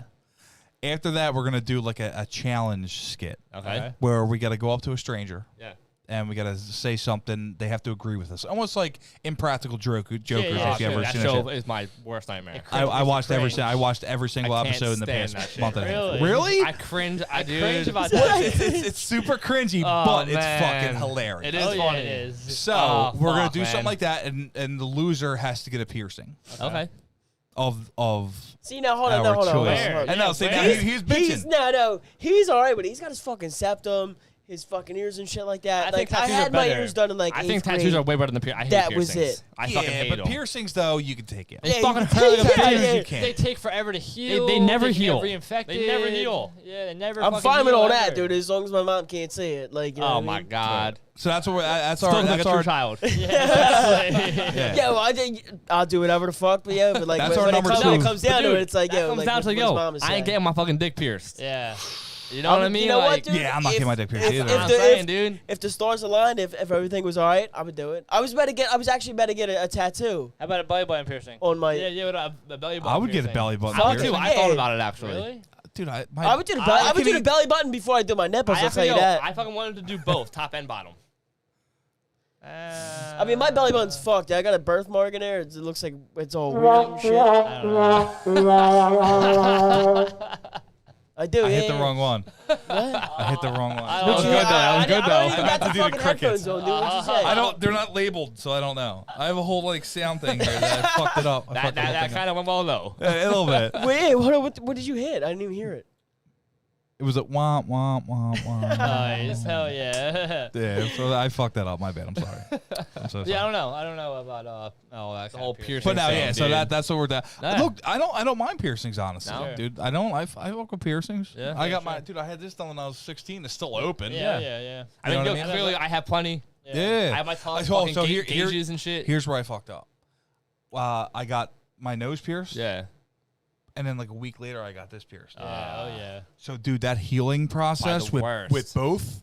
After that, we're gonna do like a challenge skit Okay. where we got to go up to a stranger Yeah. and we got to say something. They have to agree with us, almost like Impractical Jokers. yeah, If you ever that seen show that shit. is my worst nightmare. I watched every cringe. I watched every single I can't episode in the stand past that shit. month and a half. Really? Really? I cringe. I do. cringe about Well, that. it's super cringy, Oh, but it's man. fucking hilarious. It is Oh, yeah, funny. it is. So Oh, we're gonna fuck, do man. something like that, and the loser has to get a piercing Okay. of See, now hold on, our hold on. choice. Hold on. And no, see, where? now he's bitching. No, he's all right, but he's got his fucking septum, his fucking ears and shit like that. I like think I tattoos are had my better. ears done in like I 8th think tattoos grade. are way better than piercings. I hate That was piercings. it. I fucking Yeah, hate but them. piercings though you can take it. They Yeah, fucking you- hurt like a yeah, bitch. yeah. You can't. They take forever to heal. They never can get heal. reinfected. They never heal. Yeah, they never. I'm fucking fine with heal all that, ever. dude, as long as my mom can't see it. Like, you know Oh what I my mean? god. So that's what that's Still our like that's a true our child. yeah. Yeah, well, I'll do whatever the fuck, but yeah, but like That's when, our when, number it, two. when it comes down to Dude, it, it's like, that yo, comes like, down to what yo, does mama I say? ain't getting my fucking dick pierced. Yeah. You know what I mean? You know like, what, dude? Yeah, I'm not getting my dick pierced either. That's what I'm the- saying, dude. If the stars aligned, if everything was all right, I would do it. I was actually about to get a tattoo How about a belly button piercing? on my. Yeah, a belly button. I would get a piercing. belly button. I would piercing. too. I Yeah. thought about it actually. Really? Dude, I would do the belly. I would do the belly button before I do my nipples. I'll tell you that. I fucking wanted to do both, top and bottom. I mean, my belly button's fucked. I got a birthmark in there. It looks like it's all weird and shit. I don't know. I do. I yeah, hit the yeah. wrong one. What? I hit the wrong one. That was good, though. That was good, I don't though. even I got have the to do the fucking crickets. headphones on, dude. What'd you say? I don't. They're not labeled, so I don't know. I have a whole like sound thing here that I fucked it up. That kind of went well low. A little bit. Wait, what did you hit? I didn't even hear it. It was a womp womp womp womp. Nice. Hell yeah. Yeah, so I fucked that up. My bad. I'm sorry. I'm so sorry. Yeah, I don't know. I don't know about that The whole piercing. piercing But now, thing, yeah. So dude. that's what we're doing. Yeah. Look, I don't mind piercings, honestly, No? dude. I don't. I fuck with piercings. Yeah. I got sure. my dude. I had this done when I was 16. It's still open. Yeah, yeah. I You know mean, what I yo, mean? clearly I have plenty. Yeah. I have my tongue So- fucking so here- gauges and shit. Here's where I fucked up. I got my nose pierced. Yeah. And then like a week later, I got this pierced. Oh yeah. So, dude, that healing process worst. with both,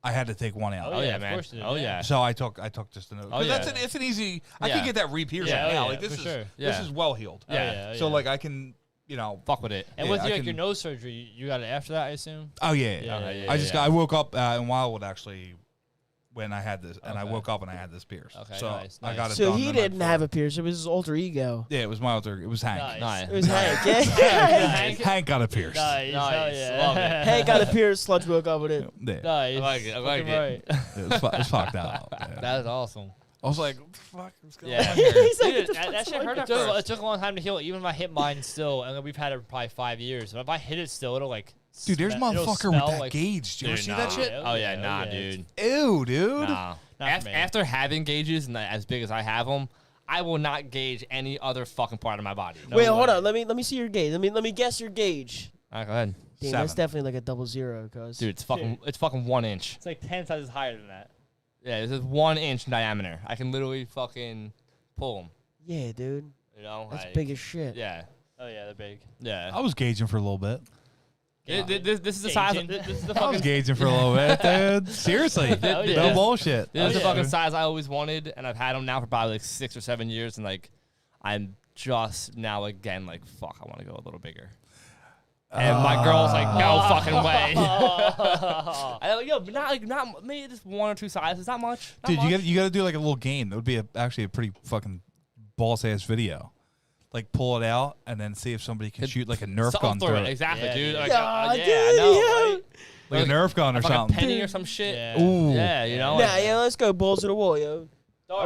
I had to take one out. Oh, yeah, of man. course you did, Oh, yeah. yeah. So I took just the nose. Oh, 'Cause yeah. it's an easy. I Yeah. can get that re-piercing Yeah, oh, now. yeah, Like this for is sure. this Yeah. is well healed. Oh, Yeah. yeah. So like I can, Fuck with it. And yeah, with I your can- nose surgery, you got it after that, I assume. Oh yeah. Yeah, I just yeah. I woke up in Wildwood actually when I had this, and I Okay. woke up and I had this pierced. Okay, so nice, I got it. So done he the night didn't before. have a pierce. It was his alter ego. Yeah, it was my alter. It was Hank. Nice. Nice. It was Hank. Yeah. Hank got a pierced. Nice. Hell Nice. yeah. Love it. Hank got a pierce. Sludge woke up with it. Yeah. Nice. I like it. I like Fucking it. right. It was fucked up. Yeah. That's awesome. I was like, what the fuck? What's going Yeah. on here? He's like, Dude, what the that fuck's shit going hurt on? at first. It took a long time to heal. Even if I hit mine still, and then we've had it for probably 5 years. But if I hit it still, it'll like. Dude, there's it'll motherfucker with smell that like, gauge. Did you ever Dude, see nah. that shit? Oh, yeah. Oh, Nah, yeah. dude. Ew, dude. Nah. Not for me. After having gauges and as big as I have them, I will not gauge any other fucking part of my body. No Wait, way. hold on. Let me see your gauge. Let me guess your gauge. All right, go ahead. Damn, that's 7. definitely like a 00, cuz. Dude, it's fucking 1 inch. It's like 10 sizes higher than that. Yeah, this is 1 inch in diameter. I can literally fucking pull them. Yeah, dude. You know, That's like, big as shit. Yeah, Oh yeah, they're big. yeah. I was gauging for a little bit. This is the size. Gauging. This is the I was fucking. gauging for a little bit, dude. Seriously. Oh, No yeah. bullshit. This is the yeah. fucking size I always wanted, and I've had them now for probably like 6 or 7 years, and like, I'm just now again like, fuck, I want to go a little bigger. And my girl's like, no fucking way. I don't, yo, but not maybe just 1 or 2 sizes, not much. Not Dude, much. you got to do like a little game. That would be actually a pretty fucking boss ass video. Like pull it out and then see if somebody can shoot like a Nerf gun Something through it. it. Exactly, Yeah, dude. dude. Like, Yeah, yeah, dude, I know, yeah. right? Like a Nerf gun or Like a something. penny or some shit. Yeah. Ooh. Yeah, you know. Nah, like- yeah, let's go balls to the wall, yo.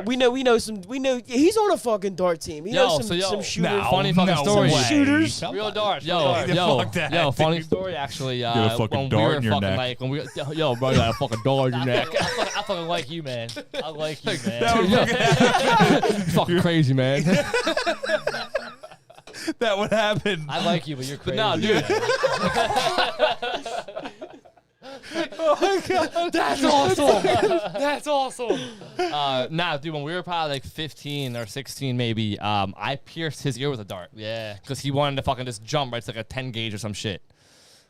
We know he's on a fucking dart team. He Yo, knows so yo, some shooters. No, funny fucking no story. way. Shooters. Real darts. Yo, Yo, fuck that, yo, funny dude. story actually. You got a fucking when dart we were in your fucking neck. like when we, yo, bro, you got a fucking dart in your neck. I fucking like you, man. I like you, man. Fucking crazy, man. That would happen. I like you, but you're crazy. no, dude. Oh my god. That's awesome. That's awesome. Nah, dude, when we were probably like 15 or 16, maybe, I pierced his ear with a dart. Yeah. Because he wanted to fucking just jump right to like a 10 gauge or some shit.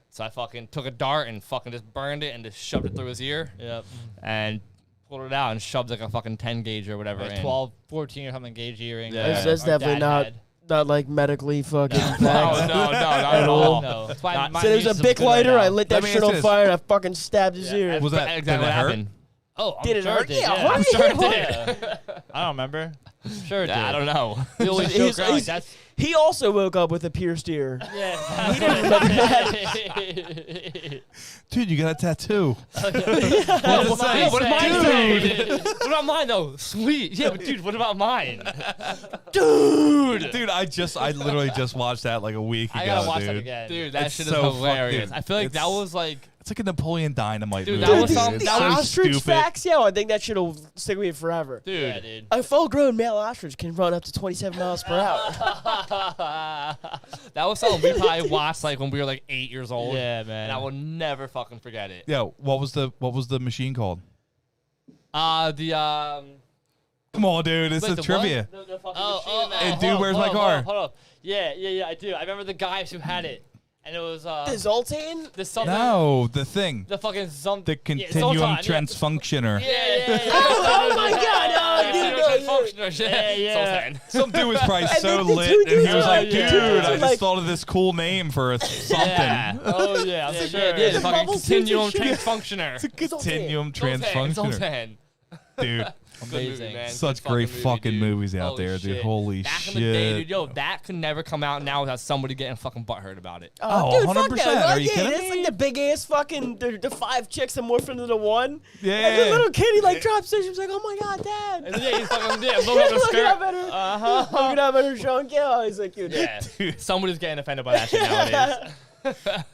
So I fucking took a dart and fucking just burned it and just shoved it through his ear Yep. and pulled it out and shoved like a fucking 10 gauge or whatever. Like in. 12, 14 or something gauge earring. Yeah. That's Our definitely dad not like medically fucking No, facts. no, not at all. No. That's why Not- my So there was niece a is Bic good right lighter. now. I lit that Let me shit ask on you this. fire and I fucking stabbed his ear. Was that exactly did what it hurt? happened? Oh, I'm Did it sure hurt? it did. Yeah, Yeah, I'm sure it Yeah. I don't remember. Sure it did. I don't know. We always He's- joke around like he's- that's. He also woke up with a pierced ear. Yeah. He didn't remember Dude, you got a tattoo. What about mine? What Dude. about mine though? Sweet. Yeah, but dude, what about mine? Dude, I literally just watched that like a week ago, I gotta watch dude. that again. Dude, that It's shit so is hilarious. fucking- I feel like that it's- was like, It's like a Napoleon Dynamite Dude, movie. that was Dude, something- the It's so ostrich stupid. facts, yo, I think that shit'll stick with me forever. dude. Yeah, dude. A full-grown male ostrich can run up to 27 miles per hour. That was something we probably watched like when we were like 8 years old. Yeah, man. And I will never fucking forget it. Yo, what was the machine called? Come on, dude. It's Wait, a the trivia. what? The fucking Oh, machine. Hey, dude, where's my car? Hold up. Yeah, I do. I remember the guys who had it, and it was The Zoltan? the something. No, the thing. The fucking something. The continuum transfunctioner. Yeah. Oh my God, oh, dude, Yeah. Some dude was probably And so then the lit, two and he dudes was are like, like- dude, two dudes I are just like- thought of this cool name for a something. Yeah. Oh yeah, I'm sure. Yeah, the fucking bubble suits and continuum shit. transfunctioner. Continuum transfunctioner. Zoltan. Dude, Amazing. man. Such Good great movie, fucking dude. movies out Holy there, dude. shit. Holy Back shit. in the day, dude, yo, that could never come out now without somebody getting fucking butthurt about it. Oh, dude, fuck 100%. that. Are you kidding That's me? like the big ass fucking the 5 chicks and morphed into the one. Yeah. And the little kitty like drops in. She was like, "Oh my god, Dad!" And yeah, he's fucking looking up the Looking skirt. up at her. Looking up at her trunk. Yeah, he's like, "Dude, Yeah, somebody's getting offended by that shit nowadays.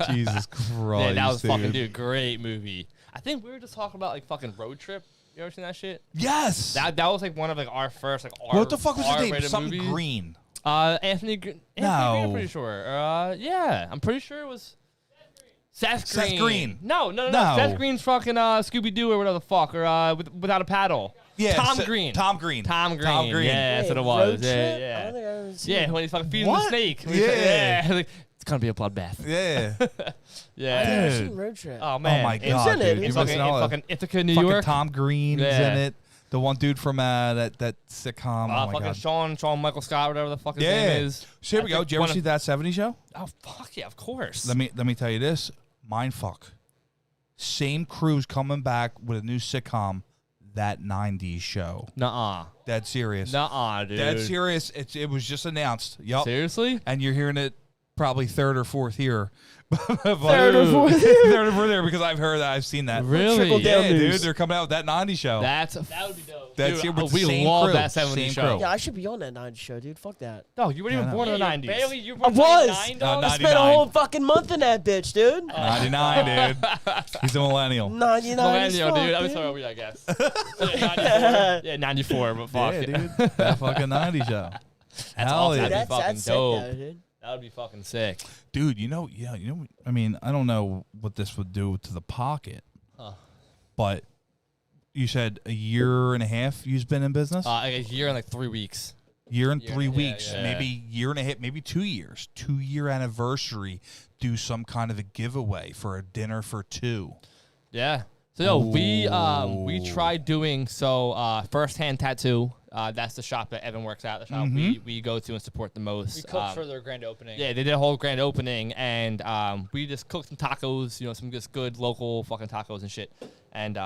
Jesus Christ. Yeah, that was fucking, dude. dude, great movie. I think we were just talking about like fucking Road Trip. You ever seen that shit? Yes. That was like one of like our first like What the fuck was his name? R-rated Something movies. Green. Anthony Green, No. I'm pretty sure. Yeah, I'm pretty sure it was Seth Green. Seth Green. No. No. Seth Green's fucking Scooby Doo or whatever the fuck, or Without a Paddle. Yeah. Tom Green. Tom Green. Tom Green. Tom Green. Yeah, that's what it Road was. Trip? Yeah, I don't yeah. think I've ever seen Yeah, it. when he's fucking feeding What? the snake. Yeah. Like, it's gonna be a bloodbath. Yeah. Yeah. I've never Dude. seen Road Trip. Oh man. my It's God, in it. dude. It's You're fucking, missing in out. fucking Ithaca, New Fucking York. Tom Green's Yeah. in it. The one dude from that sitcom. Oh my Fucking God. Shawn Michael Scott, whatever the fuck his name is. So here we go. That's Did you ever one see of- that 70s show? Oh fuck yeah, of course. Let me tell you this. Mindfuck. Same crew's coming back with a new sitcom, that 90s show. Nuh-uh. Dead serious. Nuh-uh, dude. Dead serious. It was just announced. Yup. Seriously? And you're hearing it probably third or fourth year. Third or fourth. Third or fourth year because I've heard that. I've seen that. Really? Trickle down Yeah, news. dude. They're coming out with that 90s show. That That would be dope. That's dude, it with we the same love crew. that 70s Same show. crew. Yeah, I should be on that 90s show, dude. Fuck that. No, you weren't even Yeah, born in the Yeah, 90s. barely, you I were was. 99, dog? No, I spent a 99. whole fucking month in that bitch, dude. 99, dude. He's a millennial. 99 Millennial, as fuck, dude. I'm dude. sorry, I guess. Yeah, 94. Yeah, 94, but fuck. Yeah, dude. That fucking 90s show. That's Hell awesome. yeah. That'd be fucking That's sick, dope. though, dude. That would be fucking sick. Dude, I mean, I don't know what this would do to the pocket, Huh. but you said a year and a half you've been in business? Like a year and like 3 weeks. Year and year- 3 yeah, weeks, yeah. maybe year and a half, maybe 2 years, 2-year anniversary, do some kind of a giveaway for a dinner for 2. Yeah. So yo, we Ooh. tried doing First Hand Tattoo. That's the shop that Evan works at. The shop we go to and support the most. We cooked for their grand opening. Yeah, they did a whole grand opening, and we just cooked some tacos, some just good local fucking tacos and shit. And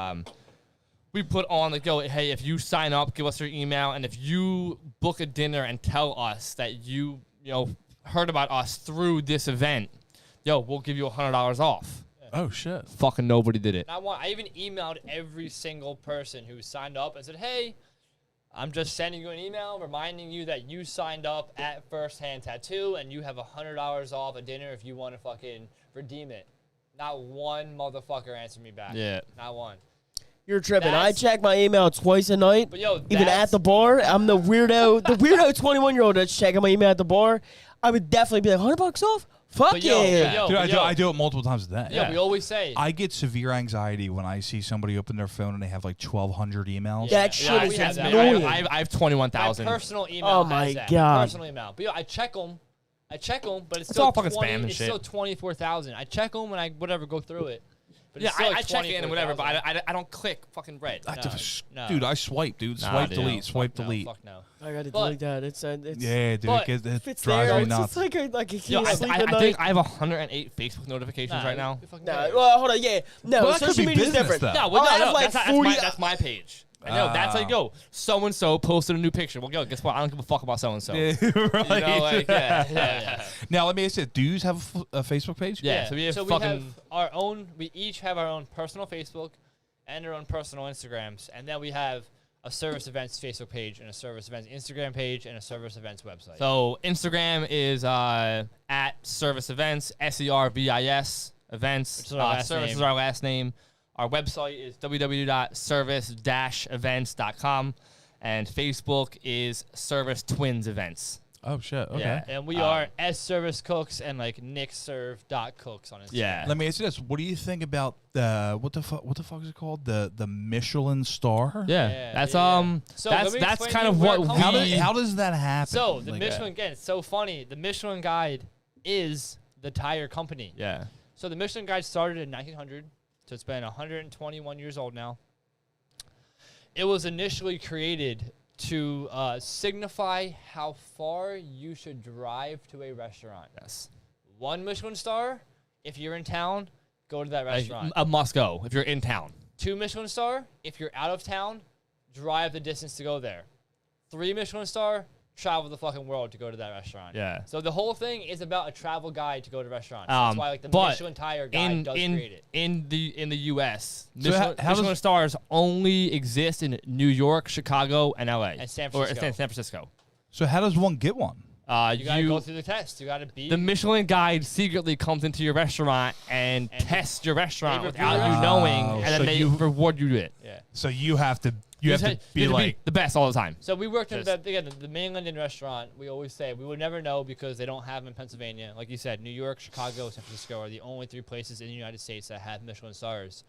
we put on like, yo, hey, if you sign up, give us your email, and if you book a dinner and tell us that you heard about us through this event, yo, we'll give you $100 off. Oh, shit. Fucking nobody did it. And I even emailed every single person who signed up and said, hey, I'm just sending you an email reminding you that you signed up at First Hand Tattoo and you have $100 off a dinner if you want to fucking redeem it. Not one motherfucker answered me back. Yeah. Not one. You're tripping. I That's- check my email twice a night. But yo, Even at the bar, I'm the weirdo 21-year-old that's checking my email at the bar. I would definitely be like, $100 off? Fuck But yo, yeah. yo, Dude, yo. I do it multiple times a day. Yeah, we always say. I get severe anxiety when I see somebody open their phone and they have like 1,200 emails. That shit I, is have that. annoying. I have my 21,000. personal email Oh has my that. God. My personal email. But yo, I check them, but it's It's still all fucking 20, spam and it's shit. still 24,000. I check them and I go through it. But Yeah, it's still I like check it and whatever, but 24,000. I don't click fucking red. No. Dude, I swipe, dude. Nah, Swipe, dude. delete, swipe, No, delete. fuck no. I gotta But- delete that. It's Yeah, dude, But it if it's drives there, me it's nuts. just like I can't Yo, sleep at I night. think I have 108 Facebook notifications Nah, right now. you fucking Nah, good. well, hold on. Yeah, no, Well, that could social be media's business, different. though. No, well, I no, have like that's 40. that's my page. I know, that's like, yo, so-and-so posted a new picture. Well, yo, guess what? I don't give a fuck about so-and-so. Yeah, You right. know, like, yeah. Now, let me ask you, do you have a Facebook page? Yeah, so we have we fucking... have our own. We each have our own personal Facebook and our own personal Instagrams, and then we have a Service Events Facebook page and a Service Events Instagram page and a Service Events website. So Instagram is at Service Events, SERVIS events. Which is our last Service name. is our last name. Our website is www.service-events.com, and Facebook is Service Twins Events. Oh, shit. Okay. Yeah. And we are S Service Cooks and like nickserve.cooks on Instagram. Yeah. Let me ask you this. What do you think about the, what the fuck is it called? The Michelin star? Yeah, Yeah, that's yeah. So let me that's explain kind to of you where what it we. comes How does that happen? So the Like, Michelin, again, it's so funny. The Michelin Guide is the tire company. Yeah. So the Michelin Guide started in 1900, so it's been 121 years old now. It was initially created to signify how far you should drive to a restaurant. Yes. 1 Michelin star, if you're in town, go to that Like, restaurant. a must go if you're in town. 2 Michelin star, if you're out of town, drive the distance to go there. 3 Michelin star, travel the fucking world to go to that restaurant. Yeah. So the whole thing is about a travel guide to go to restaurants. That's why like the Michelin Tire guide does create it. In the U.S., So Michelin stars only exist in New York, Chicago, and L.A. And San Francisco. Or San Francisco. So how does one get one? You gotta go through the test. You gotta be the Michelin guide secretly comes into your restaurant and tests your restaurant they without review you it. knowing, Oh, and so then they reward you it. Yeah. So you have to be like the best all the time. So we worked in Just- the mainland Indian restaurant. We always say we would never know because they don't have them in Pennsylvania. Like you said, New York, Chicago, San Francisco are the only 3 places in the United States that have Michelin stars.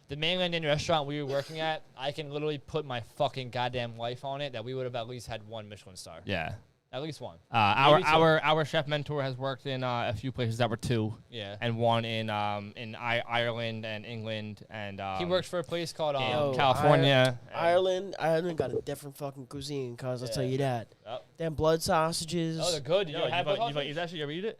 The mainland Indian restaurant we were working at, I can literally put my fucking goddamn life on it that we would have at least had 1 Michelin star. Yeah. At least 1. Our chef mentor has worked in a few places that were 2. Yeah. And 1 in Ireland and England and He worked for a place called in California. Ireland got a different fucking cuisine, cause I'll tell you that. Yep. Them blood sausages. Oh, they're good. You Yo, have you eat that shit? You ever eat it?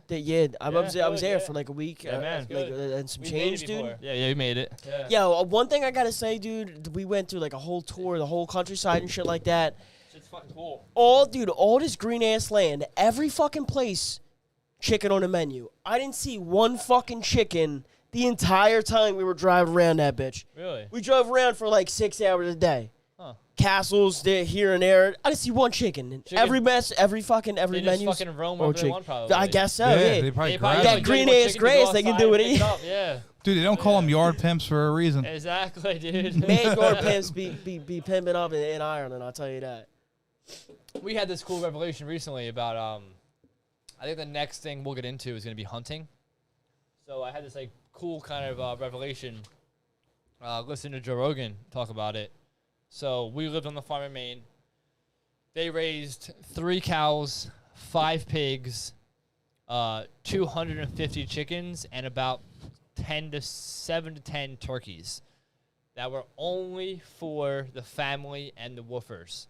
I was good, there yeah. for like a week. Yeah, man. Like, Good. and some We change, made it dude. before. Yeah, you made it. Yeah. Yo, one thing I gotta say, dude, we went through like a whole tour, the whole countryside and shit like that. Shit's fucking cool. All this green ass land, every fucking place, chicken on the menu. I didn't see one fucking chicken the entire time we were driving around that bitch. Really? We drove around for like 6 hours a day. Huh. Castles there, here and there. I didn't see one chicken. Chicken? Every They menu. just fucking roam wherever they want, probably. I guess so. yeah, Yeah. they probably They grab That it. green what ass chicken to grass, go they can outside do and it. pick up, Yeah. Dude, they don't call them yard pimps for a reason. Exactly, dude. Man, your pimps be pimping up in Ireland, I'll tell you that. We had this cool revelation recently about I think the next thing we'll get into is going to be hunting. So I had this like cool kind of revelation listening to Joe Rogan talk about it. So we lived on the farm in Maine. They raised 3 cows, 5 pigs, 250 chickens, and about 7 to 10 turkeys that were only for the family and the woofers.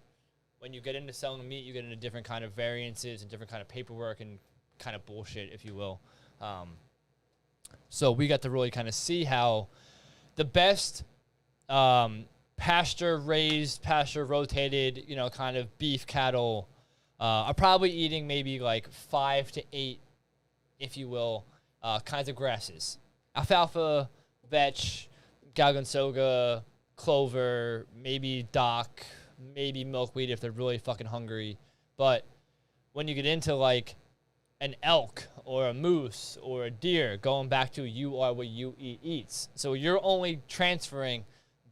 When you get into selling meat, you get into different kind of variances and different kind of paperwork and kind of bullshit, if you will. So we got to really kind of see how the best pasture-raised, pasture-rotated, kind of beef cattle are probably eating maybe like 5 to 8, if you will, kinds of grasses. Alfalfa, vetch, galgansoga, clover, maybe dock, maybe milkweed if they're really fucking hungry. But when you get into like an elk or a moose or a deer, going back to you are what you eat eats. So you're only transferring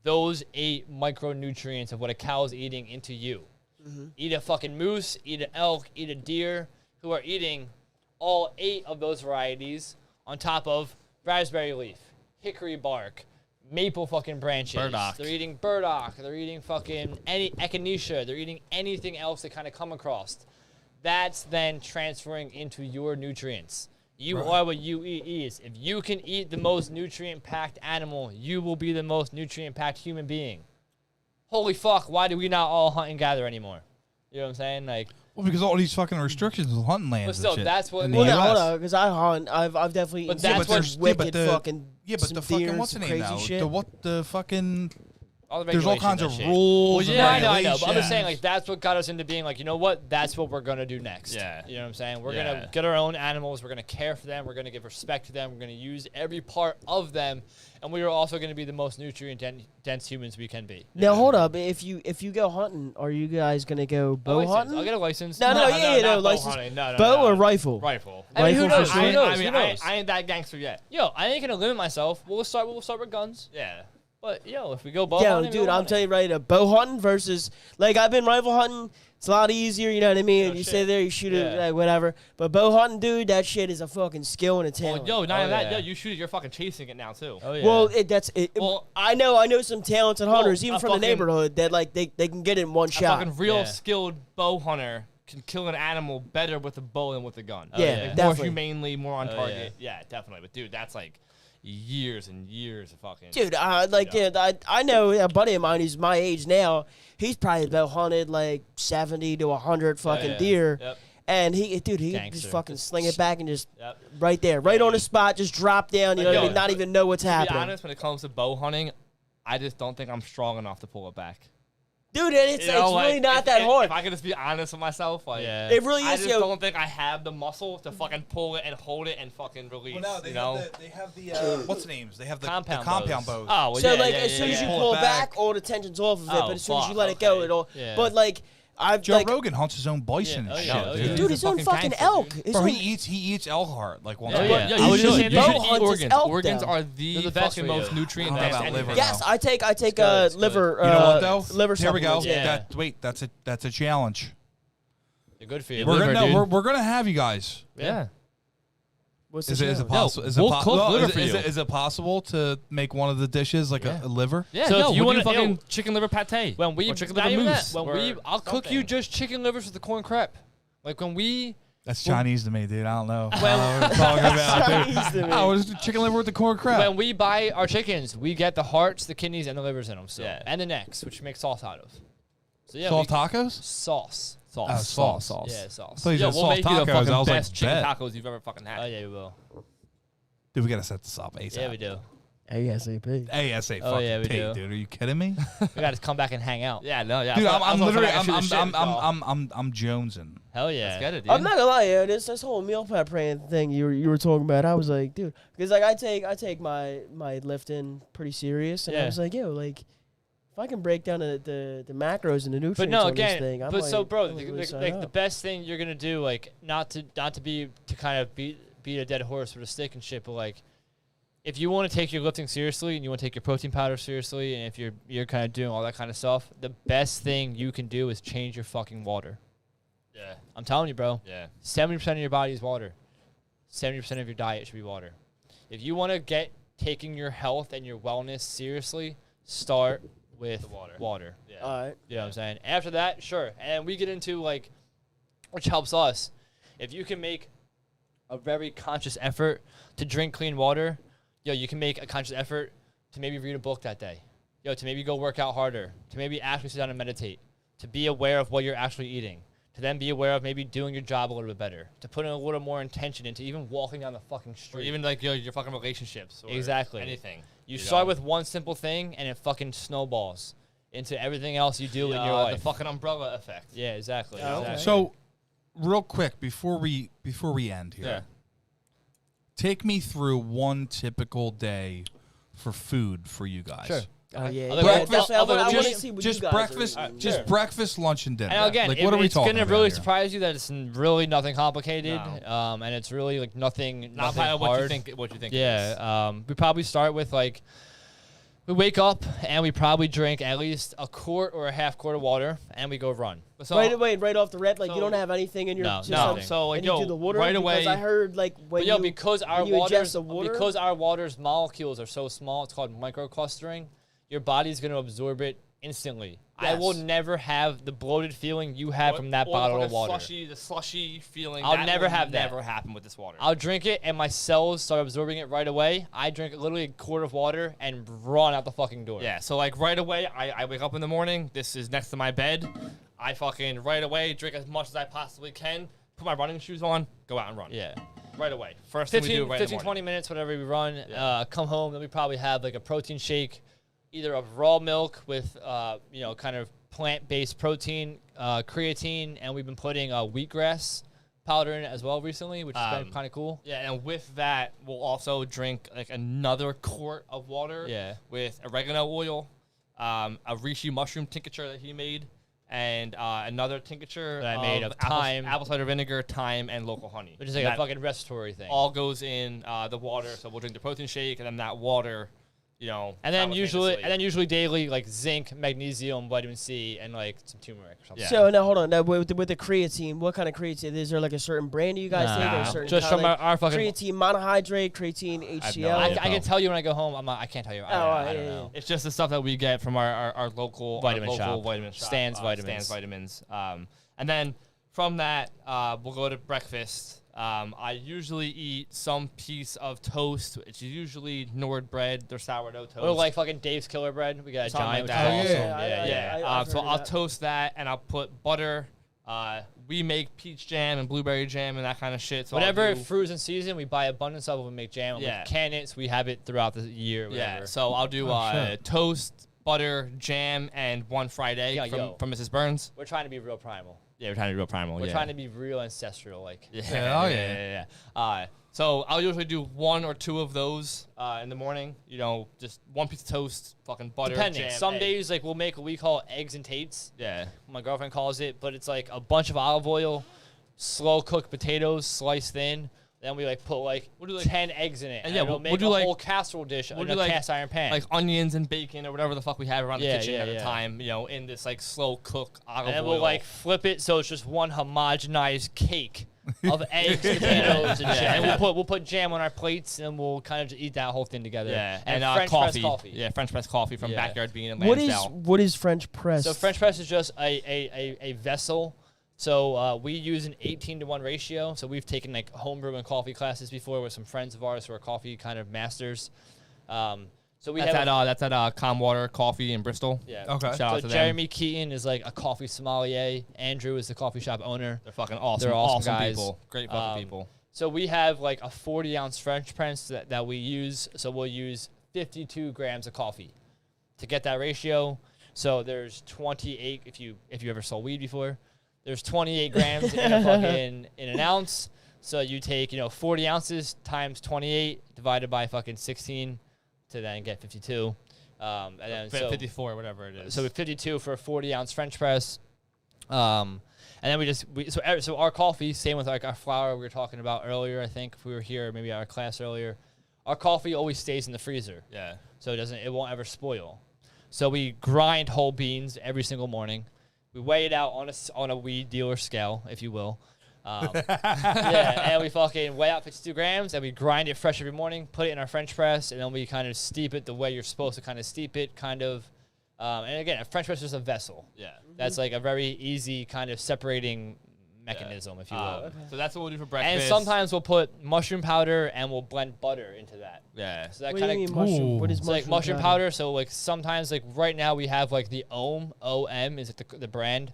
those 8 micronutrients of what a cow's eating into you. Mm-hmm. Eat a fucking moose, eat an elk, eat a deer, who are eating all 8 of those varieties on top of raspberry leaf, hickory bark, maple fucking branches. Burdock. They're eating burdock. They're eating fucking any echinacea. They're eating anything else they kind of come across. That's then transferring into your nutrients. You are what you eat. If you can eat the most nutrient-packed animal, you will be the most nutrient-packed human being. Holy fuck, why do we not all hunt and gather anymore? You know what I'm saying? Like, Well, because all these fucking restrictions with hunting lands. But still, and shit that's what- in the Well, US. no, hold on, because I hunt. I've definitely But eaten that's some what- there's- wicked the, fucking yeah, but some the fucking deer, what's the some name crazy now? shit. The what the fucking all the there's all regulations kinds and of shit. rules. Well, and yeah, I know. But I'm just regulations. saying, like, that's what got us into being like, you know what? That's what we're going to do next. Yeah. You know what I'm saying? We're Yeah. going to get our own animals. We're going to care for them. We're going to give respect to them. We're going to use every part of them. And we are also going to be the most nutrient-dense humans we can be. Now hold up, if you go hunting, are you guys gonna go bow License. hunting? I'll get a license. No, yeah, not bow license. hunting. No, Bow no. or rifle? Rifle. I mean, who Rifle knows? for Who sure. knows? I mean, Who knows? I ain't that gangster yet. Yo, I ain't going to limit myself. We'll start with guns. Yeah. But, yo, if we go bow Yeah, hunting, dude, I'm telling you right now, bow hunting versus like I've been rifle hunting. It's a lot easier, you know what I mean? Oh, you shit. stay there, you shoot it, Yeah. like whatever. But bow hunting, dude, that shit is a fucking skill and a Well, talent. yo, not Oh, even that. yeah. Yo, you shoot it, you're fucking chasing it now too. Oh, yeah. Well, that's it. Well- I know some talented hunters, Well, even a from the fucking- neighborhood, that like they can get it in one A shot. fucking real Yeah. skilled bow hunter can kill an animal better with a bow than with a gun. Yeah, Like, more definitely. humanely, more on Oh, target. Yeah, definitely. But dude, that's like years and years of fucking. Dude, Yeah. I know a buddy of mine who's my age now. He's probably about hunted like 70 to 100 fucking yeah. deer. Yep. And he just Gangster. fucking Just sling it back and just Yep. right there, right on the spot, just drop down, you know Like, what I yo, mean? Not even know what's To be happening. honest, when it comes to bow hunting, I just don't think I'm strong enough to pull it back. Dude, it's You know, really like, not that hard. If I could just be honest with myself, like, Yeah. It really I is. just Yo, don't think I have the muscle to fucking pull it and hold it and fucking release. Well, no, they you know? have the what's the names? They have the Compound compound bows. bows. Oh, well, so yeah, like yeah, as yeah, soon as yeah. you Pull pull it it back, back. all the tension's off of it. Oh, But as soon as you fuck, let it go, okay. it'll. Yeah. But like I've Joe like, Rogan hunts his own bison Yeah, and oh, shit, yeah, dude. dude, his own fucking fucking gangster, elk. dude. His Bro, own- he eats Elkhart like once Yeah, a yeah. month. Yeah, Yeah, you you should. should. You You should should eat eat organs. organs. Organs Are They're the the best fucking for you. most nutrient I don't know dense about anything. liver, Yes, though. I take good, it's liver. good. You know what though? Liver Here we go. supplements. Yeah. Wait, that's a challenge. They're good for you. Liver, We're dude. gonna have you guys. Yeah. What's Is the it challenge? possible? Is it we'll po- cook no, liver is for it- is you. it- is it possible to make one of the dishes like Yeah. a liver? Yeah, So yo, if you we'll do wanna- fucking yo, chicken liver pate. When we or chicken not liver even mousse. that, when we or I'll cook you something. just chicken livers with the corn crepe. Like when we That's Chinese to me, dude. I don't know. Well- I don't know what we're talking about, dude. Chinese to me. Oh, it's chicken liver with the corn crap. when we buy our chickens, we get the hearts, the kidneys, and the livers in them. So Yeah. and the necks, which we make sauce out of. So yeah, Soft we, tacos? sauce. Oh, sauce. Yeah, sauce. I thought you Yo, said we'll soft make you the tacos. I fucking was best like, chicken bet. tacos you've ever fucking had. Oh yeah, we will. Dude, we gotta set this up ASAP. Yeah, we do. ASAP. ASAP. Oh, yeah, we do. dude. Are you kidding me? We got to come back and hang out. Yeah, no, yeah. Dude, I I'm was literally, gonna ask you I'm this shit, so I'm jonesing. Hell yeah. Let's get it, dude. I'm not gonna lie, yeah. This whole meal prep praying thing you were talking about, I was like, dude, because like I take my lifting pretty serious, and I Yeah. was like, yo, like if I can break down the macros and the nutrients But no, on this again, thing, but so bro, I'm really sign like up. the best thing you're gonna do, like not to kind of beat a dead horse with a stick and shit, but like if you want to take your lifting seriously and you want to take your protein powder seriously, and if you're kind of doing all that kind of stuff, the best thing you can do is change your fucking water. Yeah, I'm telling you, bro. yeah. 70% of your body is water. 70% of your diet should be water. If you want to get taking your health and your wellness seriously, start with The water. water. Yeah. All right. You know what I'm saying? After that, sure. And we get into like, which helps us. If you can make a very conscious effort to drink clean water, yo, you can make a conscious effort to maybe read a book that day. Yo, to maybe go work out harder, to maybe actually sit down and meditate, to be aware of what you're actually eating, to then be aware of maybe doing your job a little bit better, to put in a little more intention into even walking down the fucking Or street. even like your fucking relationships. Or Exactly. Anything. you know? start with one simple thing and it fucking snowballs into everything else you do in your life. The fucking umbrella effect. Yeah, exactly. Oh, okay. exactly. So, real quick before we end here, Yeah. take me through one typical day for food for you guys. Sure. Oh yeah. Other yeah, breakfast- definitely. I other- want to Just, see what just you guys breakfast, are eating. just Sure. breakfast, lunch, and dinner. And again, like, what are we it's talking gonna about really here? surprise you that it's really nothing complicated, No. and it's really like nothing Not hard. what you think. What you think? It is. Yeah, we probably start with like we wake up and we probably drink at least a quart or a half quart of water, and we go run. So, right off the rep, like so- you don't have anything in your No, system. nothing. So like and you do the water right because away. I heard like when But yo, you because our when you ingest waters, the water, because our water's molecules are so small, it's called microclustering. Your body's gonna absorb it instantly. I will Yes. never have the bloated feeling you have from that bottle of water. The slushy feeling. I'll that never will have that. Never happen with this water. I'll drink it and my cells start absorbing it right away. I drink literally a quart of water and run out the fucking door. Yeah, so like right away, I wake up in the morning. This is next to my bed. I fucking right away drink as much as I possibly can. Put my running shoes on. Go out and run. Yeah. Right away. First thing we 15, do right 15 in the 20 morning. minutes, whatever we run. Yeah. Come home, then we probably have like a protein shake, either of raw milk with, kind of plant-based protein, creatine, and we've been putting wheatgrass powder in it as well recently, which has been kind of cool. Yeah, and with that, we'll also drink like another quart of water. Yeah. With oregano oil, a reishi mushroom tincture that he made, and another tincture That I made of thyme. apple cider vinegar, thyme, and local honey. Which is like And a fucking respiratory thing. all goes in the water. So we'll drink the protein shake, and then that water, And then simultaneously. usually daily like zinc, magnesium, vitamin C, and like some turmeric or something. Yeah. So now hold on. Now with the creatine, what kind of creatine? Is there like a certain brand you guys take, or a Nah. certain Just kind from like our fucking. creatine monohydrate, creatine HCl? I idea. can tell you when I go home. I can't tell you. I don't know. It's just the stuff that we get from our local Vitamin our local shop. vitamin shop. Stan's Vitamins. Stan's Vitamins. And then from that, we'll go to breakfast. I usually eat some piece of toast. It's usually Nord bread. They're sourdough toast. Or like fucking Dave's Killer Bread. We got a Something giant. like that. which is Oh, awesome. yeah. Yeah. I've So heard of I'll that. toast that, and I'll put butter. We make peach jam and blueberry jam and that kind of shit. So I'll Whatever do- fruits in season, we buy abundance of it. We make jam. Yeah. We can it, so we have it throughout the year. Or Yeah, whatever. so I'll do Oh, sure. toast, butter, jam, and one fried egg from Mrs. Burns. We're trying to be real primal. Yeah, we're trying to be real primal. We're trying to be real ancestral, like. Yeah. So I'll usually do 1 or 2 of those in the morning. You know, just 1 piece of toast, fucking butter, Depending. jam, Some egg. days, like, we'll make what we call eggs and tates. Yeah. My girlfriend calls it, but it's like a bunch of olive oil, slow cooked potatoes sliced thin. Then we like put like We'll do, like 10 eggs in it. And we'll make do, a like- whole casserole dish in we'll a do, like- cast iron pan. Like onions and bacon or whatever the fuck we have around the Yeah, kitchen at the yeah. time, you know, in this like slow cook olive and then oil. we'll like flip it so it's just one homogenized cake of eggs, potatoes, and shit. And we'll put jam on our plates and we'll kind of just eat that whole thing together. yeah, And, and French press coffee. Yeah, French press coffee from Yeah. Backyard Bean and What is French press? So French press is just a vessel. So we use an 18-to-1 ratio. So we've taken like homebrew and coffee classes before with some friends of ours who are coffee kind of masters. So we That's have at Calm Water Coffee in Bristol. yeah. Okay. Shout out So to Jeremy Keaton is like a coffee sommelier. Andrew is the coffee shop owner. They're fucking awesome. They're awesome guys. people. Great fucking people. So we have like a 40-ounce French press that we use. So we'll use 52 grams of coffee to get that ratio. So there's 28. If you ever saw weed before, there's 28 grams in an ounce. So you take 40 ounces times 28 divided by fucking 16 to then get 52. And then 54, whatever it is. So we 52 for a 40-ounce French press. And then so our coffee, same with like our flour we were talking about earlier. I think if we were here, maybe our class earlier, our coffee always stays in the freezer. Yeah. So it won't ever spoil. So we grind whole beans every single morning. We weigh it out on a weed dealer scale, if you will. And we fucking weigh out 52 grams, and we grind it fresh every morning, put it in our French press, and then we kind of steep it the way you're supposed to kind of steep it, and again, a French press is a vessel. Yeah. That's like a very easy kind of separating mechanism, if you will. So that's what we'll do for breakfast. And sometimes we'll put mushroom powder and we'll blend butter into that. Yeah. So that What do you kind mean of mushroom? What is it's like mushroom powder. So like sometimes like right now we have like the OM is like the brand.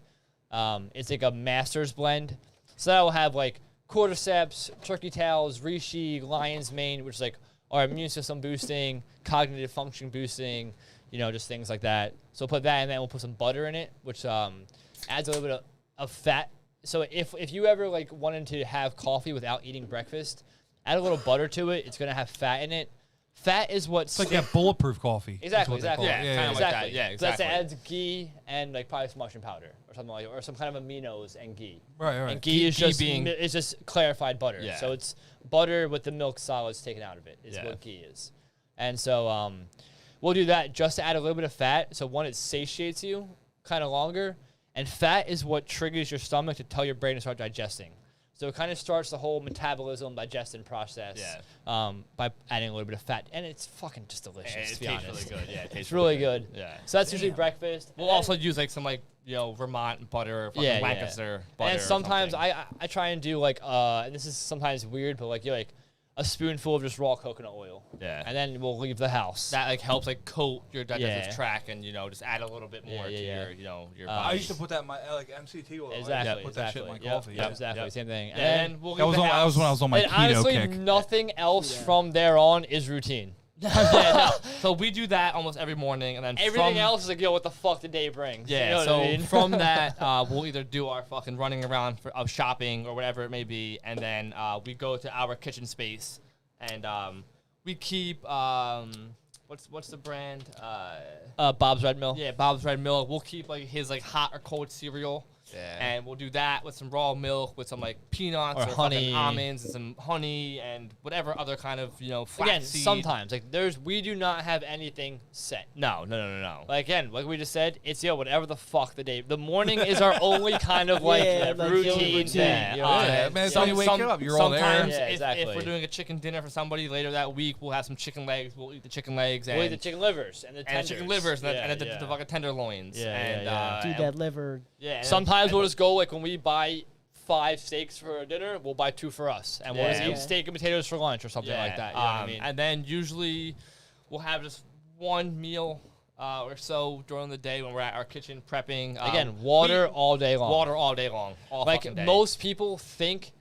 It's like a master's blend. So that will have like cordyceps, turkey tails, reishi, lion's mane, which is like our immune system boosting, cognitive function boosting, just things like that. So we'll put that, and then we'll put some butter in it, which adds a little bit of fat. So if you ever like wanted to have coffee without eating breakfast, add a little butter to it. It's gonna have fat in it. Fat is what's It's like that bulletproof coffee. Exactly, That's what they exactly. call it. Yeah, kinda like exactly. that. Yeah, So exactly. that adds ghee and like probably some mushroom powder or something like, or some kind of aminos and ghee. Right. And ghee is ghee just being- it's just clarified butter. Yeah. So it's butter with the milk solids taken out of it is Yeah. what ghee is. And so we'll do that just to add a little bit of fat. So one, it satiates you kind of longer, and fat is what triggers your stomach to tell your brain to start digesting. So it kind of starts the whole metabolism, digestion process by adding a little bit of fat. And it's fucking just delicious, to be honest. really good. Yeah, it It's tastes really good. Yeah. So that's usually breakfast. We'll also use like some Vermont butter or fucking Lancaster butter. And or sometimes something. I try and do like and this is sometimes weird, but like a spoonful of just raw coconut oil. Yeah. And then we'll leave the house. that like helps like coat your digestive Yeah. tract and just add a little bit more to your your I body. used to put that in my like MCT oil. Exactly. I used to put that shit in my Yep, coffee. yep, exactly. Same thing. and And then we'll That leave was the that house. was when I was on my and keto honestly, kick. nothing else from there on is routine. So we do that almost every morning, and then Everything from, else is like, what the fuck the day brings? Yeah. You know what So I mean? from that, we'll either do our fucking running around of shopping or whatever it may be, and then we go to our kitchen space, and we keep what's the brand? Bob's Red Mill. Yeah, Bob's Red Mill. We'll keep like his like hot or cold cereal. Yeah. And we'll do that with some raw milk, with some like peanuts Or or, honey. fucking almonds and some honey and whatever other kind of Again, flaxseed. sometimes like we do not have anything set. No. Like again, like we just said, it's whatever the fuck the day. The morning is our only kind of like Yeah, like the only routine routine. thing. You know what I'm Yeah, saying? man, it's how you wake up. You're all there. Sometimes Yeah, if exactly. we're doing a chicken dinner for somebody later that week, we'll have some chicken legs. We'll eat the chicken legs We'll eat and the chicken livers and the and tenders. the chicken livers and, Yeah, the fucking tenderloins. Yeah, and, yeah, Dude, that liver. yeah. and Sometimes and we'll just go like when we buy 5 steaks for dinner, we'll buy 2 for us, and we'll just Yeah. eat steak and potatoes for lunch or something like that. You know what I mean? And then usually we'll have just one meal or so during the day when we're at our kitchen prepping. Again, water all day long. Water all day long. All Like fucking day. most people think.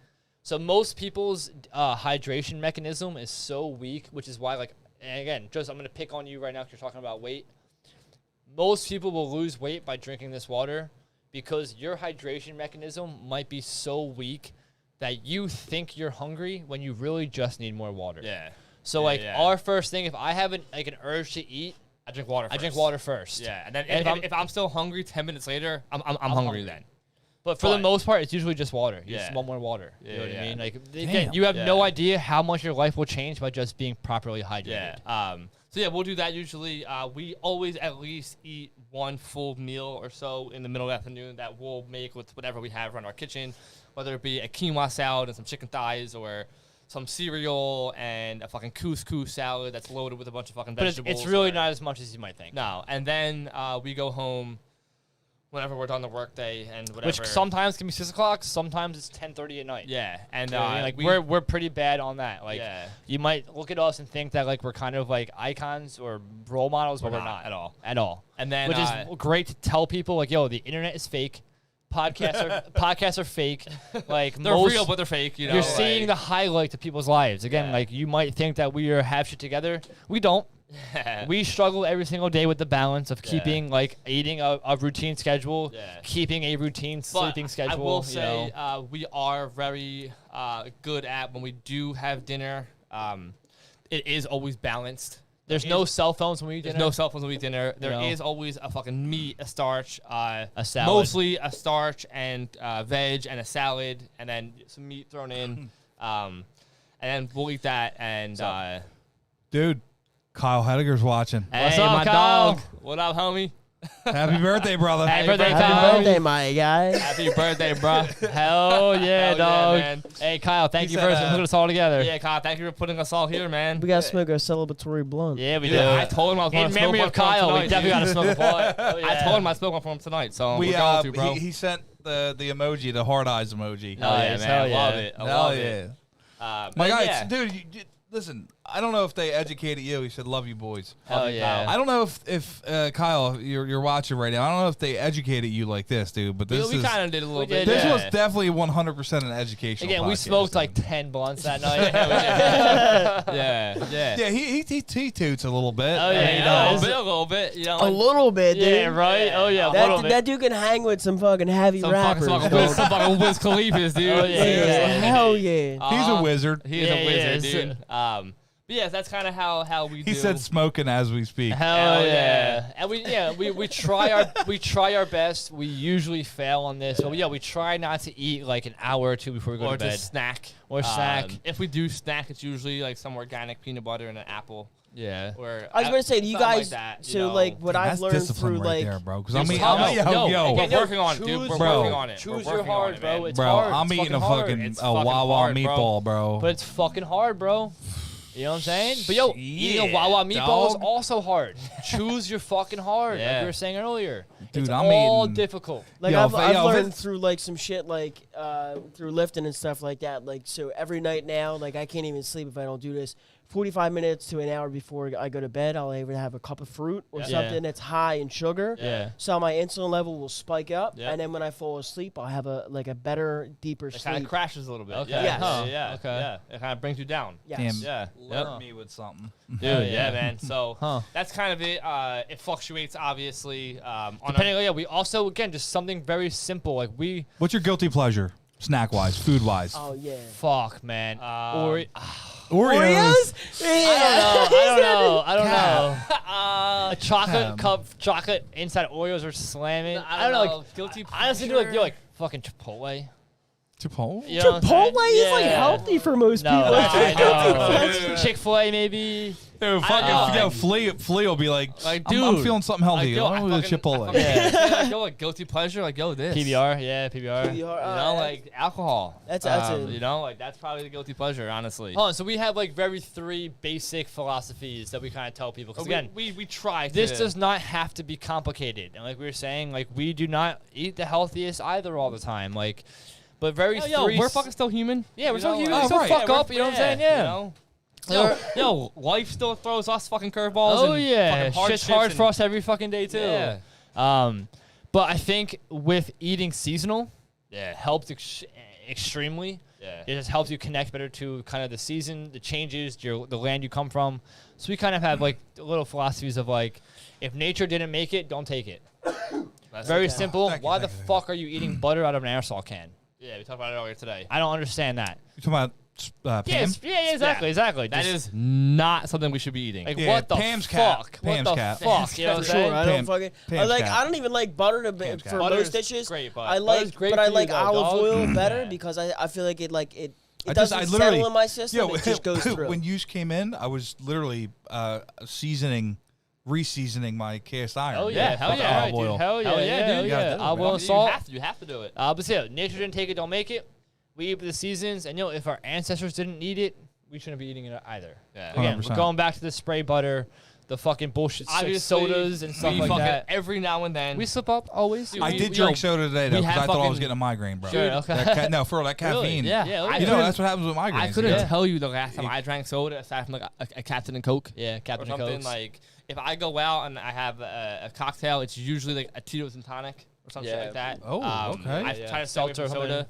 So most people's hydration mechanism is so weak, which is why, like, and again, just I'm gonna pick on you right now because you're talking about weight. most people will lose weight by drinking this water because your hydration mechanism might be so weak that you think you're hungry when you really just need more water. Yeah. So our first thing, if I have an urge to eat, I drink water. I drink water first. Yeah, and then if I'm still hungry 10 minutes later, I'm hungry then. But for the most part, it's usually just water. You just want more water. Yeah, You know what I mean? Like again, Damn. you have no idea how much your life will change by just being properly hydrated. Yeah. So yeah, we'll do that usually. We always at least eat one full meal or so in the middle of the afternoon that we'll make with whatever we have around our kitchen, whether it be a quinoa salad and some chicken thighs or some cereal and a fucking couscous salad that's loaded with a bunch of fucking But vegetables. it's really or- not as much as you might think. No, and then we go home whenever we're done the workday and whatever. Which sometimes can be 6 o'clock, sometimes it's 10:30 at night. Yeah, and You know what I mean? Like we, we're pretty bad on that. Like yeah. you might look at us and think that like we're kind of like icons or role models, but we're not at all. At all. And then Which is great to tell people like, yo, the internet is fake. Podcasts are fake. Like they're real, but they're fake. You know, you're seeing the like, highlight of people's lives. Again, Yeah. like you might think that we have shit together. We don't. We struggle every single day with the balance of keeping like eating a routine schedule, keeping a routine sleeping schedule. I will you say know? we are very good at when we do have dinner. It is always balanced. There's no cell phones when we eat There's dinner. no cell phones when we eat dinner. There No. is always a fucking meat, a starch, a salad. mostly a starch and veg and a salad, and then some meat thrown in. And then we'll eat that. And Dude, Kyle Hediger's watching. hey, up, my Kyle? dog. What up, homie? Happy birthday, brother. Happy birthday, Happy Kyle. birthday, my guy. Happy birthday, bro. Hell yeah, Hell dog. yeah, man. Hey, Kyle, thank He you said, for putting us all together. Yeah, Kyle, thank you for putting us all here, man. We gotta smoke our celebratory blunt. Yeah, we do. Yeah, I told him I was going In to smoke memory one of for him Kyle, we tonight, definitely got dude. to smoke a blunt. Oh, yeah. I told him I smoked one for him tonight, so We we're going to, bro. he sent the emoji, the hard eyes emoji. Oh, yeah, Nice, man. hell I love yeah. it. I Hell love yeah. it. My but guy, yeah. dude, listen, I don't know if they educated you. He said, love you, boys. Hell yeah. I don't know if Kyle, you're watching right now. I don't know if they educated you like this, dude, but this We is... kind of did a little We bit. did, This yeah. was definitely 100% an educational Again, we podcast, smoked dude. like 10 blunts that night. yeah. Yeah, he toots a little bit. Oh, yeah, he a does. little bit, you know. A little bit, dude. Yeah, right? Oh, yeah, a little That, bit. that dude can hang with some fucking heavy rappers. Some dog. fucking Wiz Khalifa's, dude. Oh, yeah, Yeah, yeah. hell yeah. He's a wizard. He is Yeah, a wizard, he is. dude. But yeah, that's kind of how we do. He said smoking as we speak. Hell Hell yeah. And we try our best. We usually fail on this. But we try not to eat like an hour or two before we go or to bed. just snack. Or snack. If we do snack, it's usually like some organic peanut butter and an apple. Yeah. Or I was gonna say, do you something guys? like that, you so know. like, what I've That's learned discipline through right like, there, bro. Because It's I'm tough. yo, We're Again, working on it, dude. choose- We're Bro. working on it. Choose We're your working hard, on it, bro. man. It's bro, hard. I'm It's eating a fucking hard. fucking It's a fucking Wawa hard, bro. meatball, bro. But it's fucking hard, bro. You know what I'm saying? But yo, eating a Yeah, Wawa meatball is dog. also hard. Choose your fucking hard, like Yeah. we were saying earlier. Dude, it's I'm all eating- difficult. like Yo, I've if learned it's- through like some shit like through lifting and stuff like that. Like so every night now, like I can't even sleep if I don't do this. 45 minutes to an hour before I go to bed, I'll either have a cup of fruit or Yeah. something that's high in sugar. Yeah. So my insulin level will spike up, Yeah. and then when I fall asleep, I'll have a better, deeper It kind of sleep. crashes a little bit. Okay. Yeah, Yes. yeah, yeah. Okay. Yeah. It kind of brings you down. Yes. Damn. Yeah. Lure me with something. Dude, Hell yeah, yeah. man. So Huh. that's kind of it. It fluctuates, obviously. On Depending on, we also, again, just something very simple. Like What's your guilty pleasure, snack-wise, food-wise? Oh yeah. fuck, man. Or Oreos? I don't know. Uh, A chocolate Damn. cup, chocolate inside Oreos are slamming. I don't know. Like, Guilty honestly, pleasure. dude, like fucking Chipotle. Chipotle? You know what I'm saying? Chipotle is like Yeah. healthy for most No, people. I know. Chick-fil-A maybe. Dude, fucking Flea will be like, Like, I'm dude, feeling something healthy. yo, Like, I with a fucking- Chipotle. Like, yo, like guilty pleasure, like yo, this. PBR, yeah, PBR. You know, like alcohol. That's You it. know, like that's probably the guilty pleasure, honestly. Hold on, so we have like very three basic philosophies that we kind of tell people. Because again, we try. this to, does not have to be complicated. And like we were saying, like we do not eat the healthiest either all the time. Like, but very Yo, three. we're fucking still human. Yeah, we're You still know, human. like- We still right. fuck Yeah, up. You know what I'm saying? You Yeah. know? Yo, life still throws us fucking curveballs. Oh and yeah, fucking shit's hard hardships for us every fucking day too. Yeah. But I think with eating seasonal, Yeah. helped extremely. Yeah. It just helps you connect better to kind of the season, the changes, the land you come from. So we kind of have like little philosophies of like, if nature didn't make it, don't take it. Very simple. Thank you, Why thank the you. fuck are you eating butter out of an aerosol can? Yeah, we talked about it earlier today. I don't understand that. You talking about Pam? Yeah, exactly. That is not something we should be eating. Like, Yeah, what the Pam's fuck? cat. What Pam's the cat. fuck? You know what I'm For saying? sure, I Pam- don't fucking. Pam's cat. I don't even like butter Pam's cat. for Butter's most dishes. great, but I butter's like, great but I for you, like though, olive dog. oil better Yeah. because I feel like it it I doesn't literally- settle in my system. It just goes through. When you came in, I was literally reseasoning my cast iron. Oh yeah, hell Fucking yeah, olive oil. Hell yeah, Hell yeah, dude. hell You gotta yeah. do it, Olive man. oil and salt. You have to do it. But yeah, nature didn't take it, don't make it. We eat the seasons, and if our ancestors didn't eat it, we shouldn't be eating it either. Yeah. Again, 100%. we're going back to the spray butter, the fucking bullshit Obviously, sodas and stuff we like fucking that. every now and then. We slip up always. Dude, I we- did we- drink soda today, though, we because have I thought I was fucking- getting a migraine, bro. Sure, okay. No, for that caffeine. Yeah, I You know, couldn't- that's what happens with migraines. I couldn't you know? tell you the last time I drank soda aside from like a Captain and Coke. Yeah, Or Captain something Cokes. like if I go out and I have a cocktail, it's usually like a Tito's and tonic or something Yeah. like that. Oh, okay. I Yeah. try to stay away Seltzer from or soda.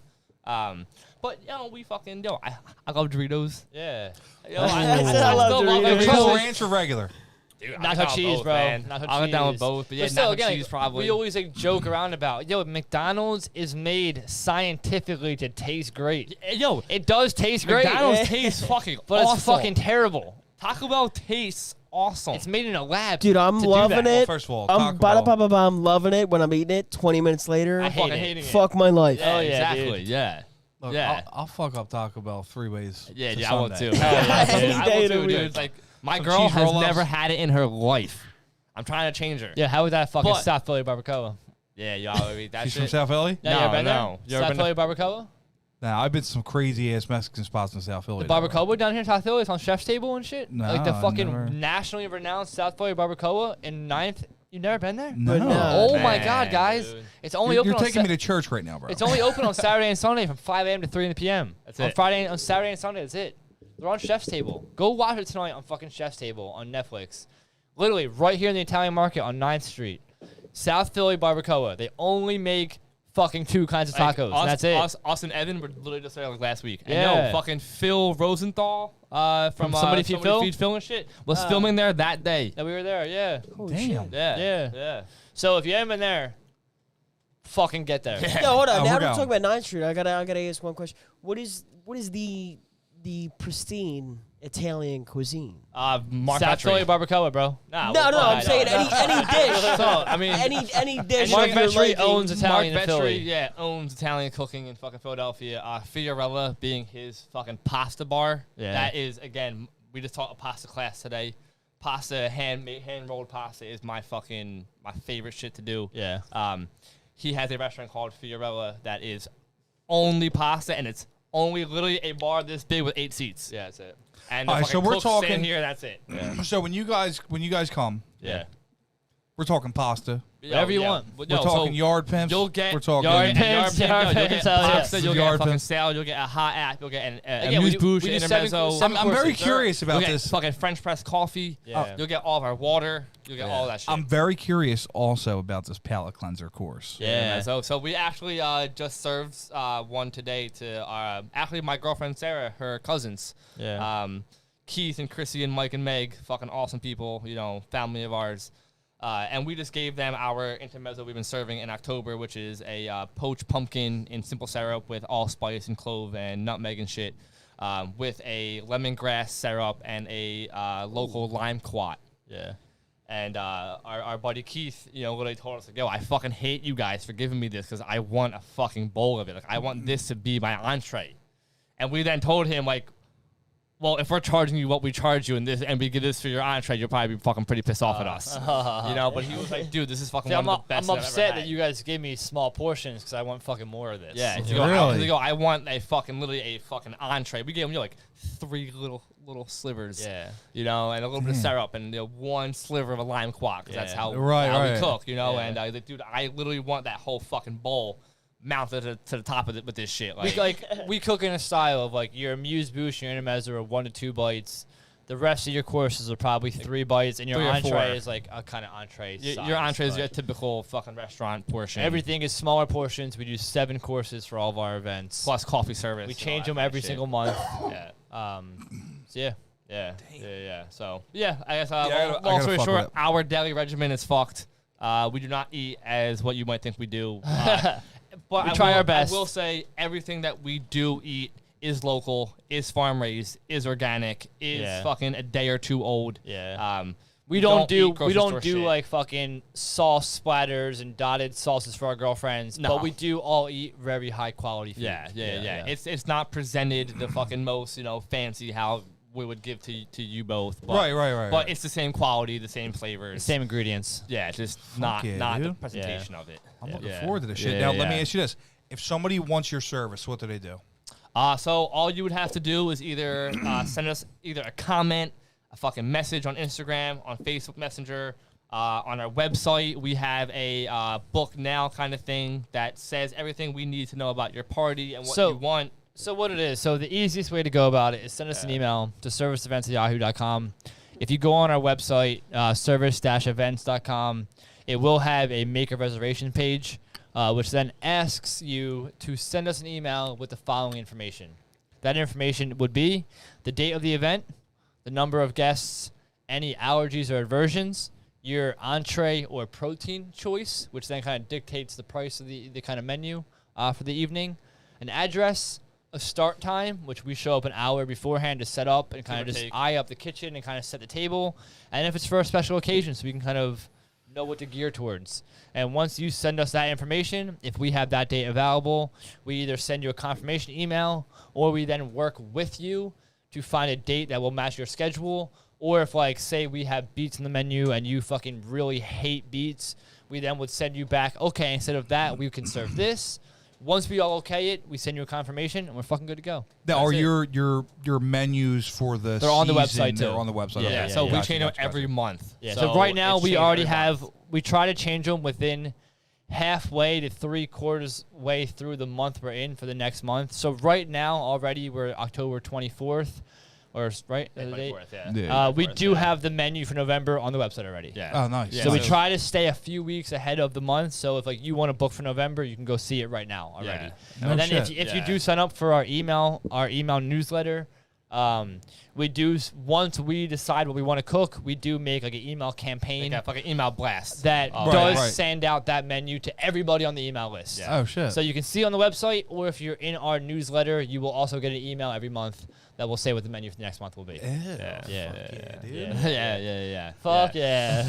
But we fucking I love Doritos. Yeah. Yo, I love still Doritos. it. Doritos ranch or regular? Dude, Nacho I'm down with cheese, both, bro. man. Nacho I'm down with cheese. both, but yeah, still, nacho again, cheese probably. we always like joke around about, McDonald's is made scientifically to taste great. Yo, It does taste great, McDonald's tastes fucking but awesome. it's fucking terrible. Taco Bell tastes awesome. It's made in a lab. Dude, I'm to do loving that. it. First of all, I'm Taco Bell. I'm loving it when I'm eating it. 20 minutes later, I hate fucking it. hating it. fuck my life. Yeah, Oh, yeah, exactly. dude. Yeah. Look, Yeah. I'll fuck up Taco Bell 3 ways. Yeah, to I will Sunday. too. Any I day will of the too, dude. week. It's like my Some girl cheese has roll-ups. never had it in her life. I'm trying to change her. Yeah, how would that fucking But- South Philly barbacoa? Yeah, y'all eat that She's shit. from South Philly? Yeah, you No, ever been there? no. You ever South been Philly barbacoa? Nah, I've been to some crazy ass Mexican spots in South Philly. The though, bro. barbacoa down here in South Philly is on Chef's Table and shit. No, like the I've fucking never- nationally renowned South Philly barbacoa in 9th. You never been there? No. But no. Oh my Man, God, guys! dude. It's only You're open. on taking Sa- me to church right now, bro. It's only open on Saturday and Sunday from 5 a.m. to 3 p.m. That's on it. Friday, on Saturday and Sunday. That's it. They're on Chef's Table. Go watch it tonight on fucking Chef's Table on Netflix. Literally right here in the Italian Market on 9th Street. South Philly barbacoa. They only make fucking 2 kinds of tacos. And that's it. Us and Evan were literally just there like last week. And Yeah. fucking Phil Rosenthal from Somebody Feed Phil? Feed Phil and shit was filming there that day. Yeah, we were there. Yeah. Holy Damn. shit. Yeah. Yeah. Yeah. So if you haven't been there, fucking get there. Yo, hold on. Oh, Now we're we're talking going. about 9th Street. I gotta ask one question. What is the pristine Italian cuisine? Mark South Philly Petrie. barbacoa, bro. Nah, No, well, I'm saying any dish. So, I mean, any dish. Mark of your Petrie liking. owns Italian Mark in Philly. Petrie, yeah, owns Italian cooking in fucking Philadelphia. Fiorella being his fucking pasta bar. Yeah. That is, again, we just taught a pasta class today. Pasta, hand rolled pasta is my favorite shit to do. Yeah. He has a restaurant called Fiorella that is only pasta, and it's only literally a bar this big with 8 seats. Yeah, that's it. And All the right, so fucking we're cooks stand talking- here. That's it. So when you guys come, Yeah. we're talking pasta. Whatever you want. We're talking yard pimps. You'll get We're talking yard pimps, pimp, yard you'll get pimps, hell pasta, yes. you'll get Yard a fucking pimps. salad, you'll get a hot app, you'll get an Again, we do- amuse-bouche, we do an 7 intermezzo. seven I'm very courses. curious about You'll get this. fucking French press coffee. Yeah. You'll get all of our water. You'll get all that shit. I'm very curious also about this palate cleanser course. Yeah. So we actually just served one today to actually my girlfriend Sarah, her cousins. Yeah. Keith and Chrissy and Mike and Meg, fucking awesome people, family of ours. And we just gave them our intermezzo we've been serving in October, which is a poached pumpkin in simple syrup with allspice and clove and nutmeg and shit, with a lemongrass syrup and a local lime quat. Yeah. And our buddy Keith, literally told us, like, yo, I fucking hate you guys for giving me this because I want a fucking bowl of it. Like, I want this to be my entree. And we then told him, like, well, if we're charging you what we charge you and we give this for your entree, you'll probably be fucking pretty pissed off at us. But he was like, dude, this is fucking See, one of the best I'm I've ever upset had. that you guys gave me small portions because I want fucking more of this. Yeah, if Yeah, you go, really? they go, I want a fucking, literally a fucking entree. We gave him, like 3 little slivers. Yeah. And a little bit of syrup and 1 sliver of a lime quack because that's Yeah. how, Right, how right. we cook, Yeah. And I was like, dude, I literally want that whole fucking bowl mounted to the top of it with this shit. We cook in a style of like your amuse bouche, your intermezzo are 1 to 2 bites. The rest of your courses are probably 3 bites, and your 3 or 4. entree is like a kind of entree size. Your entree is but your typical fucking restaurant portion. Everything is smaller portions. We do 7 courses for all of our events. plus coffee service. We and change all them that every shit. single month. Yeah. So yeah. Yeah. So I guess I long gotta story fuck short, with it. our daily regimen is fucked. We do not eat as what you might think we do. But We try our best. I will say everything that we do eat is local, is farm raised, is organic, is fucking a day or 2 old. Yeah. We don't eat grocery do store shit. like fucking sauce splatters and dotted sauces for our girlfriends, No. but we do all eat very high quality food. Yeah. It's not presented the fucking most fancy how we would give to you both. But, Right. But it's the same quality, the same flavors, Same ingredients. Yeah, just not yeah, the dude. presentation of it. I'm looking Yeah. forward to this shit. Yeah, Now, yeah. let me ask you this: if somebody wants your service, what do they do? So all you would have to do is either send us either a comment, a fucking message on Instagram, on Facebook Messenger, on our website. We have a book now kind of thing that says everything we need to know about your party and what you want. So what it is, so the easiest way to go about it is send us an email to serviceevents@yahoo.com. If you go on our website, service-events.com, it will have a make a reservation page, which then asks you to send us an email with the following information. That information would be the date of the event, the number of guests, any allergies or aversions, your entree or protein choice, which then kind of dictates the price of the kind of menu for the evening, an address, a start time, which we show up an hour beforehand to set up and kind of just eye up the kitchen and kind of set the table, and if it's for a special occasion, so we can kind of know what to gear towards. And once you send us that information, if we have that date available, we either send you a confirmation email, or we then work with you to find a date that will match your schedule. Or if, like, say we have beets in the menu and you fucking really hate beets, we then would send you back, okay, instead of that, we can serve this. Once we all okay it, we send you a confirmation, and we're fucking good to go. Now, are your menus for the They're on the season, website, too. They're on the website. Yeah, okay. so we Gotcha, change them gotcha, every gotcha. month. Yeah, so right now it's we changed already every have, month. we try to change them within halfway to 3/4 way through the month we're in for the next month. So right now already we're October 24th, or right? The date? 24th, Yeah. We do have the menu for November on the website already. Yeah. Oh, nice. Yeah, So we so- try to stay a few weeks ahead of the month. So if like you want to book for November, you can go see it right now already. Yeah. No And then shit. if you do sign up for our email newsletter, we do once we decide what we want to cook, we do make like an email campaign Like a fucking email blast. that Oh, does right. send out that menu to everybody on the email list. Yeah. Oh shit. So you can see on the website, or if you're in our newsletter, you will also get an email every month that will say what the menu for the next month will be. yeah. Yeah. dude. yeah. Fuck yeah.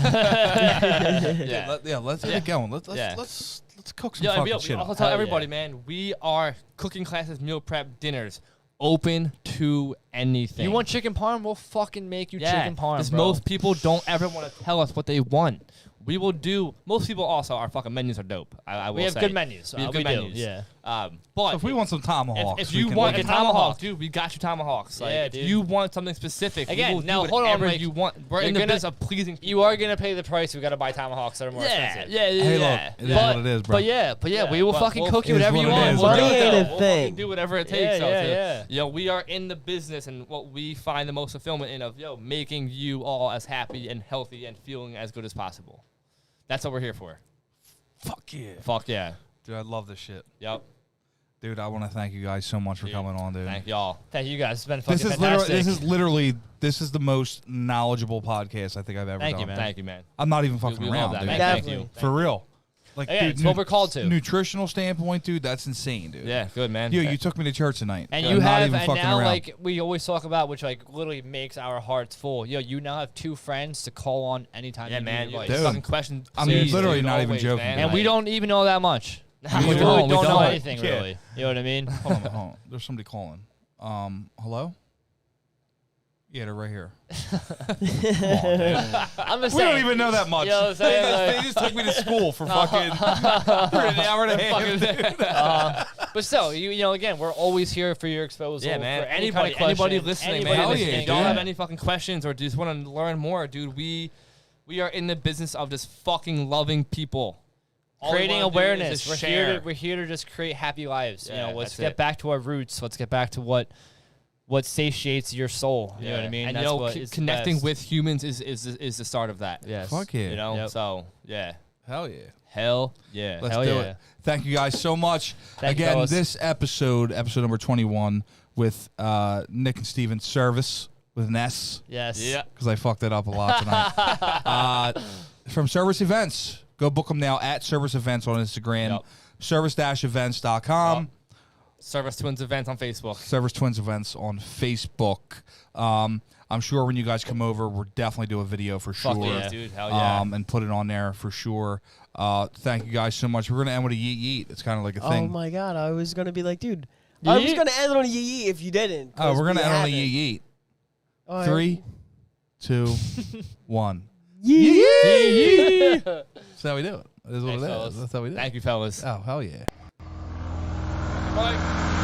Let's get it going. Let's Yeah. let's cook some Yeah, fucking we shit also up. tell Hell everybody, yeah. man, we are cooking classes, meal prep, dinners, open to anything. You want chicken parm? We'll fucking make you chicken parm, because bro. most people don't ever want to tell us what they want. We will do. Most people also, our fucking menus are dope. I will We have say. good menus. We have good do, menus. Yeah. But So if we want some tomahawks, if we you can want look a at tomahawk, dude, we got you tomahawks. Like, Yeah, if dude. you want something specific, Again, we will now, do hold on, whatever like, you want. We're you're in the gonna- business of pleasing. You are gonna pay the price. We gotta buy tomahawks that are more expensive. Hey, look, it is what it is, bro. But yeah, we will but fucking we'll- cook you it is whatever you what it want. is, We'll bro. do Money it, ain't though. a We'll thing. fucking do whatever it takes. Yeah, so yeah, to- yeah. You know, we are in the business, and what we find the most fulfillment in of making you all as happy and healthy and feeling as good as possible. That's what we're here for. Fuck yeah, Fuck yeah. dude, I love this shit, Yep. dude. I want to thank you guys so much for Dude, coming on, dude. Thank y'all. Thank you guys. It's been fucking This is fantastic. literally the most knowledgeable podcast I think I've ever Thank done. you, man. Thank you, man. I'm not even fucking We love around, that, dude. man. Thank Thank you. you. For real. Like, Again, dude, it's what we're called to. Nutritional standpoint, dude, that's insane, dude. Yeah, good, man. Yo, you took me to church tonight. And I'm you not have, even and fucking now, around. like, we always talk about, which, like, literally makes our hearts full. You now have 2 friends to call on anytime Yeah, you man. need You advice. Dude. fucking question. I'm Seriously, literally dude, not even always, joking, man. dude. And we don't even know that much. We We don't, really we don't know don't. anything, Yeah. really. You know what I mean? Hold on. There's somebody calling. Hello? Yeah, they're right here. I'm just We saying. don't even know that much. You know what I'm saying? They just took me to school for fucking for an hour and a half. But still, you know, again, we're always here for your exposure. Yeah, man. For any kind Anybody, of question, anybody listening, anybody man. Hell yeah, If listening, you don't dude. have any fucking questions or just want to learn more, dude, we are in the business of just fucking loving people. All we creating wanna do is awareness. just We're share. here to just create happy lives. Yeah, you know, let's that's get it. back to our roots. Let's get back to what what satiates your soul. You know what I mean? And That's what is the connecting best. with humans is the start of that. Yes. Fuck yeah. You know, Yep. so yeah, Hell yeah. hell yeah. Let's Hell do yeah. it. Thank you guys so much. Thank you, Again, fellas. this episode number 21 with Nic and Stephen Servis with an S. Yes. Yeah. Because I fucked it up a lot tonight. From Service Events. Go book them now at Service Events on Instagram. Yep. Service-events.com. Yep. Service Twins event on Facebook. Service Twins Events on Facebook. I'm sure when you guys come over, we'll definitely do a video for sure. Fuck yeah, dude. Hell yeah. And put it on there for sure. Thank you guys so much. We're going to end with a yeet yeet. It's kind of like a Oh thing. my god, I was gonna be like, dude, I was Yeet? gonna end it on a yee if you didn't. Oh, we're going to end on a haven't. yeet yeet. Oh, 3, 2, 1. Yee. That's how we do it. That is what Thanks, it fellas. is. That's how we do it. Thank you, fellas. Oh, hell yeah. Bye.